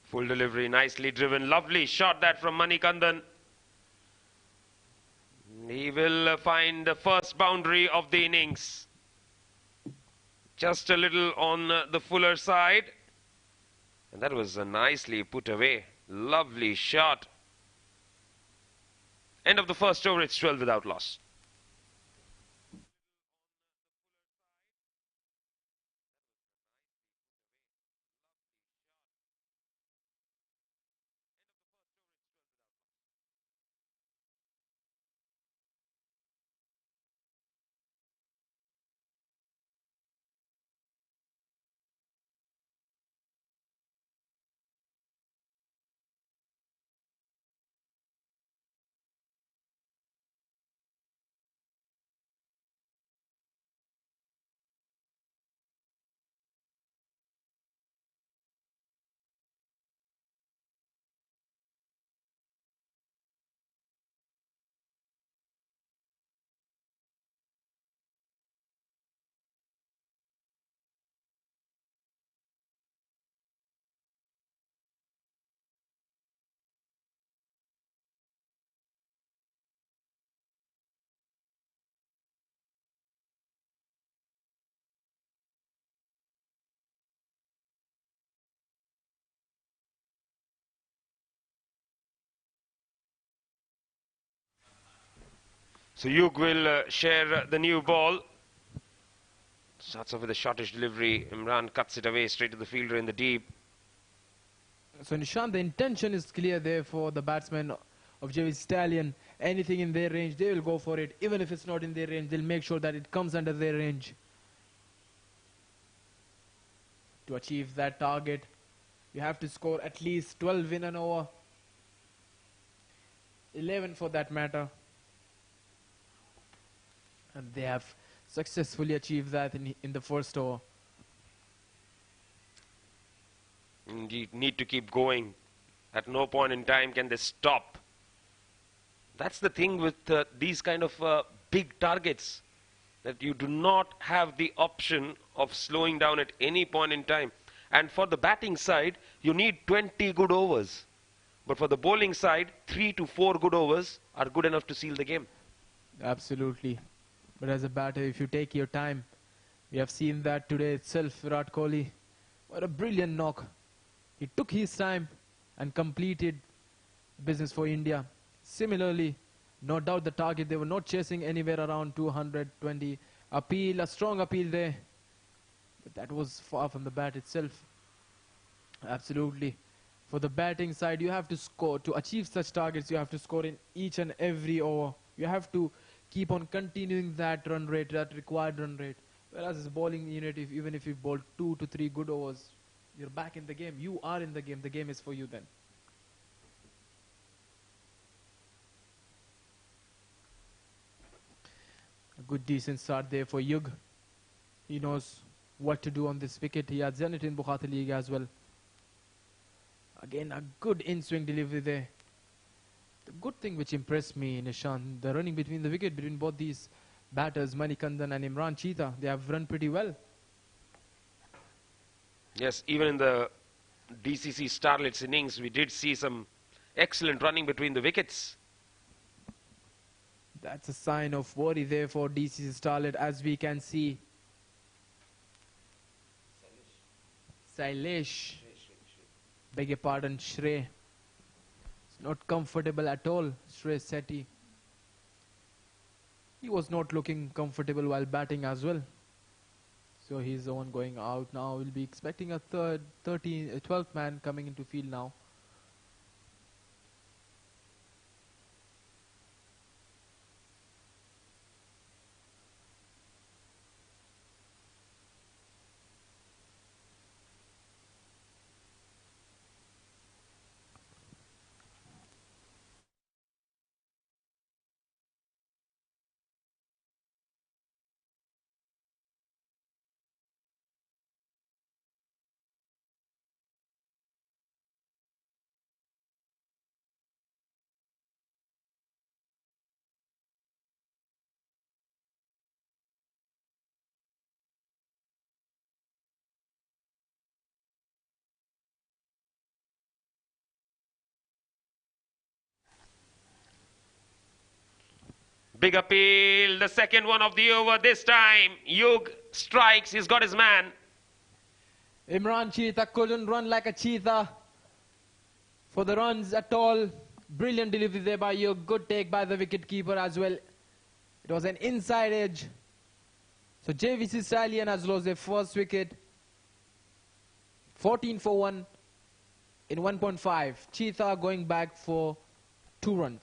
Full delivery, nicely driven, lovely shot that from Manikandan. He will find the first boundary of the innings. Just a little on the fuller side. And that was nicely put away. Lovely shot. End of the first over, it's 12 without loss. So Yug will share the new ball. Starts off with a shortish delivery. Imran cuts it away straight to the fielder in the deep. So Nishant, the intention is clear there for the batsmen of JVC Stallion. Anything in their range, they will go for it. Even if it's not in their range, they'll make sure that it comes under their range. To achieve that target, you have to score at least 12 in an over. 11 for that matter. And they have successfully achieved that in the first over. Indeed, need to keep going. At no point in time can they stop. That's the thing with these kind of big targets, that you do not have the option of slowing down at any point in time. And for the batting side, you need 20 good overs. But for the bowling side, 3 to 4 good overs are good enough to seal the game. Absolutely. But as a batter, if you take your time, we have seen that today itself. Virat Kohli, what a brilliant knock. He took his time and completed business for India. Similarly, no doubt the target, they were not chasing anywhere around 220. Appeal, a strong appeal there. But that was far from the bat itself. Absolutely. For the batting side, you have to score. To achieve such targets, you have to score in each and every over. You have to keep on continuing that run rate, that required run rate. Whereas as a bowling unit, even if you bowl 2 to 3 good overs, you're back in the game. You are in the game. The game is for you then. A good decent start there for Yug. He knows what to do on this wicket. He has done it in Bukhati League as well. Again, a good in-swing delivery there. The good thing which impressed me, Nishant, the running between the wicket between both these batters, Manikandan and Imran Cheetah, they have run pretty well. Yes, even in the DCC Starlets innings, we did see some excellent running between the wickets. That's a sign of worry there for DCC Starlet, as we can see. Sailesh. Beg your pardon, Shrey. It's not comfortable at all, Shrey Sethi. He was not looking comfortable while batting as well. So he's the one going out now. We'll be expecting a 12th man coming into field now. Big appeal, the second one of the over this time. Yug strikes, he's got his man. Imran Cheetah couldn't run like a cheetah for the runs at all. Brilliant delivery there by Yug. Good take by the wicket keeper as well. It was an inside edge. So JVC Stallion has lost their first wicket. 14 for 1 in 1.5. Cheetah going back for 2 runs.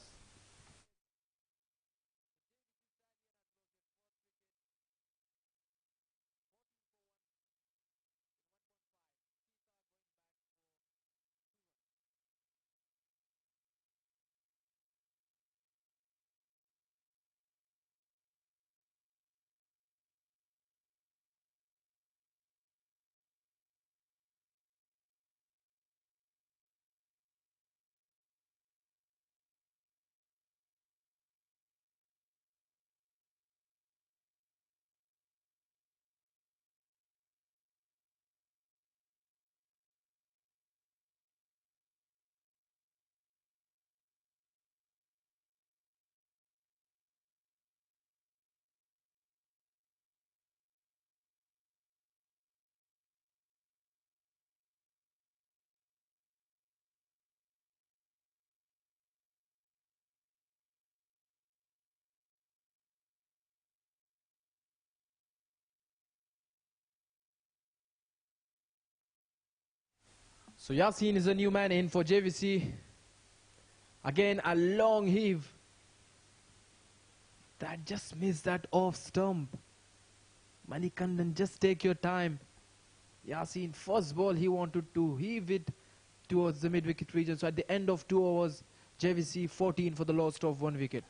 So Yasin is a new man in for JVC. Again, a long heave. That just missed that off stump. Manikandan, just take your time. Yasin, first ball he wanted to heave it towards the mid-wicket region. So at the end of 2 overs, JVC 14 for the loss of 1 wicket.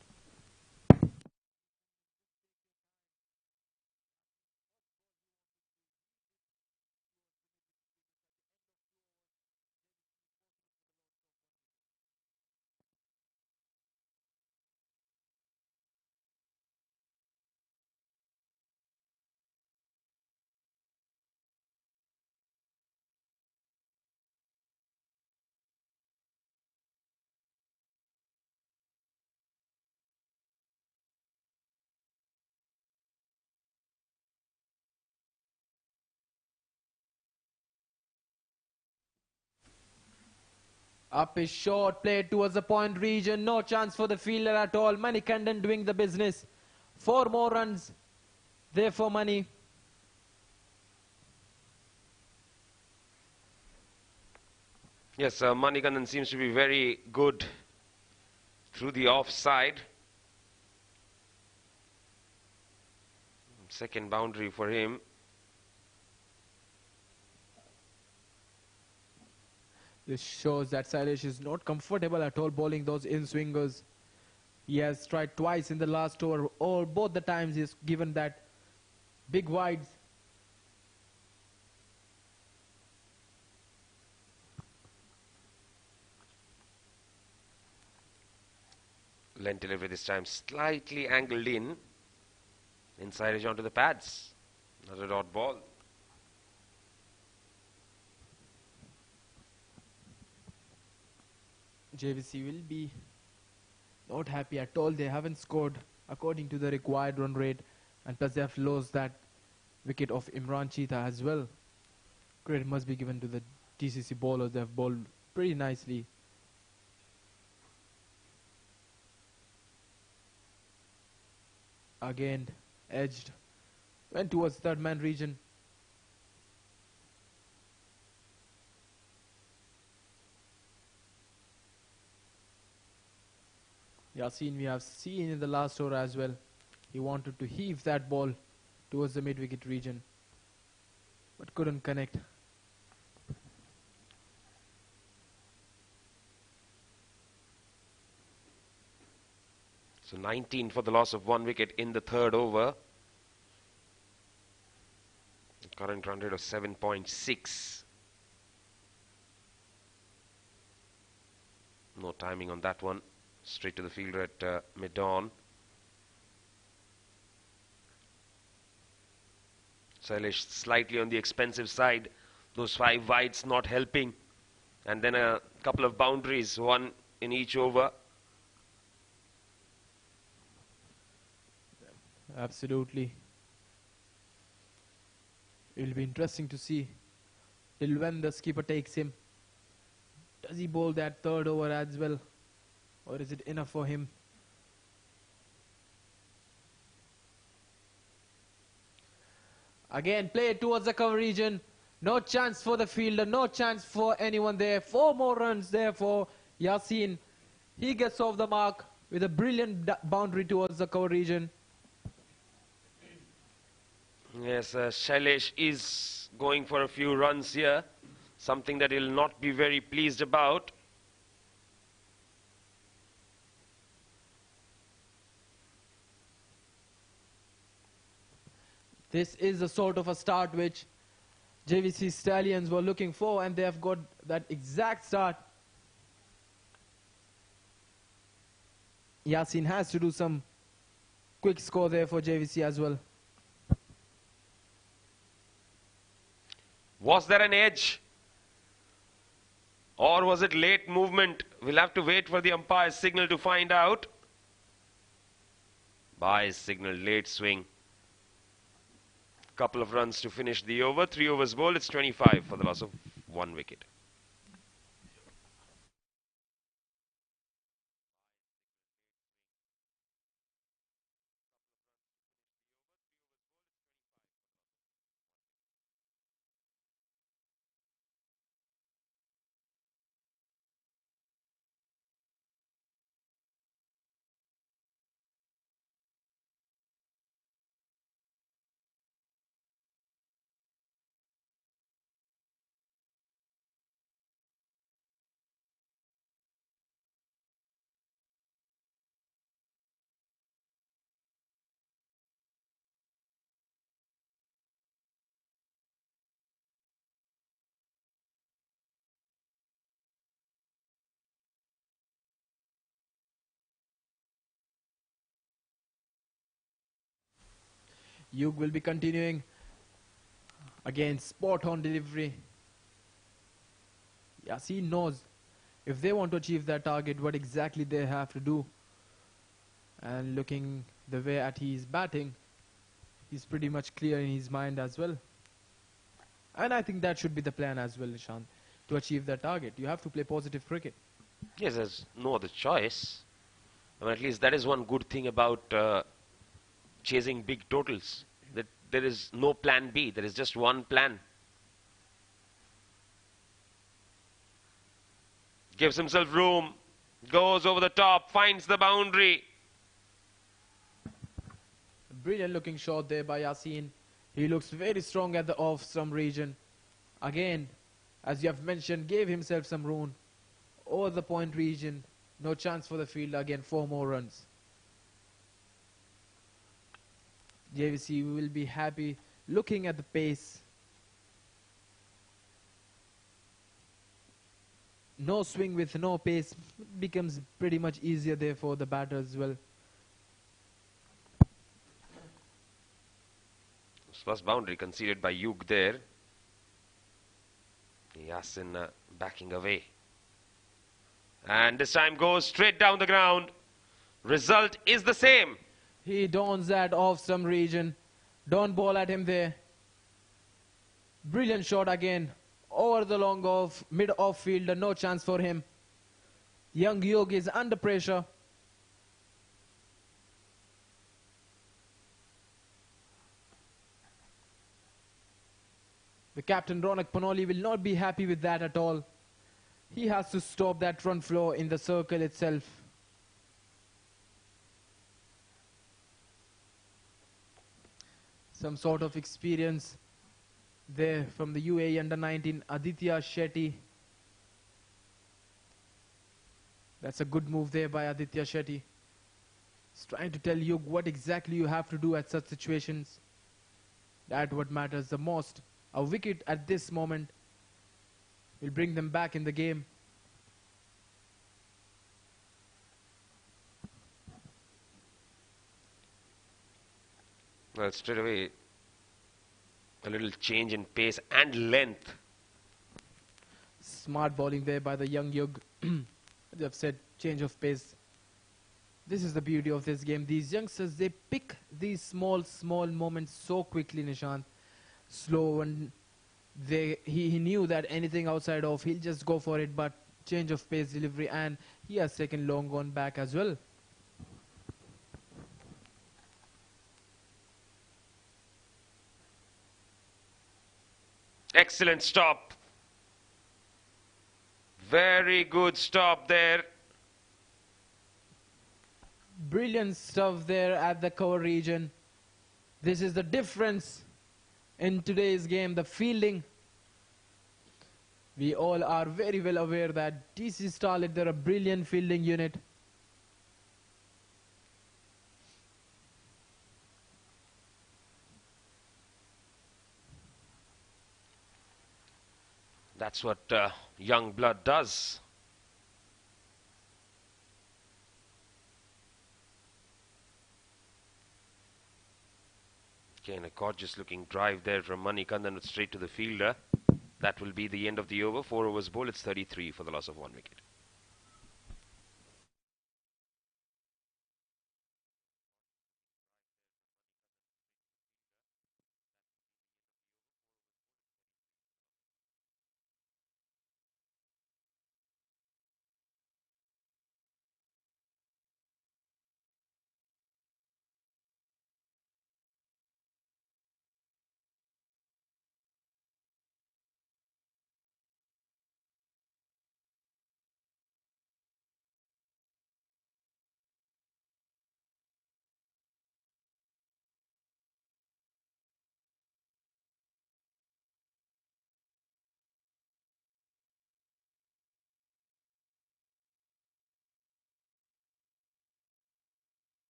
Up is short, played towards the point region. No chance for the fielder at all. Manikandan doing the business. 4 more runs there for Mani. Yes, Manikandan seems to be very good through the offside. Second boundary for him. This shows that Sailesh is not comfortable at all bowling those in-swingers. He has tried twice in the last over, or both the times he's given that big wides. Length delivery this time slightly angled in. Inside edge onto the pads. Another dot ball. JVC will be not happy at all. They haven't scored according to the required run rate, and plus they have lost that wicket of Imran Cheetah as well. Credit must be given to the DCC bowlers. They have bowled pretty nicely. Again, edged. Went towards third man region. Yasin, we have seen in the last over as well. He wanted to heave that ball towards the mid-wicket region, but couldn't connect. So 19 for the loss of 1 wicket in the third over. Current run rate of 7.6. No timing on that one. Straight to the fielder at mid-on. Shailesh slightly on the expensive side. Those 5 wides not helping. And then a couple of boundaries, one in each over. Absolutely. It will be interesting to see till when the skipper takes him. Does he bowl that third over as well, or is it enough for him? Again, play towards the cover region. No chance for the fielder, no chance for anyone there. 4 more runs there for Yasin. He gets off the mark with a brilliant boundary towards the cover region. Yes, Shailesh is going for a few runs here. Something that he'll not be very pleased about. This is a sort of a start which JVC Stallions were looking for, and they have got that exact start. Yasin has to do some quick score there for JVC as well. Was there an edge? Or was it late movement? We'll have to wait for the umpire's signal to find out. By signal, late swing. Couple of runs to finish the over. 3 overs bowled. It's 25 for the loss of 1 wicket. Yug will be continuing. Again, spot on delivery. Yasin knows if they want to achieve that target, what exactly they have to do. And looking the way at he's batting, he's pretty much clear in his mind as well. And I think that should be the plan as well, Nishant, to achieve that target. You have to play positive cricket. Yes, there's no other choice. I mean, at least that is one good thing about chasing big totals. That there is no plan B. There is just one plan. Gives himself room. Goes over the top. Finds the boundary. Brilliant looking shot there by Yasin. He looks very strong at the off-stump region. Again, as you have mentioned, gave himself some room. Over the point region. No chance for the field. Again, 4 more runs. JVC will be happy looking at the pace. No swing with no pace becomes pretty much easier there for the batter as well. First boundary conceded by Yug there. Yasin backing away. And this time goes straight down the ground. Result is the same. He dons that off some region. Don't ball at him there. Brilliant shot again. Over the long off, mid off fielder. No chance for him. Young Yug is under pressure. The captain Ronak Panoli will not be happy with that at all. He has to stop that front flow in the circle itself. Some sort of experience there from the UAE under-19 Aditya Shetty. That's a good move there by Aditya Shetty. He's trying to tell you what exactly you have to do at such situations. That's what matters the most. A wicket at this moment will bring them back in the game. Well, straight away, a little change in pace and length. Smart bowling there by the young Yug. As I've said, change of pace. This is the beauty of this game. These youngsters, they pick these small moments so quickly, Nishant. Slow, and he knew that anything outside of, he'll just go for it, but change of pace, delivery, and he has taken long on back as well. Excellent stop. Very good stop there. Brilliant stuff there at the cover region. This is the difference in today's game, the fielding. We all are very well aware that DCC Starlets, they're a brilliant fielding unit. That's what young blood does. Again, a gorgeous looking drive there from Manikandan straight to the fielder. That will be the end of the over. 4 overs bowled. It's 33 for the loss of 1 wicket.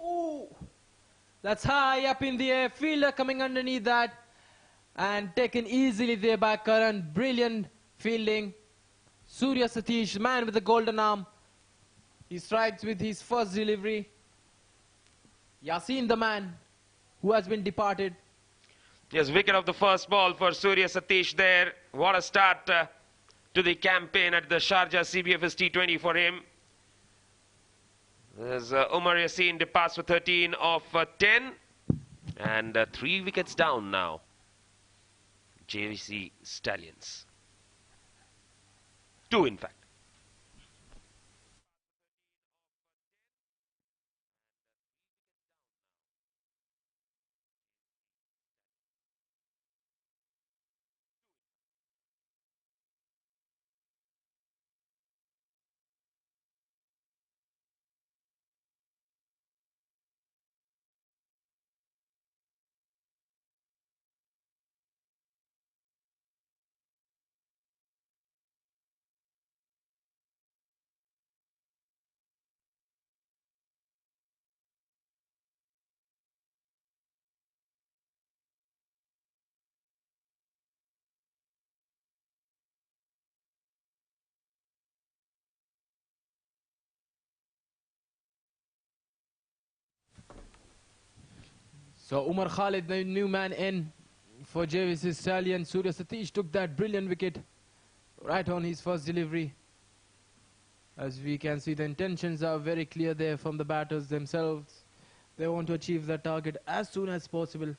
Ooh, that's high up in the air. Fielder coming underneath that and taken easily there by Karan. Brilliant fielding. Surya Satish, man with the golden arm. He strikes with his first delivery. Yasin, the man who has been departed. Yes, wicket of the first ball for Surya Satish there. What a start to the campaign at the Sharjah CBFS T-20 for him. As Umar Yasin departs for 13 of 10. And 3 wickets down now. JVC Stallions. 2 in fact. So Umar Khalid, the new man in for JVC Stallions. Surya Satish took that brilliant wicket right on his first delivery. As we can see, the intentions are very clear there from the batters themselves. They want to achieve their target as soon as possible.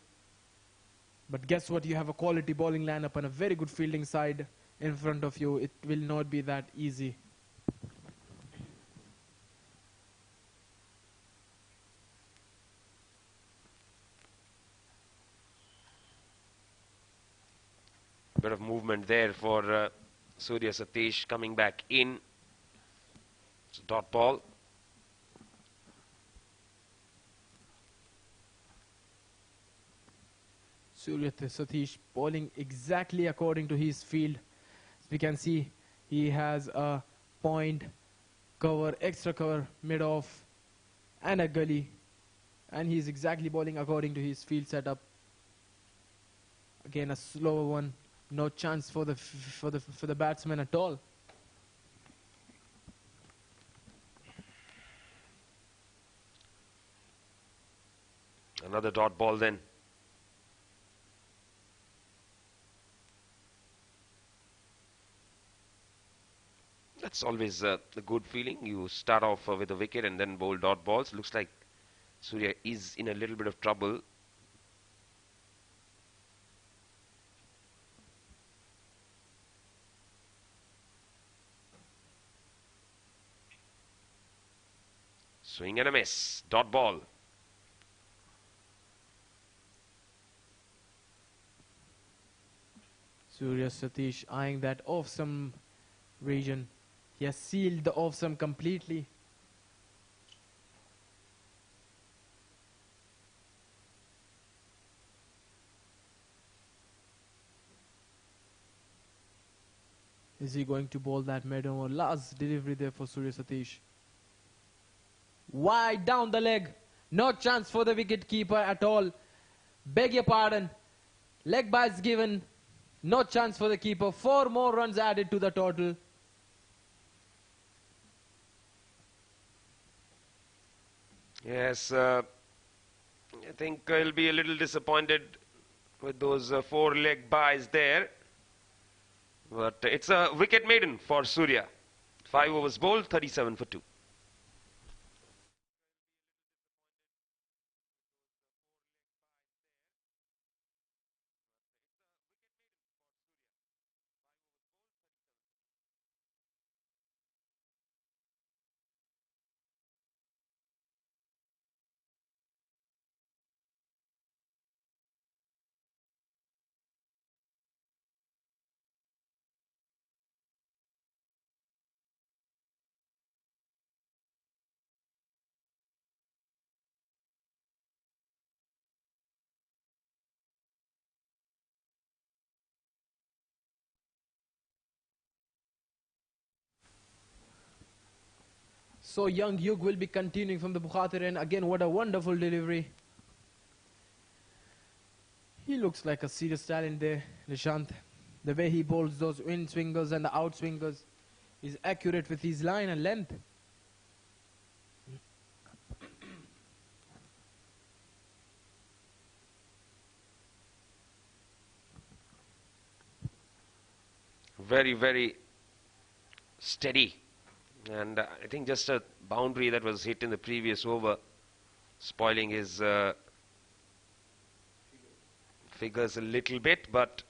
But guess what? You have a quality bowling lineup and a very good fielding side in front of you. It will not be that easy. Bit of movement there for Surya Satish coming back in. It's a dot ball. Surya Satish bowling exactly according to his field. As we can see, he has a point, cover, extra cover, mid-off, and a gully. And he's exactly bowling according to his field setup. Again, a slower one. No chance for the batsman at all. Another dot ball then. That's always a good feeling. You start off with a wicket and then bowl dot balls. Looks like Surya is in a little bit of trouble. Swing and a miss. Dot ball. Surya Satish eyeing that off-stump region. He has sealed the off-stump completely. Is he going to bowl that mid-over? Last delivery there for Surya Satish. Wide down the leg. No chance for the wicket keeper at all. Beg your pardon. Leg bites given. No chance for the keeper. 4 more runs added to the total. Yes, I think he'll be a little disappointed with those 4 leg buys there. But it's a wicket maiden for Surya. 5 overs bowled, 37 for 2. So young Yug will be continuing from the Bukhatir end. Again, what a wonderful delivery. He looks like a serious talent there, Nishant. The way he bowls those in swingers and the out swingers is accurate with his line and length. Very, very steady. And I think just a boundary that was hit in the previous over, spoiling his figures a little bit, but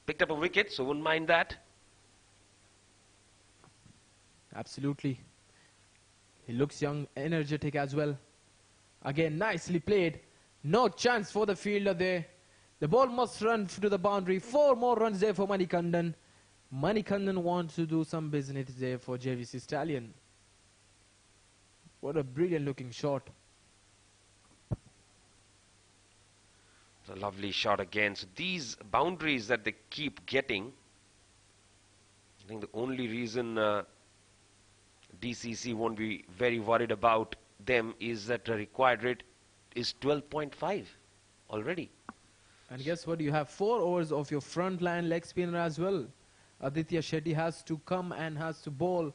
picked up a wicket, so wouldn't mind that. Absolutely. He looks young, energetic as well. Again, nicely played. No chance for the fielder there. The ball must run to the boundary. 4 more runs there for Manikandan. Manikandan wants to do some business there for JVC Stallion. What a brilliant looking shot. A lovely shot again. So these boundaries that they keep getting, I think the only reason DCC won't be very worried about them is that the required rate is 12.5 already. And guess what? You have 4 overs of your front line leg spinner as well. Aditya Shetty has to come and has to bowl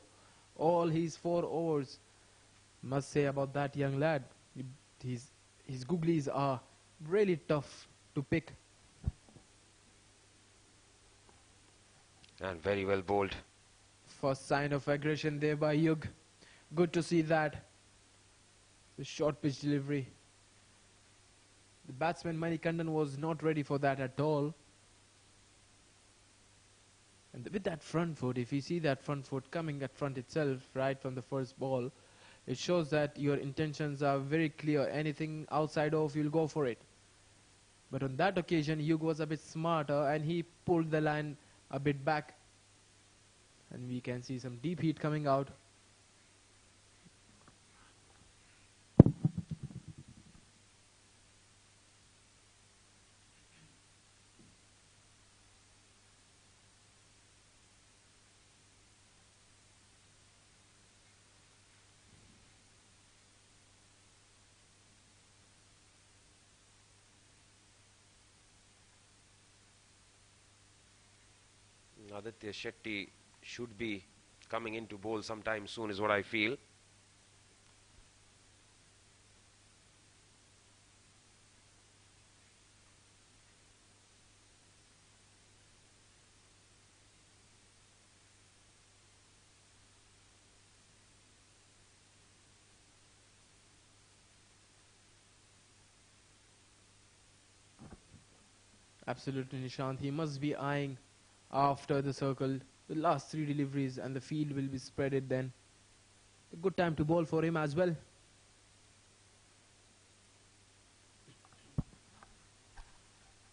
all his 4 overs. Must say about that young lad, his googlies are really tough to pick. And very well bowled. First sign of aggression there by Yug. Good to see that. The short pitch delivery. The batsman Manikandan was not ready for that at all. And with that front foot, if you see that front foot coming at front itself, right from the first ball, it shows that your intentions are very clear. Anything outside of, you'll go for it. But on that occasion, Yug was a bit smarter and he pulled the line a bit back. And we can see some deep heat coming out. Aditya Shetty should be coming into bowl sometime soon is what I feel. Absolutely, Nishant. He must be eyeing after the circle the last 3 deliveries and the field will be spreaded then. A good time to bowl for him as well.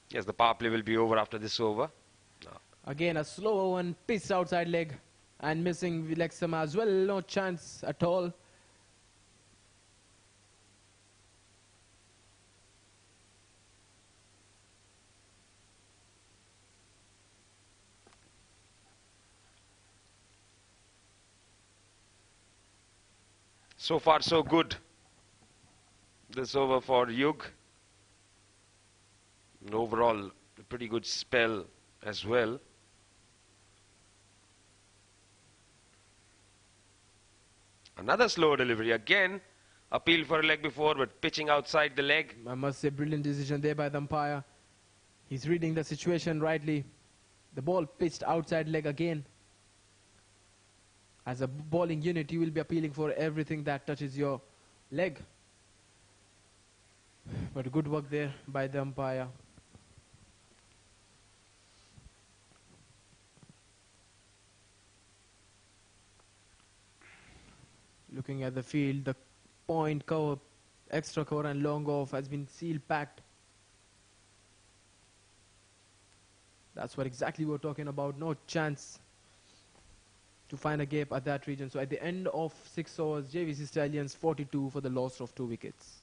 Yes, the power play will be over after this over. Again, a slow one, pitched outside leg and missing Vilexam as well. No chance at all. So far, so good. This over for Yug. And overall, a pretty good spell as well. Another slow delivery again. Appeal for a leg before, but pitching outside the leg. I must say, brilliant decision there by the umpire. He's reading the situation rightly. The ball pitched outside leg again. As a bowling unit, you will be appealing for everything that touches your leg. But good work there by the umpire. Looking at the field, the point cover, extra cover and long off has been seal packed. That's what exactly we're talking about. No chance to find a gap at that region. So at the end of 6 overs, JVC Stallions 42 for the loss of 2 wickets.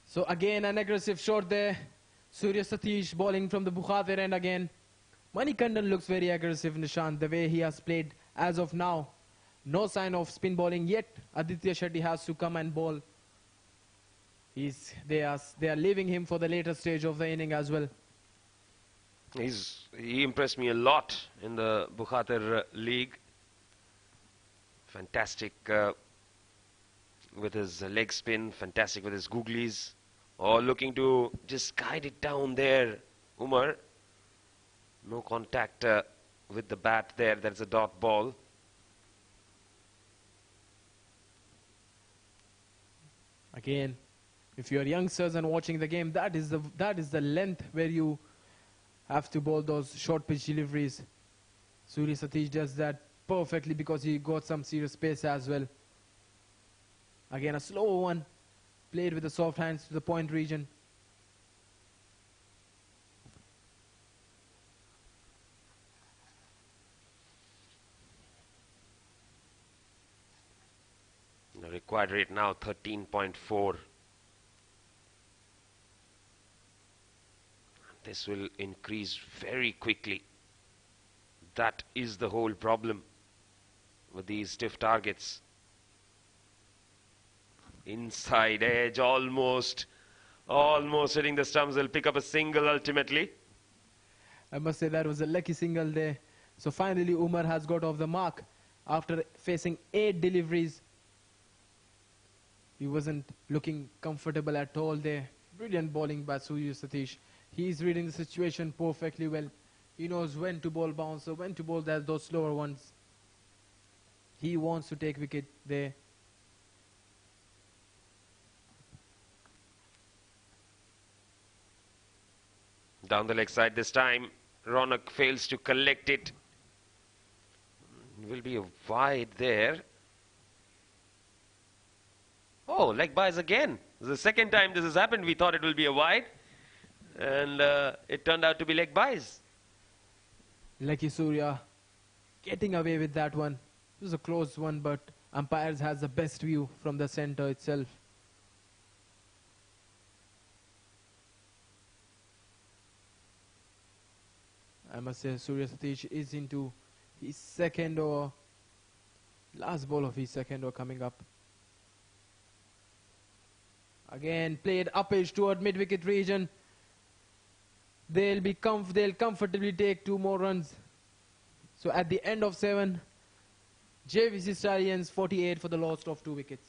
So again, an aggressive shot there. Surya Satish bowling from the Bukhatir end again. Manikandan looks very aggressive, Nishant, the way he has played as of now. No sign of spin bowling yet. Aditya Shetty has to come and bowl. They are leaving him for the later stage of the inning as well. He impressed me a lot in the Bukhatir League. Fantastic with his leg spin, fantastic with his googlies. Or looking to just guide it down there, Umar. No contact with the bat there. That's a dot ball. Again, if you are youngsters and watching the game, that is the length where you have to bowl those short pitch deliveries. Surya Satish does that perfectly because he got some serious pace as well. Again, a slow one, played with the soft hands to the point region. The required rate now 13.4. This will increase very quickly. That is the whole problem with these stiff targets. Inside edge, almost hitting the stumps. They'll pick up a single ultimately. I must say that was a lucky single there. So finally Umar has got off the mark after facing 8 deliveries. He wasn't looking comfortable at all there. Brilliant bowling by Surya Satish. He's reading the situation perfectly well. He knows when to bowl bouncer, when to bowl those slower ones. He wants to take wicket there. Down the leg side this time. Ronak fails to collect it. Will be a wide there. Oh, leg byes again. This is the second time this has happened. We thought it will be a wide. And it turned out to be leg byes. Lucky Surya getting away with that one. It was a close one, but umpires has the best view from the center itself. I must say Surya Satish is into his second over. Last ball of his second over coming up. Again played up edge toward mid-wicket region. They'll comfortably take 2 more runs. So at the end of 7, JVC Stallions 48 for the loss of 2 wickets.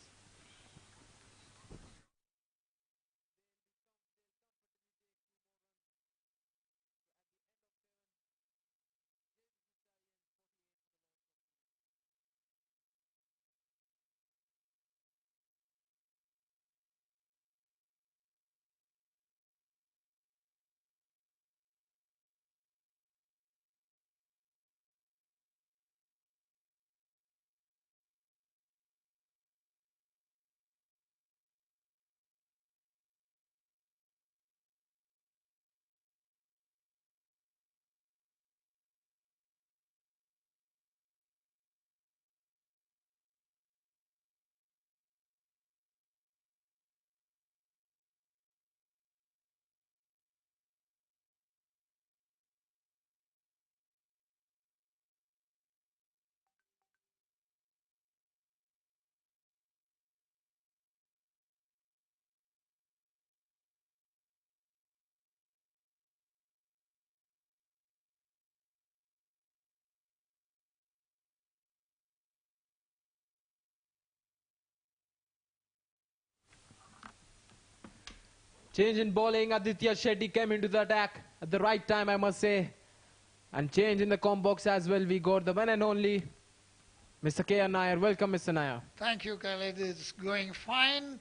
Change in bowling, Aditya Shetty came into the attack at the right time, I must say. And change in the comp box as well. We got the one and only Mr. K.R. Nair. Welcome, Mr. Nair. Thank you, Khaled. It's going fine.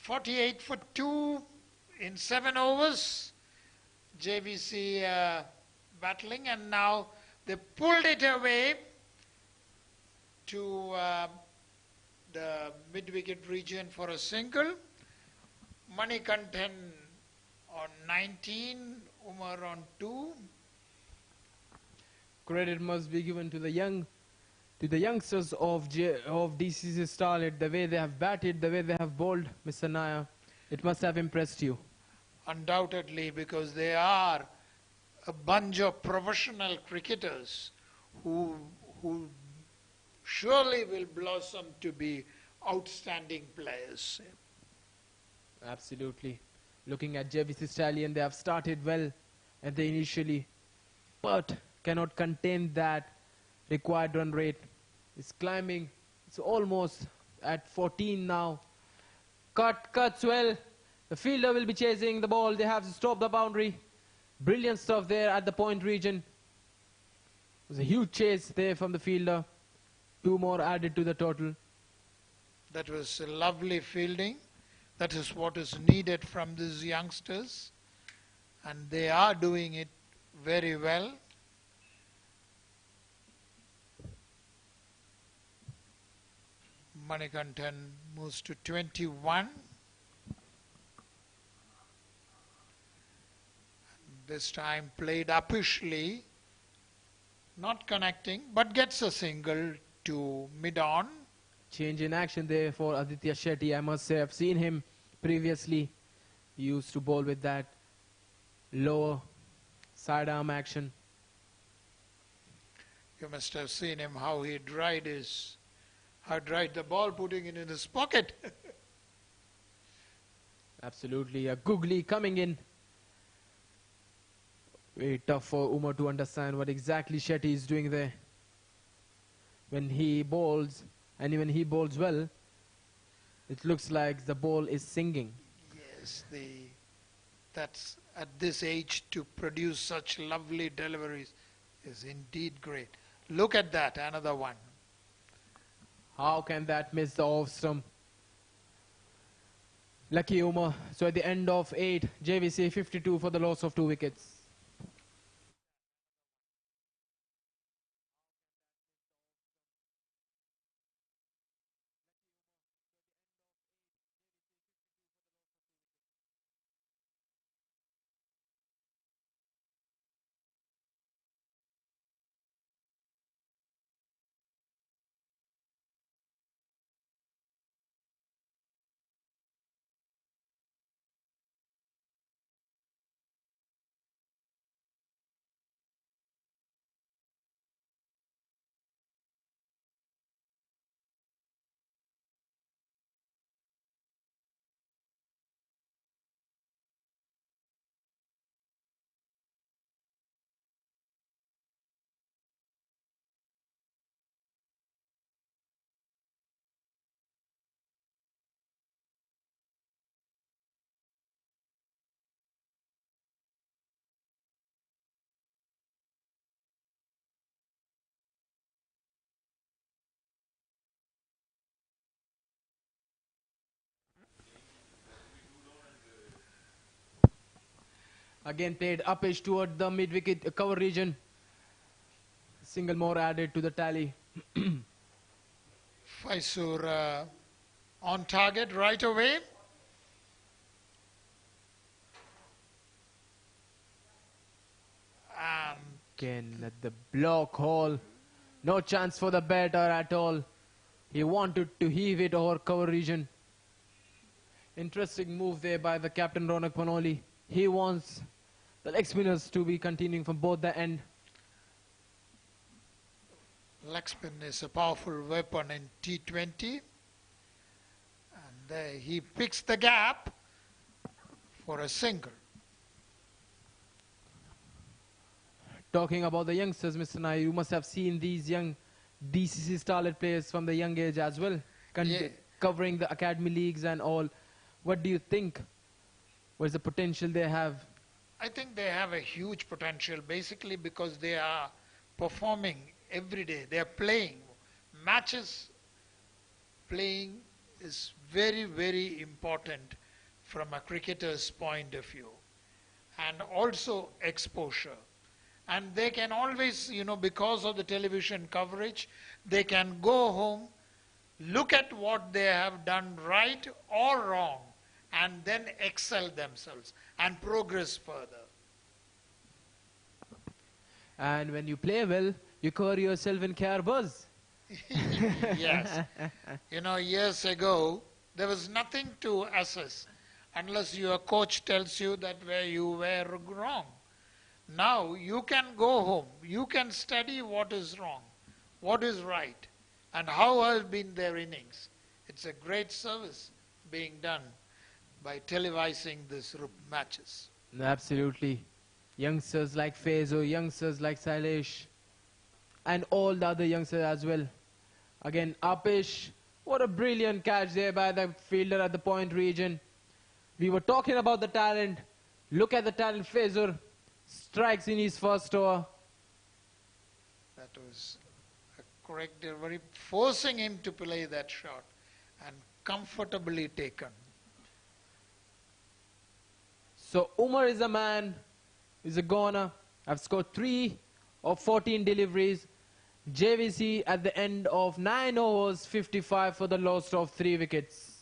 48 for 2 in 7 overs. JVC battling, and now they pulled it away to the mid-wicket region for a single. Manikandan on 19, Umar on 2. Credit must be given to the youngsters of DCC Starlet, the way they have batted, the way they have bowled, Mr. Nair. It must have impressed you. Undoubtedly, because they are a bunch of professional cricketers who surely will blossom to be outstanding players. Absolutely. Looking at JVC Stallion, they have started well at the initially, but cannot contain that required run rate. It's climbing. It's almost at 14 now. Cuts well. The fielder will be chasing the ball. They have to stop the boundary. Brilliant stuff there at the point region. It was a huge chase there from the fielder. 2 more added to the total. That was a lovely fielding. That is what is needed from these youngsters. And they are doing it very well. Manikantan moves to 21. This time played uppishly, not connecting, but gets a single to mid-on. Change in action there for Aditya Shetty. I must say, I've seen him previously. He used to bowl with that lower sidearm action. You must have seen him how he dried the ball, putting it in his pocket. Absolutely, a googly coming in. Very tough for Umar to understand what exactly Shetty is doing there. When he bowls, and even he bowls well, it looks like the ball is singing. Yes, that's at this age to produce such lovely deliveries is indeed great. Look at that, another one. How can that miss the off stump? Lucky Umar. So at the end of 8, JVC 52 for the loss of 2 wickets. Again played uppish toward the mid-wicket cover region. Single more added to the tally. Faisur on target right away. And Again at the block hole. No chance for the batter at all. He wanted to heave it over cover region. Interesting move there by the captain Ronak Panoli. He wants the leg spinners to be continuing from both the end. leg spin is a powerful weapon in T20. And there he picks the gap for a single. Talking about the youngsters, Mr. Nair, you must have seen these young DCC Starlet players from the young age as well, Yeah. covering the academy leagues and all. What do you think? What's the potential they have? I think they have a huge potential basically because they are performing every day. They are playing. Matches playing is very, very important from a cricketer's point of view. And also exposure. And they can always, because of the television coverage, they can go home, look at what they have done right or wrong, and then excel themselves and progress further. And when you play well, you cover yourself in care buzz. Yes. Years ago, there was nothing to assess unless your coach tells you that where you were wrong. Now you can go home, you can study what is wrong, what is right, and how have been their innings. It's a great service being done by televising these matches. Absolutely. Youngsters like Faizo, youngsters like Sailesh, and all the other youngsters as well. Again, Upish, what a brilliant catch there by the fielder at the point region. We were talking about the talent. Look at the talent. Faizo strikes in his first over. That was a correct delivery, forcing him to play that shot and comfortably taken. So Umar is a man, is a goner. have scored 3 of 14 deliveries. JVC at the end of 9 overs, 55 for the loss of 3 wickets.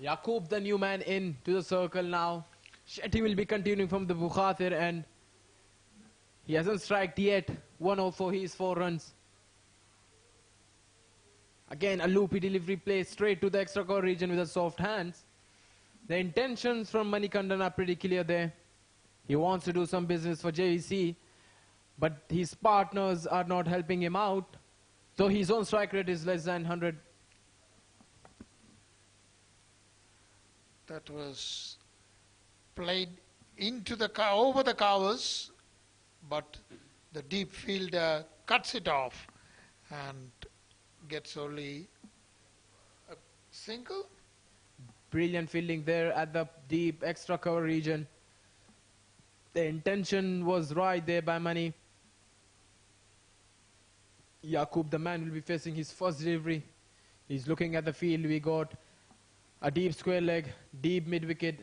Yaqub, the new man, in to the circle now. Shetty will be continuing from the Bukhatir and he hasn't striked yet. 1-0 for his 4 runs. Again, a loopy delivery play straight to the extra cover region with a soft hands. The intentions from Manikandan are pretty clear there. He wants to do some business for JVC, but his partners are not helping him out. So his own strike rate is less than 100. That was played into the over the covers, but the deep fielder cuts it off and gets only a single. Brilliant fielding there at the deep extra cover region. The intention was right there by Mani. Yaqub, the man, will be facing his first delivery. He's looking at the field. We got a deep square leg, deep mid wicket,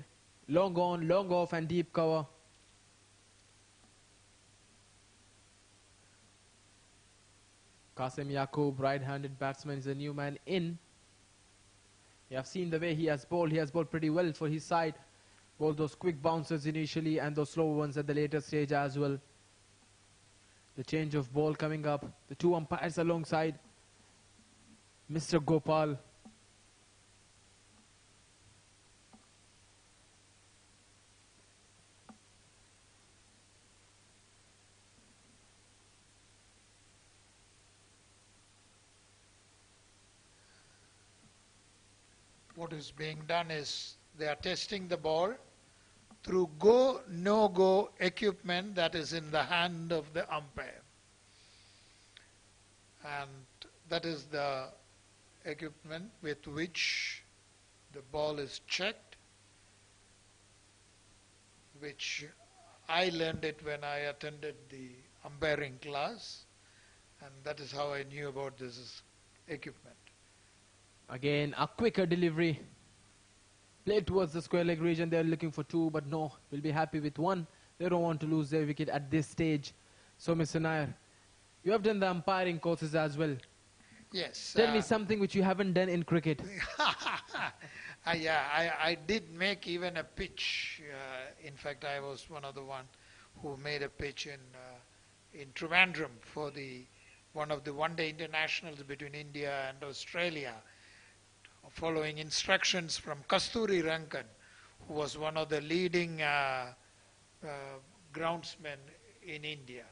long on, long off and deep cover. Qasim Yaqub, right-handed batsman, is a new man in. You have seen the way he has bowled. He has bowled pretty well for his side. Bowled those quick bounces initially and those slow ones at the later stage as well. The change of ball coming up. The 2 umpires alongside Mr. Gopal. What is being done is they are testing the ball through go, no-go equipment that is in the hand of the umpire. And that is the equipment with which the ball is checked, which I learned it when I attended the umpiring class, and that is how I knew about this equipment. Again, a quicker delivery. Played towards the square leg region. They're looking for 2, but no, will be happy with 1. They don't want to lose their wicket at this stage. So, Mr. Nair, you have done the umpiring courses as well. Yes. Tell me something which you haven't done in cricket. Yeah, I did make even a pitch. In fact, I was one of the one who made a pitch in Trivandrum for one of the one-day internationals between India and Australia, following instructions from Kasturi Rangan, who was one of the leading groundsmen in India.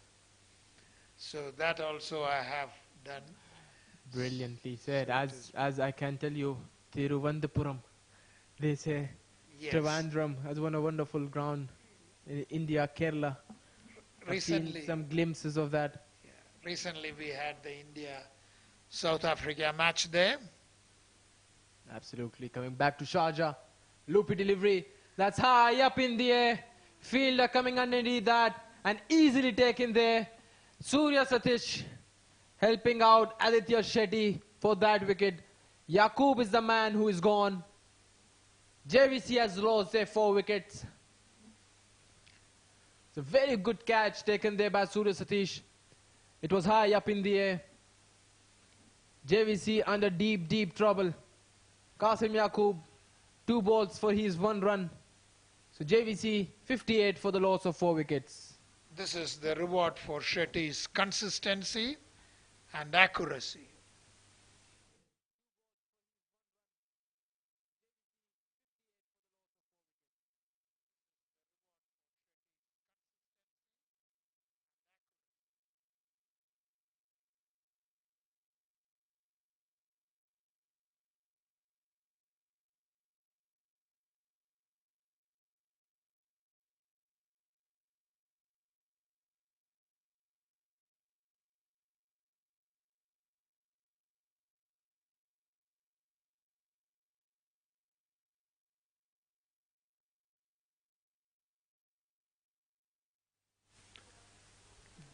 So that also I have done. Brilliantly said. As I can tell you, Thiruvananthapuram, they say, Yes. Trivandrum has won a wonderful ground in India, Kerala. I've seen some glimpses of that. Recently we had the India-South Africa match there. Absolutely. Coming back to Sharjah. Loopy delivery. That's high up in the air. Fielder coming underneath that and easily taken there. Surya Satish helping out Aditya Shetty for that wicket. Yaqub is the man who is gone. JVC has lost their 4 wickets. It's a very good catch taken there by Surya Satish. It was high up in the air. JVC under deep, deep trouble. Qasim Yaqub, 2 balls for his 1 run. So JVC 58 for the loss of 4 wickets. This is the reward for Shetty's consistency and accuracy.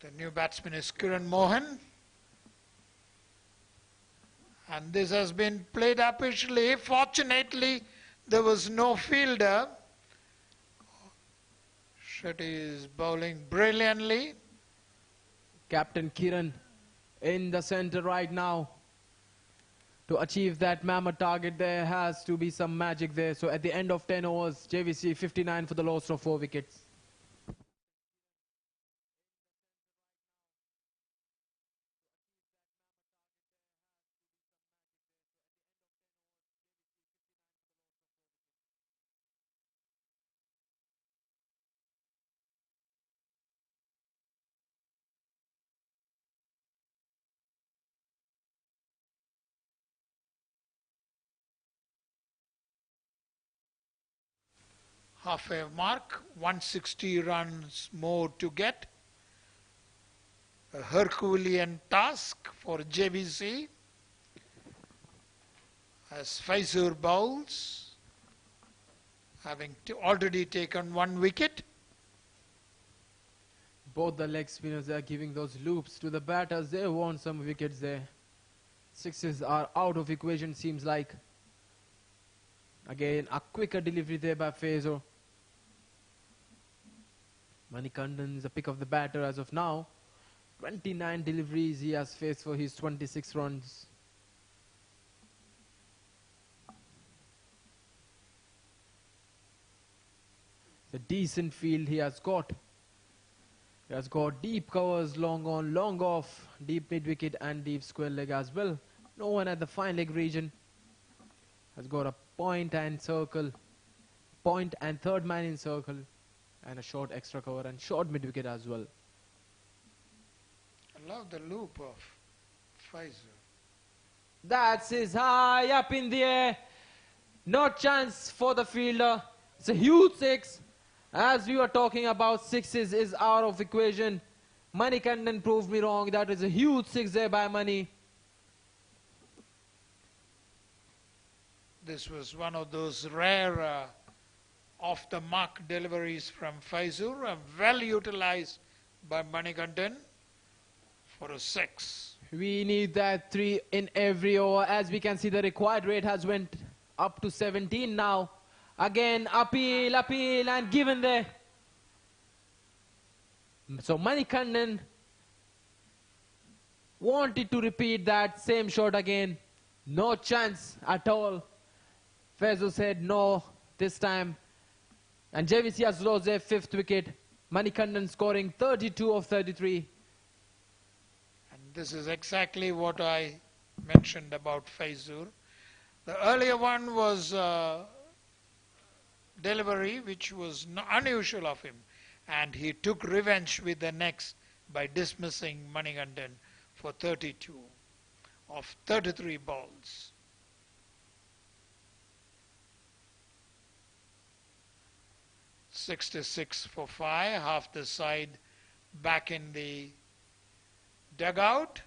The new batsman is Kiran Mohan. And this has been played officially. Fortunately, there was no fielder. Shetty is bowling brilliantly. Captain Kiran in the center right now. To achieve that mammoth target, there has to be some magic there. So at the end of 10 overs, JVC 59 for the loss of 4 wickets. Halfway mark, 160 runs more to get. A Herculean task for JVC as Faizur bowls, having already taken 1 wicket. Both the leg spinners are giving those loops to the batters. They want some wickets there. Sixes are out of equation, seems like. Again, a quicker delivery there by Faizur. Manikandan is a pick of the batter as of now. 29 deliveries he has faced for his 26 runs. It's a decent field he has got. He has got deep covers, long on, long off, deep mid-wicket and deep square leg as well. No one at the fine leg region. Has got a point and circle, point and third man in circle, and a short extra cover and short mid-wicket as well. I love the loop of Faizur. That's his high up in the air. No chance for the fielder. It's a huge 6. As we were talking about, 6s is out of equation. Manikandan proved me wrong. That is a huge 6 there by Mani. This was one of those rare off-the-mark deliveries from Faizur, well utilized by Manikandan for a 6. We need that 3 in every over. As we can see, the required rate has went up to 17 now. Again, appeal, and given there. So Manikandan wanted to repeat that same shot again. No chance at all. Faizur said no this time. And JVC has lost their 5th wicket. Manikandan scoring 32 of 33. And this is exactly what I mentioned about Faizur. The earlier one was delivery which was unusual of him, and he took revenge with the next by dismissing Manikandan for 32 of 33 balls. .66 for 5, half the side back in the dugout.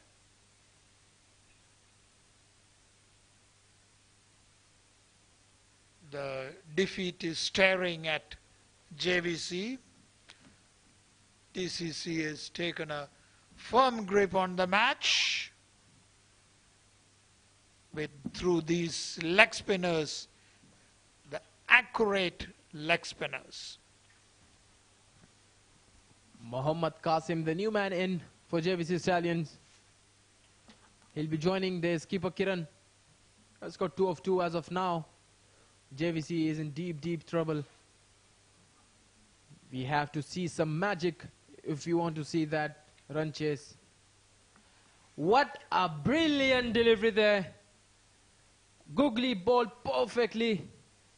The defeat is staring at JVC. DCC has taken a firm grip on the match through these leg spinners, the accurate leg spinners. Mohammad Qasim, the new man in for JVC Stallions. He'll be joining their skipper Kiran. Has got 2 of 2 as of now. JVC is in deep, deep trouble. We have to see some magic if you want to see that run chase. What a brilliant delivery there. Googly bowled perfectly.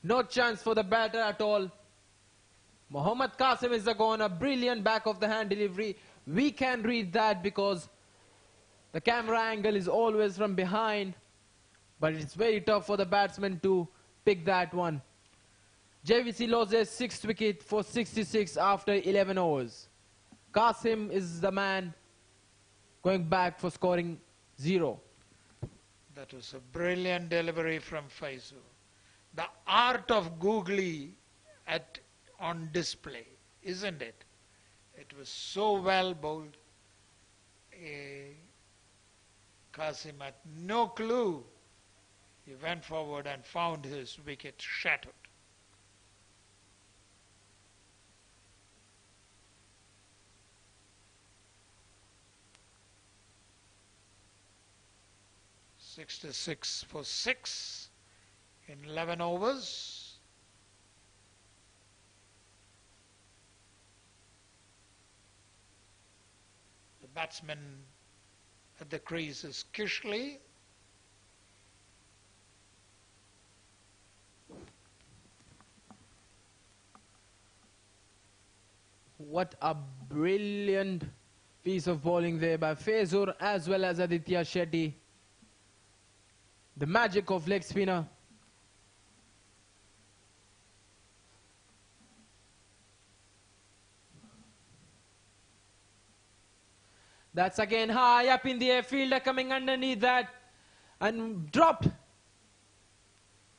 No chance for the batter at all. Mohammad Qasim is gone. A brilliant back of the hand delivery. We can read that because the camera angle is always from behind. But it's very tough for the batsman to pick that one. JVC loses 6th wicket for 66 after 11 overs. Qasim is the man going back for scoring 0. That was a brilliant delivery from Faizu. The art of googly on display, isn't it? It was so well bowled. Qasim had no clue. He went forward and found his wicket shattered. "66 for 6 in 11 overs. The batsman at the crease is Kishley. What a brilliant piece of bowling there by Fezur as well as Aditya Shetty. The magic of leg spinner. That's again high up in the air. Fielder coming underneath that and dropped.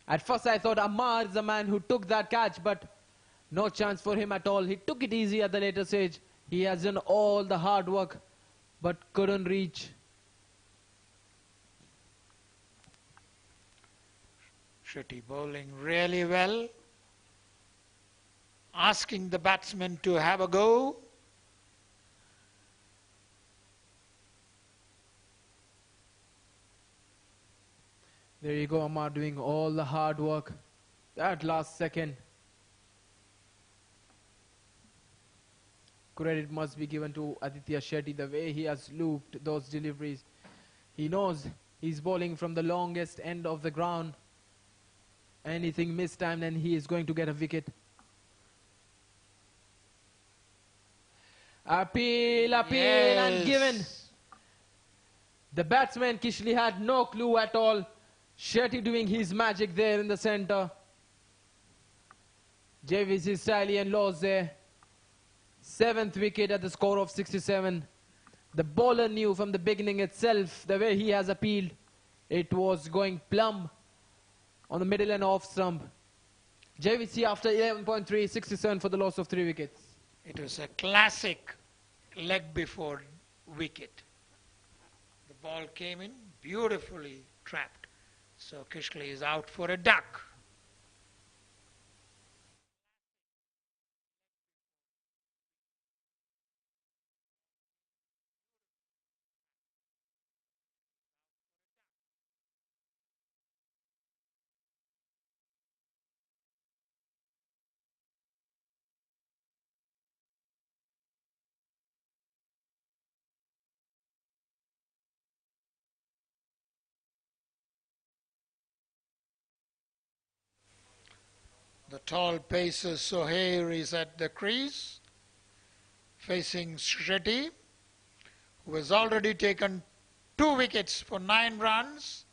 At first I thought Ammar is the man who took that catch, but no chance for him at all. He took it easy at the later stage. He has done all the hard work, but couldn't reach. Shetty bowling really well. Asking the batsman to have a go. There you go, Ammar doing all the hard work. That last second. Credit must be given to Aditya Shetty, the way he has looped those deliveries. He knows he's bowling from the longest end of the ground. Anything mistimed and he is going to get a wicket. Appeal, and given. The batsman Kishley had no clue at all. Shetty doing his magic there in the center. JVC Stallion lost there. 7th wicket at the score of 67. The bowler knew from the beginning itself, the way he has appealed, it was going plumb on the middle and off stump. JVC after 11.3, 67 for the loss of 3 wickets. It was a classic leg before wicket. The ball came in beautifully trapped. So Kishley is out for a duck. The tall pacer Sohair is at the crease, facing Shetty, who has already taken 2 wickets for 9 runs.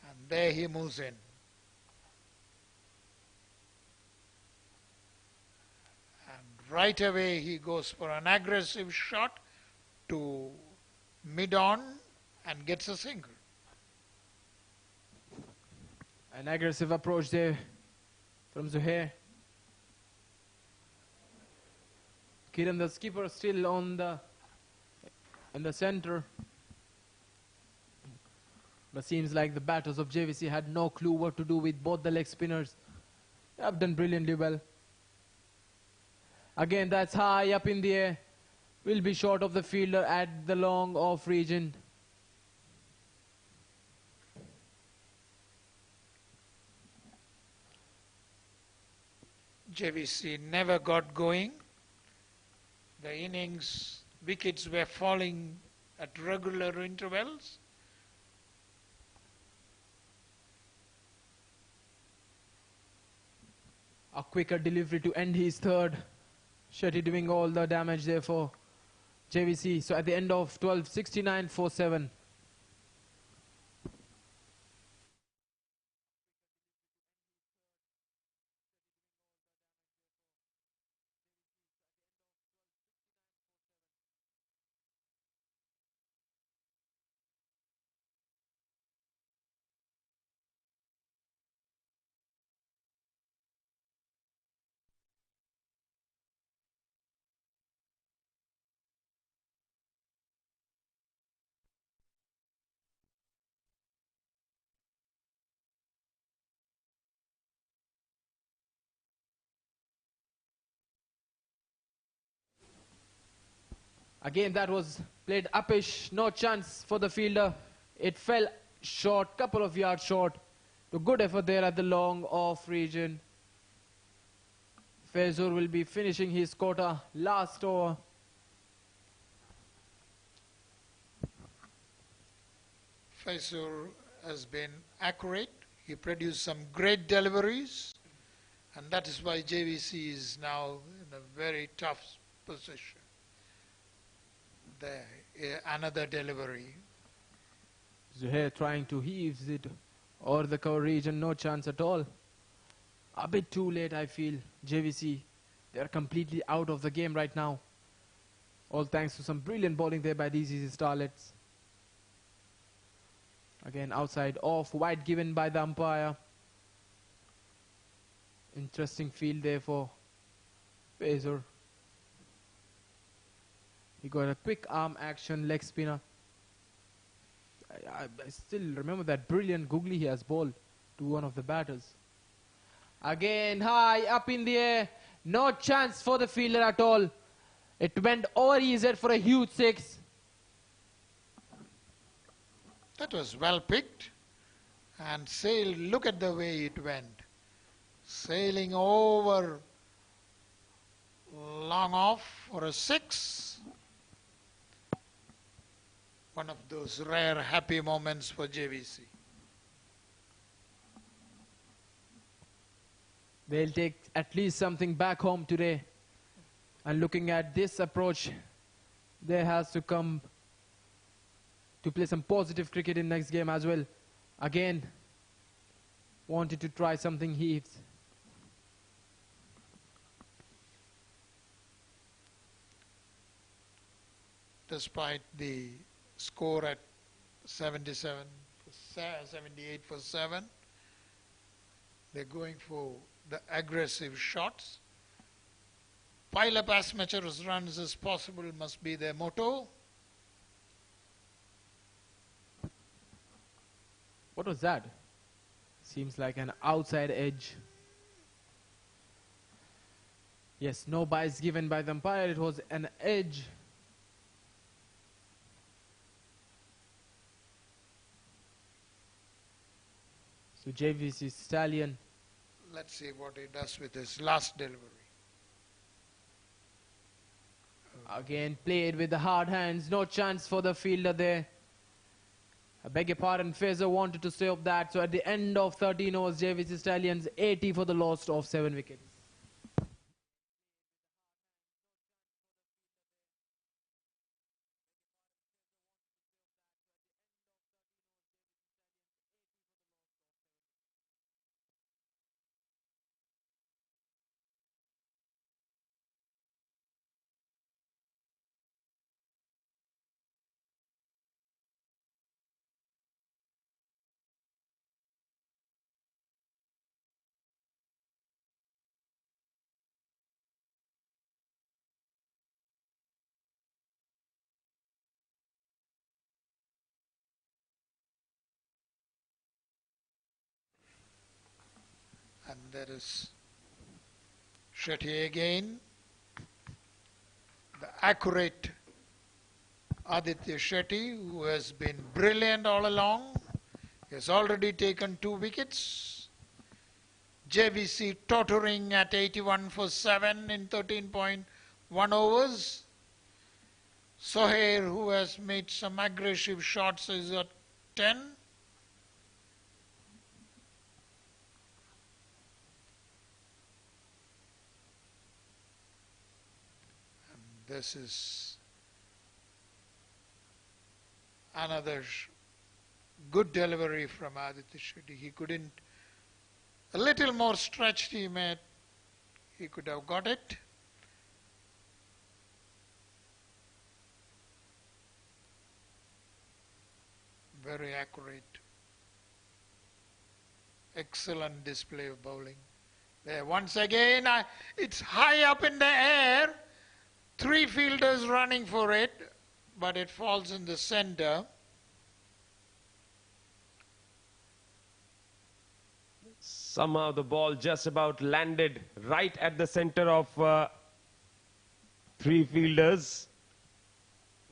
And there he moves in. And right away he goes for an aggressive shot to mid-on and gets a single. An aggressive approach there from Zuhair. Kiran, the skipper, still on in the center. But seems like the batters of JVC had no clue what to do with both the leg spinners. They have done brilliantly well. Again, that's high up in the air. Will be short of the fielder at the long off region. JVC never got going. The innings, wickets were falling at regular intervals. A quicker delivery to end his third. Shetty doing all the damage there for JVC. So at the end of 12, 69 for 7. Again, that was played uppish, no chance for the fielder. It fell short, couple of yards short. So good effort there at the long off region. Fezur will be finishing his quota last over. Faisal has been accurate. He produced some great deliveries, and that is why JVC is now in a very tough position. There, another delivery. Zuhair trying to heave it over the cover region, no chance at all. A bit too late, I feel. JVC, they're completely out of the game right now. All thanks to some brilliant bowling there by DCC Starlets. Again, outside off, wide given by the umpire. Interesting field there for Fezur. He got a quick arm action, leg spinner. I still remember that brilliant googly he has bowled to one of the batters. Again, high up in the air. No chance for the fielder at all. It went over his head for a huge 6. That was well picked. And sailed, look at the way it went. Sailing over, long off for a 6. One of those rare happy moments for JVC. They'll take at least something back home today. And looking at this approach, there has to come to play some positive cricket in next game as well. Again, wanted to try something heaves. Despite the score at 77, 78 for 7, they're going for the aggressive shots. Pile up as much as runs as possible must be their motto. What was that? Seems like an outside edge. Yes, no bias given by the umpire. It was an edge. So JVC Stallion. Let's see what he does with his last delivery. Again played with the hard hands. No chance for the fielder there. I beg your pardon, Fezur wanted to stay up that. So at the end of 13 overs, JVC Stallions 80 for the loss of 7 wickets. And there is Shetty again. The accurate Aditya Shetty, who has been brilliant all along. He has already taken 2 wickets. JVC tottering at 81 for 7 in 13.1 overs. Sohair, who has made some aggressive shots, is at 10. And this is another good delivery from Aditya Shetty. He couldn't, a little more stretched, he could have got it. Very accurate. Excellent display of bowling. There, once again, it's high up in the air. 3 fielders running for it, but it falls in the center. Somehow the ball just about landed right at the center of 3 fielders.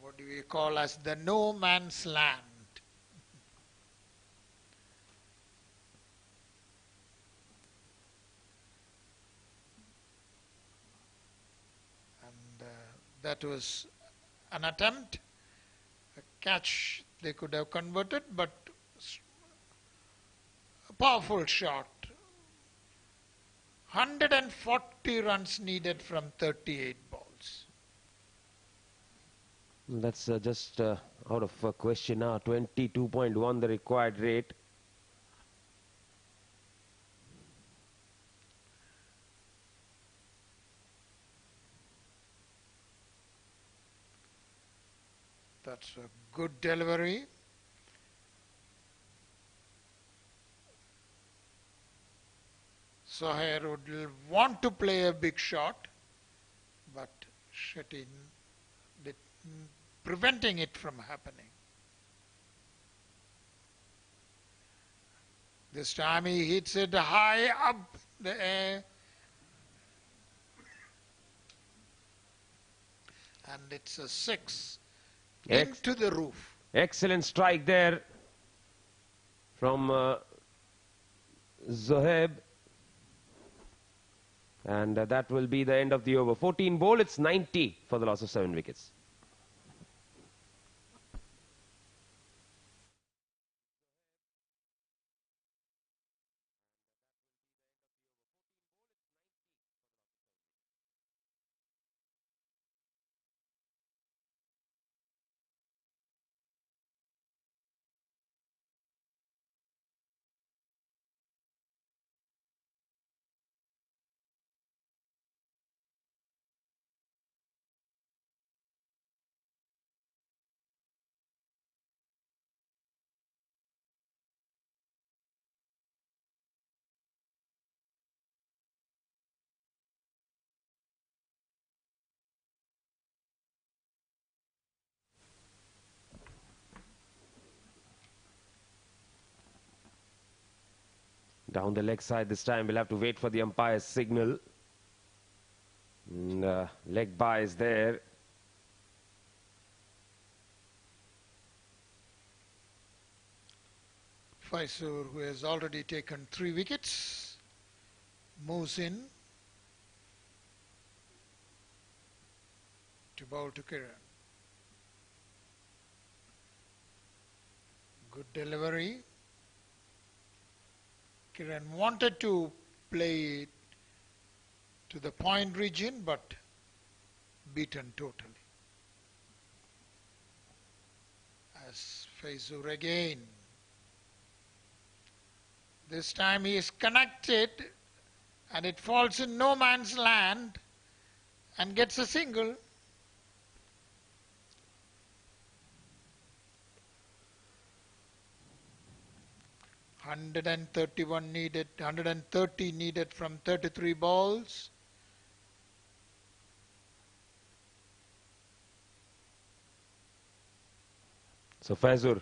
What do we call as the no man's land? And that was an attempt, a catch they could have converted, but a powerful shot. 140 runs needed from 38 balls. That's just out of question now. 22.1 the required rate. That's a good delivery. Sohair would want to play a big shot, but Shetty preventing it from happening. This time he hits it high up in the air. And it's a 6 into the roof. Excellent strike there from Zohaib. And that will be the end of the over. 14 ball, it's 90 for the loss of 7 wickets. Down the leg side this time, we'll have to wait for the umpire's signal. And, leg bye is there. Faisur, who has already taken 3 wickets, moves in to bowl to Kiran. Good delivery. Kiran wanted to play it to the point region, but beaten totally. As Faisur again. This time he is connected and it falls in no man's land and gets a single. (131 needed, 130 needed from 33 balls. So Faisur,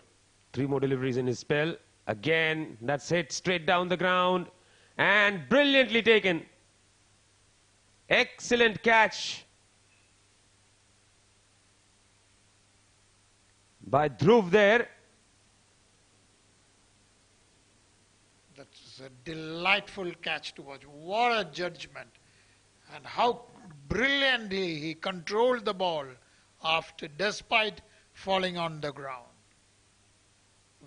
3 more deliveries in his spell. Again, that's hit straight down the ground and brilliantly taken. Excellent catch by Dhruv there. That's was a delightful catch to watch. What a judgment. And how brilliantly he controlled the ball despite falling on the ground.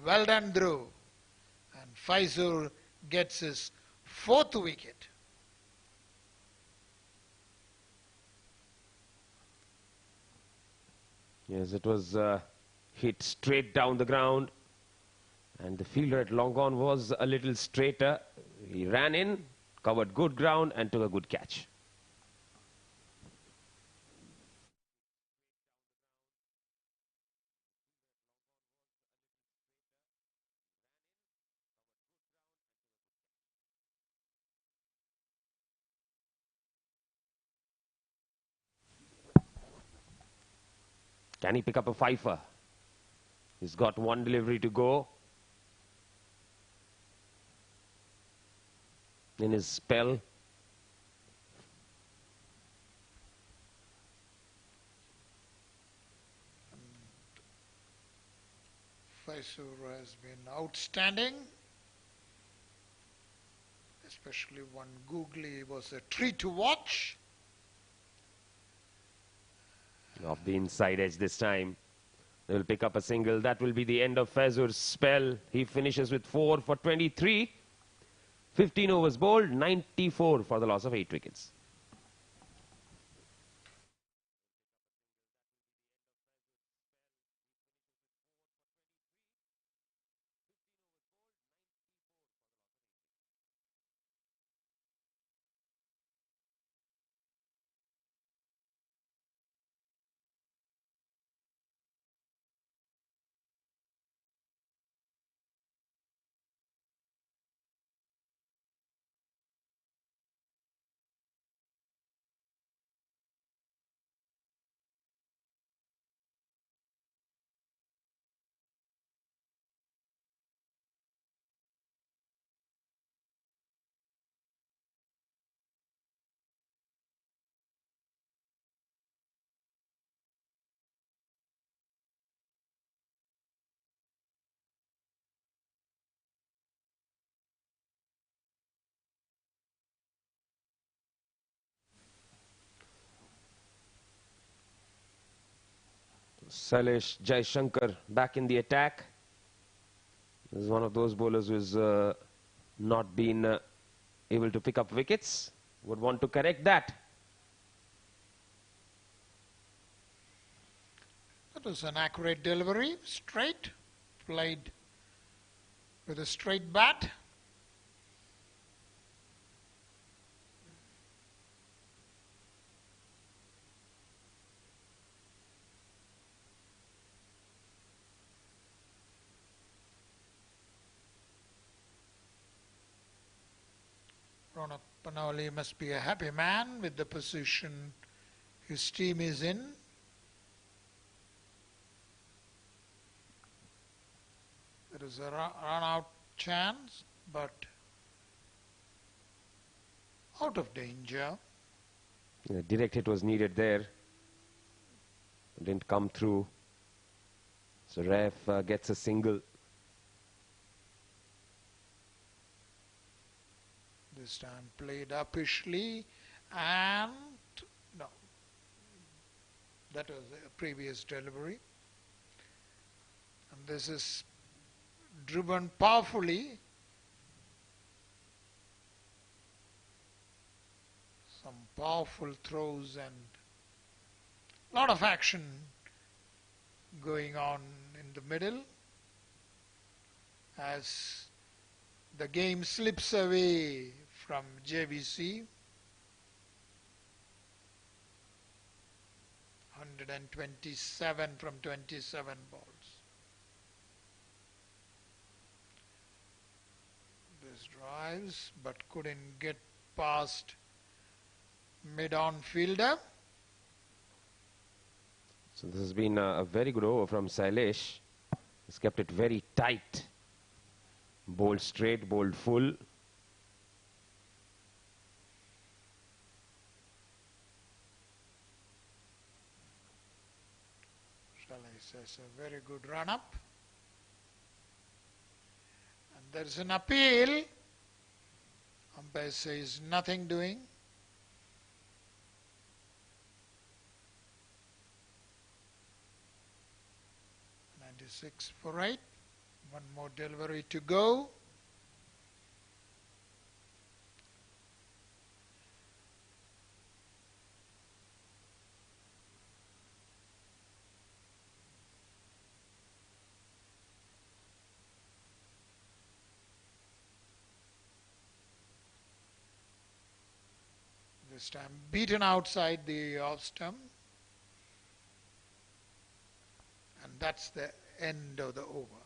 Well done, Dhruv. And Faizur gets his 4th wicket. Yes, it was hit straight down the ground. And the fielder at long on was a little straighter. He ran in, covered good ground and took a good catch. Can he pick up a fifer? He's got one delivery to go in his spell. Faizur has been outstanding. Especially one googly was a treat to watch. Off the inside edge this time. They'll pick up a single. That will be the end of Faizur's spell. He finishes with 4 for 23. 15 overs bowled, 94 for the loss of 8 wickets. Sailesh Jaishankar back in the attack. This is one of those bowlers who's not been able to pick up wickets. Would want to correct that. That was an accurate delivery, straight, played with a straight bat. Ronak Panoli must be a happy man with the position his team is in. There is a run-out chance, but out of danger. The direct hit was needed there. Didn't come through. So Ref gets a single. This time played uppishly, and no, that was a previous delivery. And this is driven powerfully. Some powerful throws and a lot of action going on in the middle as the game slips away from JVC. 127 from 27 balls. This drives but couldn't get past mid-on fielder. So this has been a very good over from Sailesh. He's kept it very tight. Bowled straight, bowled full. Says a very good run-up. And there's an appeal. Umpire says nothing doing. Six for 8. One more delivery to go. This time beaten outside the off stump. And that's the end of the over.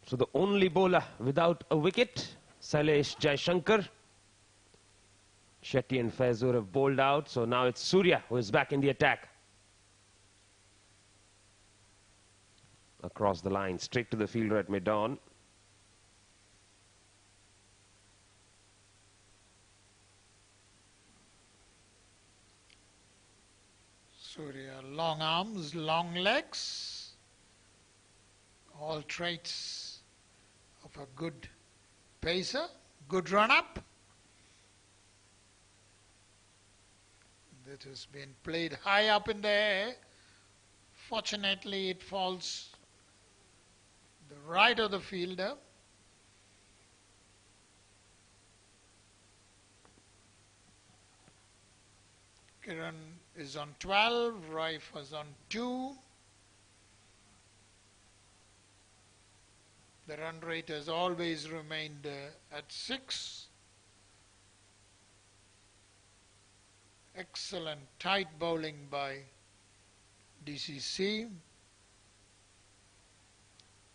So the only bowler without a wicket, Sailesh Jaishankar. Shetty and Faizoor have bowled out, so now it's Surya who is back in the attack. Across the line, straight to the fielder at mid-on. Surya, long arms, long legs, all traits of a good pacer, good run-up. That has been played high up in the air. Fortunately, it falls the right of the fielder. Kiran is on 12, Raif is on 2. The run rate has always remained at 6. Excellent tight bowling by DCC.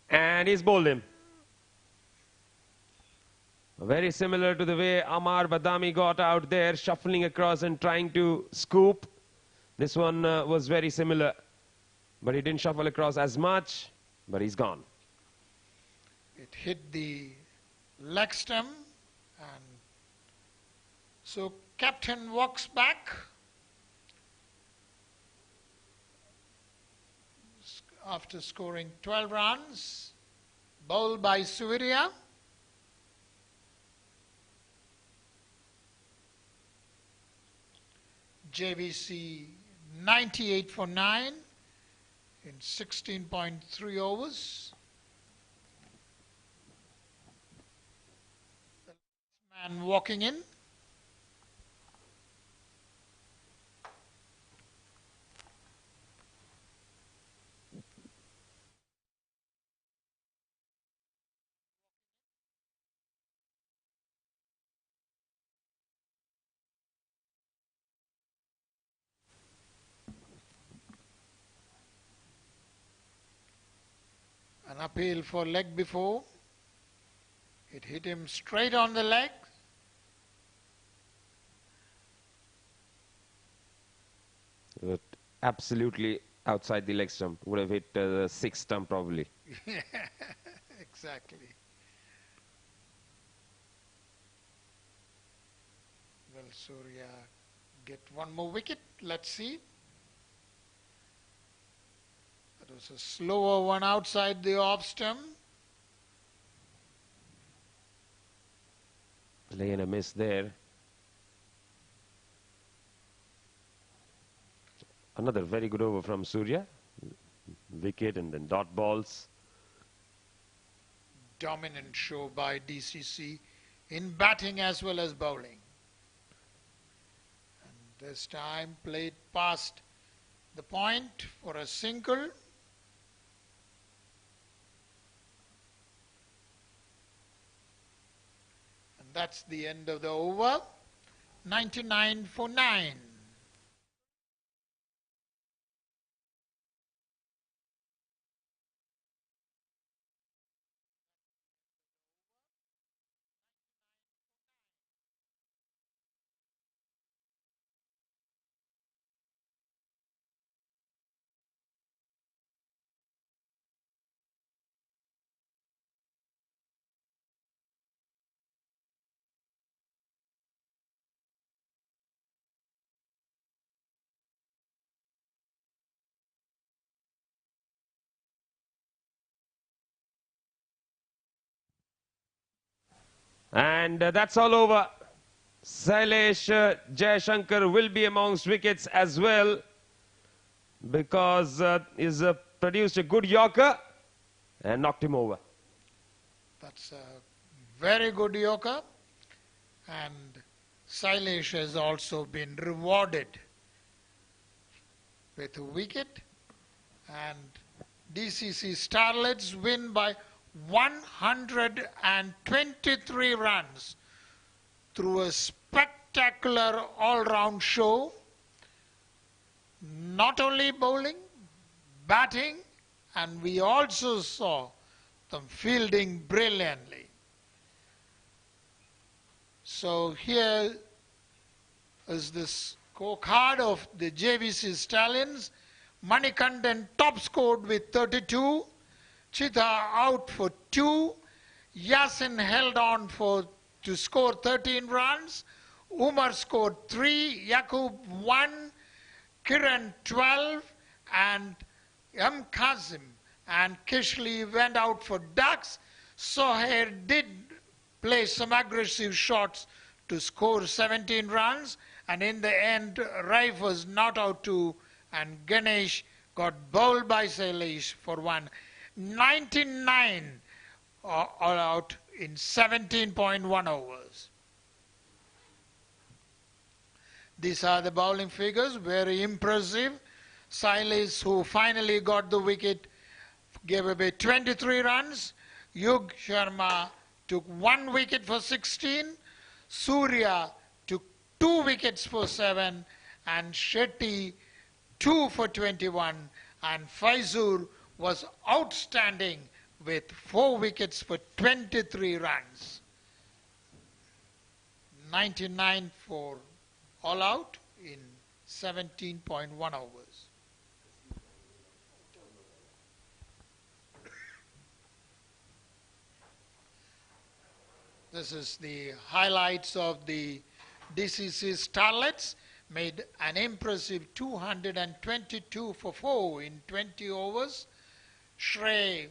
And he's bowled him. Very similar to the way Amar Badami got out there, shuffling across and trying to scoop. This one was very similar. But he didn't shuffle across as much, but he's gone. It hit the leg stump, and so captain walks back. After scoring 12 runs, bowled by Surya. JVC 98 for 9 in 16.3 overs. The last man walking in. An appeal for leg before. It hit him straight on the leg. But absolutely outside the leg stump. Would have hit the 6th stump probably. Exactly. Will Surya get one more wicket? Let's see. That was a slower one outside the off stump. Play and a miss there. Another very good over from Surya. Wicket and then dot balls. Dominant show by DCC in batting as well as bowling. And this time played past the point for a single. And that's the end of the over. 99 for 9. And that's all over. Sailesh Jayashankar will be amongst wickets as well because he's produced a good Yorker and knocked him over. That's a very good Yorker. And Sailesh has also been rewarded with a wicket. And DCC Starlets win by 123 runs through a spectacular all-round show. Not only bowling, batting, and we also saw them fielding brilliantly. So here is the scorecard of the JVC Stallions. Manikandan top scored with 32. Chitha out for 2. Yasin held on to score 13 runs. Umar scored 3. Yaqub 1. Kiran 12. And M. Kazim and Kishli went out for ducks. Sohair did play some aggressive shots to score 17 runs. And in the end, Raif was not out 2. And Ganesh got bowled by Sailesh for 1. 99 all out in 17.1 overs. These are the bowling figures, very impressive. Sailesh, who finally got the wicket, gave away 23 runs. Yug Sharma took 1 wicket for 16. Surya took 2 wickets for 7. And Shetty 2 for 21. And Faizur was outstanding with 4 wickets for 23 runs. 99 for all out in 17.1 overs. This is the highlights of the DCC Starlets. Made an impressive 222 for 4 in 20 overs. Shrey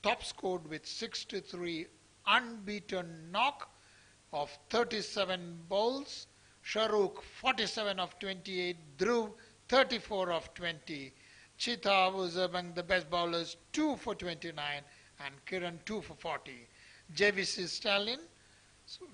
top scored with 63, unbeaten knock of 37 bowls. Shahrukh 47 of 28, Dhruv 34 of 20. Chitha was among the best bowlers, 2 for 29, and Kiran 2 for 40. JVC Stallion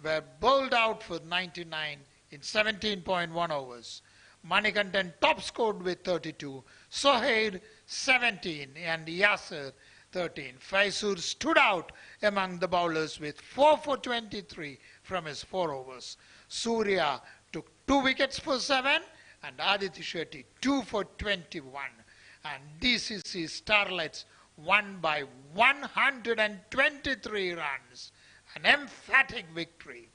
were bowled out for 99 in 17.1 overs. Manikandan top scored with 32, Sohair 17 and Yasser 13. Faisur stood out among the bowlers with 4 for 23 from his 4 overs. Surya took 2 wickets for 7 and Aditi Shetty 2 for 21. And DCC Starlets won by 123 runs. An emphatic victory.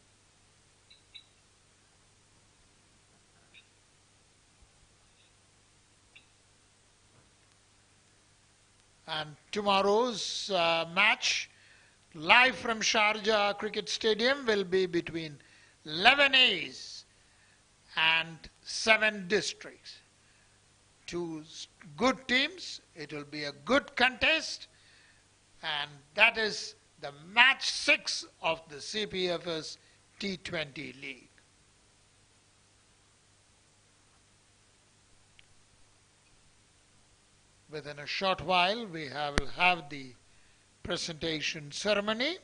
And tomorrow's match, live from Sharjah Cricket Stadium, will be between 11 A's and 7 districts. 2 good teams. It will be a good contest. And that is the match 6 of the CBFS T-20 League. Within a short while, we will have the presentation ceremony.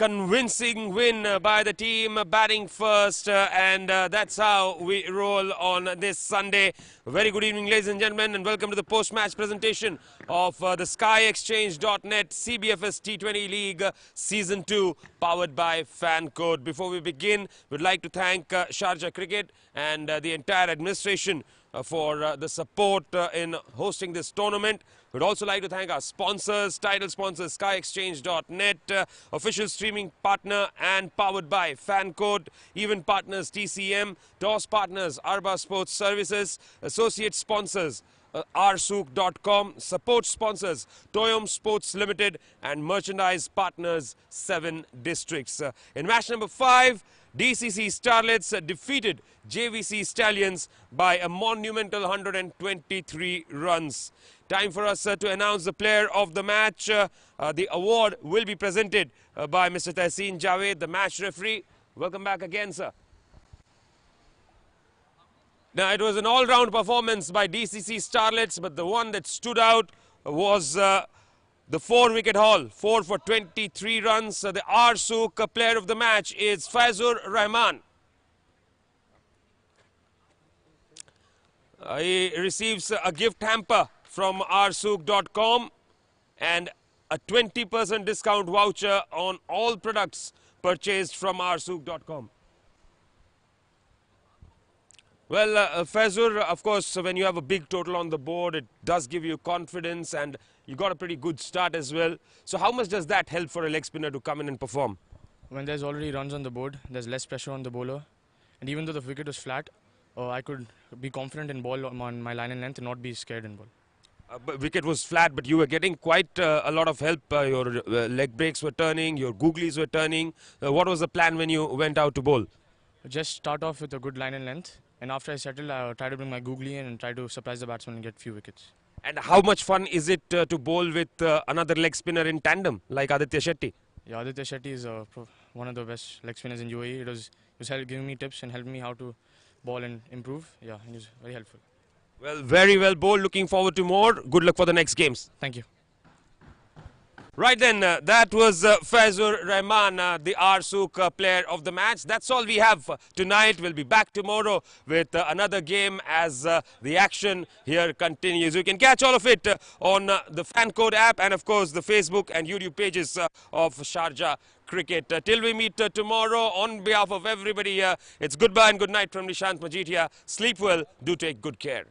convincing win by the team batting first, and that's how we roll on this Sunday. Very good evening, ladies and gentlemen, and welcome to the post-match presentation of the SkyExchange.net CBFS T20 League Season 2, powered by Fan Code. Before we begin, we'd like to thank Sharjah Cricket and the entire administration for the support in hosting this tournament. We'd also like to thank our sponsors, title sponsors, SkyExchange.net, official streaming partner and powered by Fan Code, event partners TCM, toss partners Arba Sports Services, associate sponsors rsook.com, support sponsors Toyom Sports Limited, and merchandise partners 7 Districts. In match number 5, DCC Starlets defeated JVC Stallions by a monumental 123 runs. Time for us to announce the player of the match. The award will be presented by Mr. Tehseen Javed, the match referee. Welcome back again, sir. Now, it was an all-round performance by DCC Starlets, but the one that stood out was the 4-wicket haul, 4 for 23 runs. The rsook player of the match is Fazur Rahman. He receives a gift hamper from rsook.com and a 20% discount voucher on all products purchased from rsook.com. Well, Fazur, of course, when you have a big total on the board, it does give you confidence, and you got a pretty good start as well. So how much does that help for a leg spinner to come in and perform? When there's already runs on the board, there's less pressure on the bowler. And even though the wicket was flat, I could be confident in ball on my line and length and not be scared in ball. But wicket was flat, but you were getting quite a lot of help. Your leg breaks were turning, your googlies were turning. What was the plan when you went out to bowl? Just start off with a good line and length. And after I settle, I try to bring my googly in and try to surprise the batsman and get few wickets. And how much fun is it to bowl with another leg spinner in tandem, like Aditya Shetty? Yeah, Aditya Shetty is one of the best leg spinners in UAE. He was giving me tips and helping me how to ball and improve. Yeah, he was very helpful. Well, very well bowled. Looking forward to more. Good luck for the next games. Thank you. Right then, that was Fazur Rahman, the rsook player of the match. That's all we have tonight. We'll be back tomorrow with another game as the action here continues. You can catch all of it on the Fan Code app and, of course, the Facebook and YouTube pages of Sharjah Cricket. Till we meet tomorrow, on behalf of everybody here, it's goodbye and good night from Nishant Majid here. Sleep well. Do take good care.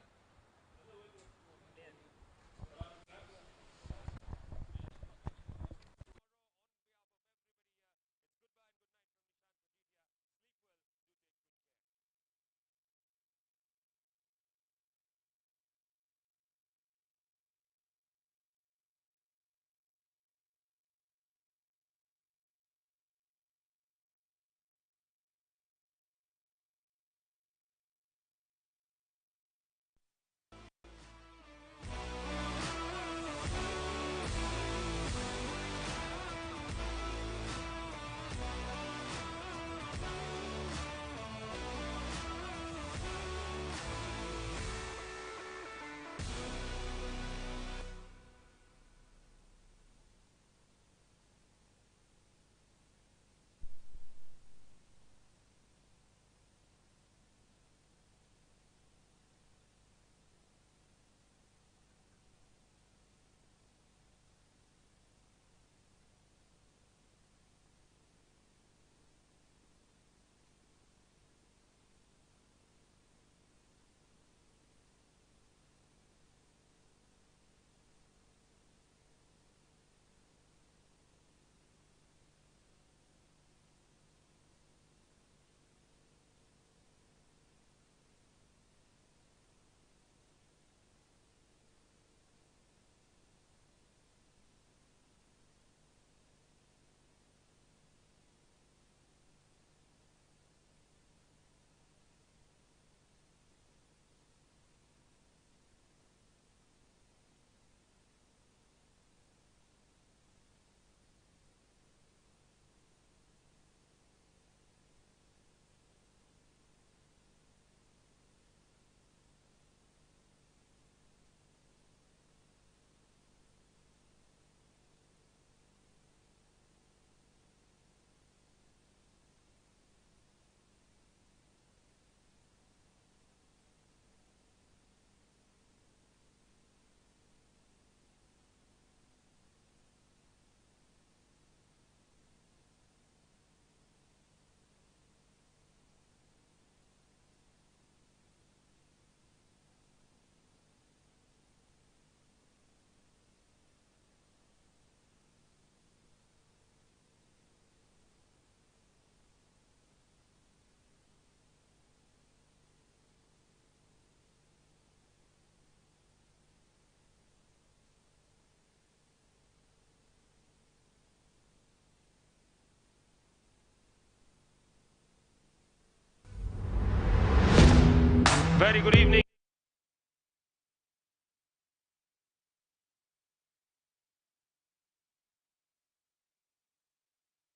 Very good evening.